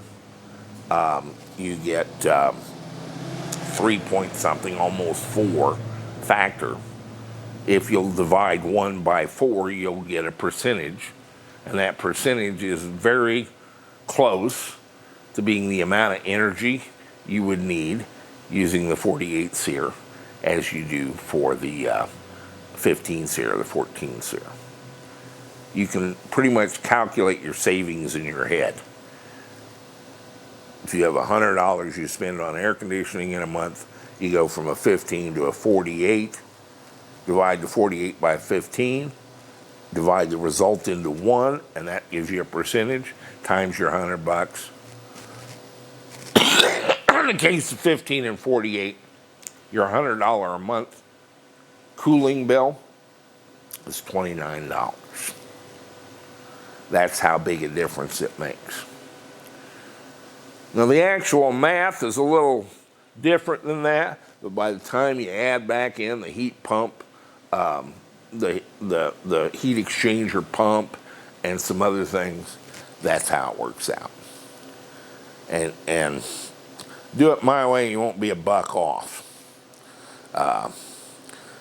you get 3 point something, almost 4 factor. If you'll divide 1 by 4, you'll get a percentage, and that percentage is very close to being the amount of energy you would need using the 48 sear as you do for the 15 sear or the 14 sear. You can pretty much calculate your savings in your head. If you have $100 you spend on air conditioning in a month, you go from a 15 to a 48, divide the 48 by 15, divide the result into 1, and that gives you a percentage, times your $100. In the case of 15 and 48, your $100 a month cooling bill is $29. That's how big a difference it makes. Now, the actual math is a little different than that, but by the time you add back in the heat pump, the heat exchanger pump, and some other things, that's how it works out. And do it my way, you won't be a buck off.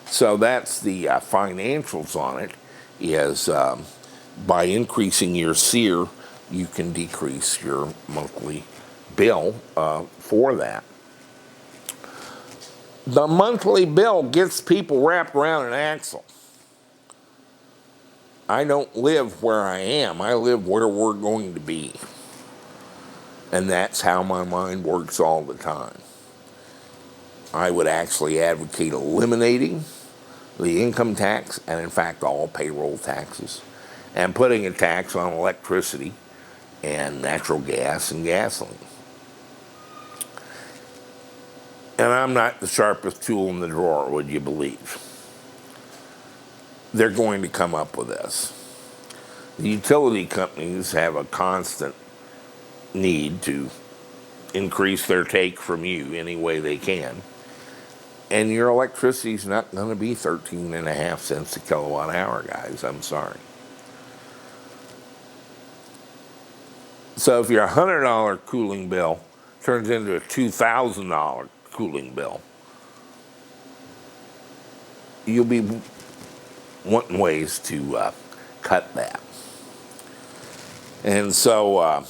So that's the financials on it, is by increasing your SEER, you can decrease your monthly bill for that. The monthly bill gets people wrapped around an axle. I don't live where I am. I live where we're going to be. And that's how my mind works all the time. I would actually advocate eliminating the income tax, and in fact all payroll taxes, and putting a tax on electricity and natural gas and gasoline. And I'm not the sharpest tool in the drawer, would you believe? They're going to come up with this. The utility companies have a constant need to increase their take from you any way they can. And your electricity is not going to be 13.5 cents a kilowatt hour, guys. I'm sorry. So if your $100 cooling bill turns into a $2,000 cooling bill, you'll be wanting ways to cut that. And so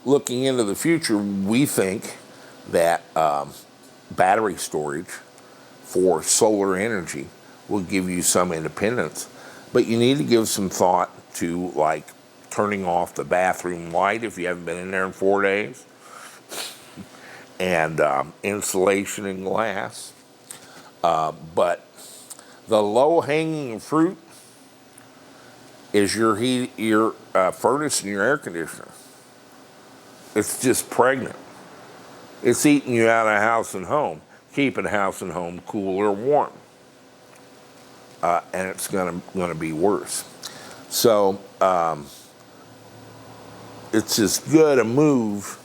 looking into the future, we think that battery storage for solar energy will give you some independence. But you need to give some thought to, like, turning off the bathroom light if you haven't been in there in 4 days, and insulation and glass. But the low-hanging fruit is your furnace and your air conditioner. It's just pregnant. It's eating you out of house and home, keeping house and home cool or warm. And it's gonna be worse. So it's as good a move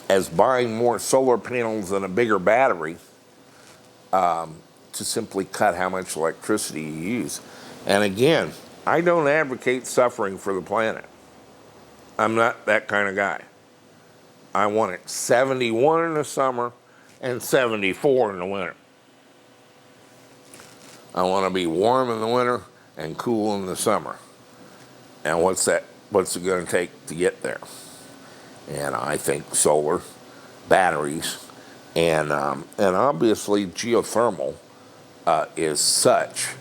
as buying more solar panels and a bigger battery to simply cut how much electricity you use. And again, I don't advocate suffering for the planet. I'm not that kind of guy. I want it 71 in the summer and 74 in the winter. I want to be warm in the winter and cool in the summer. And what's it going to take to get there? And I think solar, batteries, and obviously geothermal is such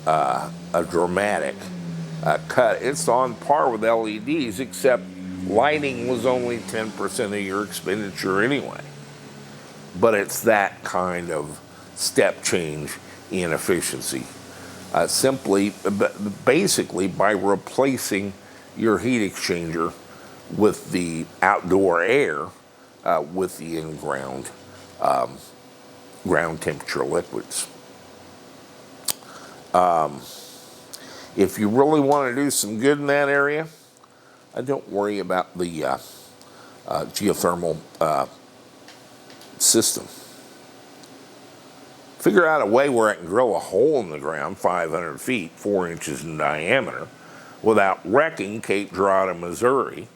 a dramatic cut. It's on par with LEDs, except lighting was only 10% of your expenditure anyway. But it's that kind of step change in efficiency. Basically by replacing your heat exchanger with the outdoor air with the in-ground ground temperature liquids. If you really want to do some good in that area, don't worry about the geothermal system. Figure out a way where I can drill a hole in the ground 500 feet, 4 inches in diameter, without wrecking Cape Girardeau, Missouri,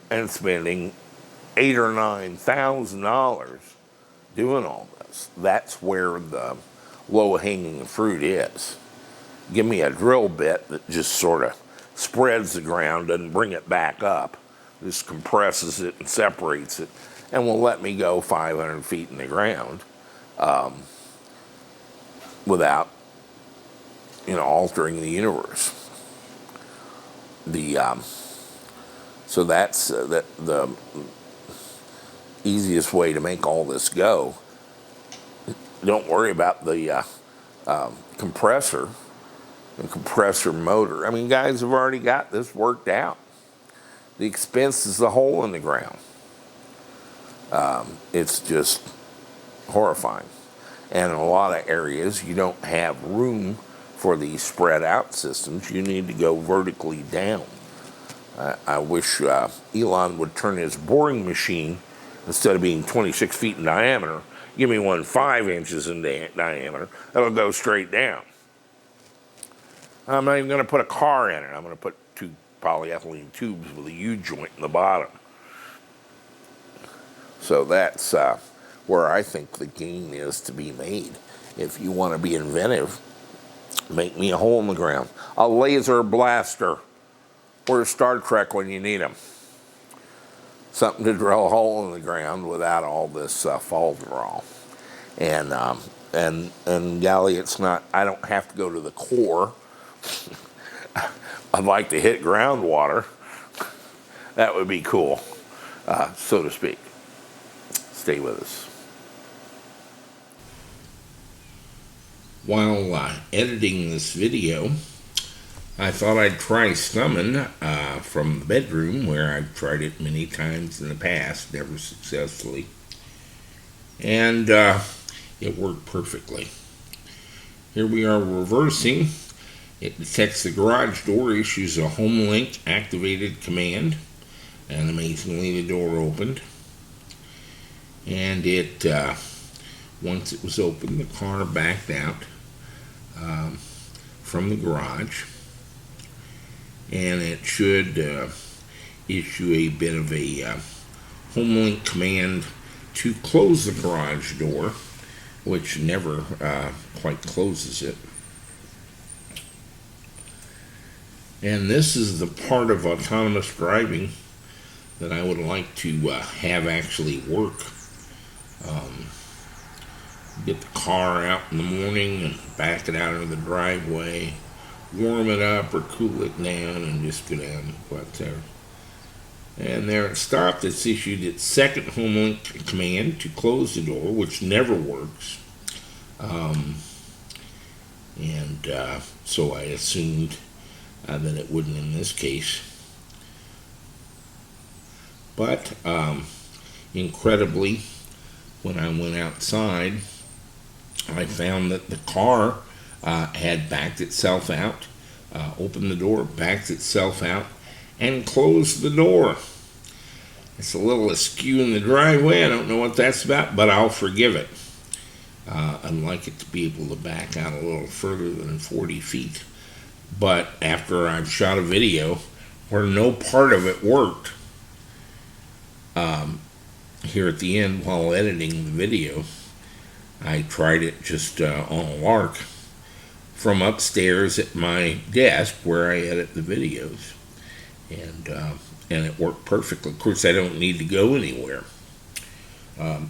and spending $8,000 or $9,000 doing all this. That's where the low-hanging fruit is. Give me a drill bit that just sort of spreads the ground, doesn't bring it back up, just compresses it and separates it, and will let me go 500 feet in the ground without, altering the universe. So that's the easiest way to make all this go. Don't worry about the compressor and compressor motor. I mean, guys have already got this worked out. The expense is the hole in the ground. It's just horrifying. And in a lot of areas, you don't have room for these spread out systems. You need to go vertically down. I wish Elon would turn his boring machine, instead of being 26 feet in diameter, give me one 5 inches in diameter. That'll go straight down. I'm not even going to put a car in it. I'm going to put 2 polyethylene tubes with a U-joint in the bottom. So that's where I think the gain is to be made. If you want to be inventive, make me a hole in the ground. A laser blaster. Or Star Trek when you need them. Something to drill a hole in the ground without all this fall draw. And golly, it's not, I don't have to go to the core. I'd like to hit groundwater. That would be cool, so to speak. Stay with us. While editing this video, I thought I'd try snumming from the bedroom, where I've tried it many times in the past, never successfully. And it worked perfectly. Here we are reversing. It detects the garage door, issues a HomeLink activated command, and amazingly the door opened. And it, once it was open, the car backed out from the garage. And it should issue a bit of a HomeLink command to close the garage door, which never quite closes it. And this is the part of autonomous driving that I would like to have actually work. Get the car out in the morning and back it out of the driveway, warm it up or cool it down, and just go down whatever. And there it stopped. It's issued its second HomeLink command to close the door, which never works. So I assumed that it wouldn't in this case. But incredibly, when I went outside, I found that the car had backed itself out, opened the door, backed itself out, and closed the door. It's a little askew in the driveway. I don't know what that's about, but I'll forgive it. I'd like it to be able to back out a little further than 40 feet. But after I've shot a video where no part of it worked, here at the end while editing the video, I tried it just on a lark from upstairs at my desk where I edit the videos. And it worked perfectly. Of course, I don't need to go anywhere.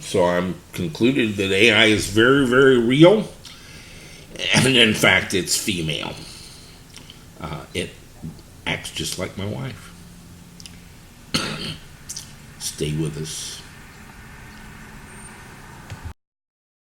So I'm concluded that AI is very, very real. And in fact, it's female. It acts just like my wife. Stay with us.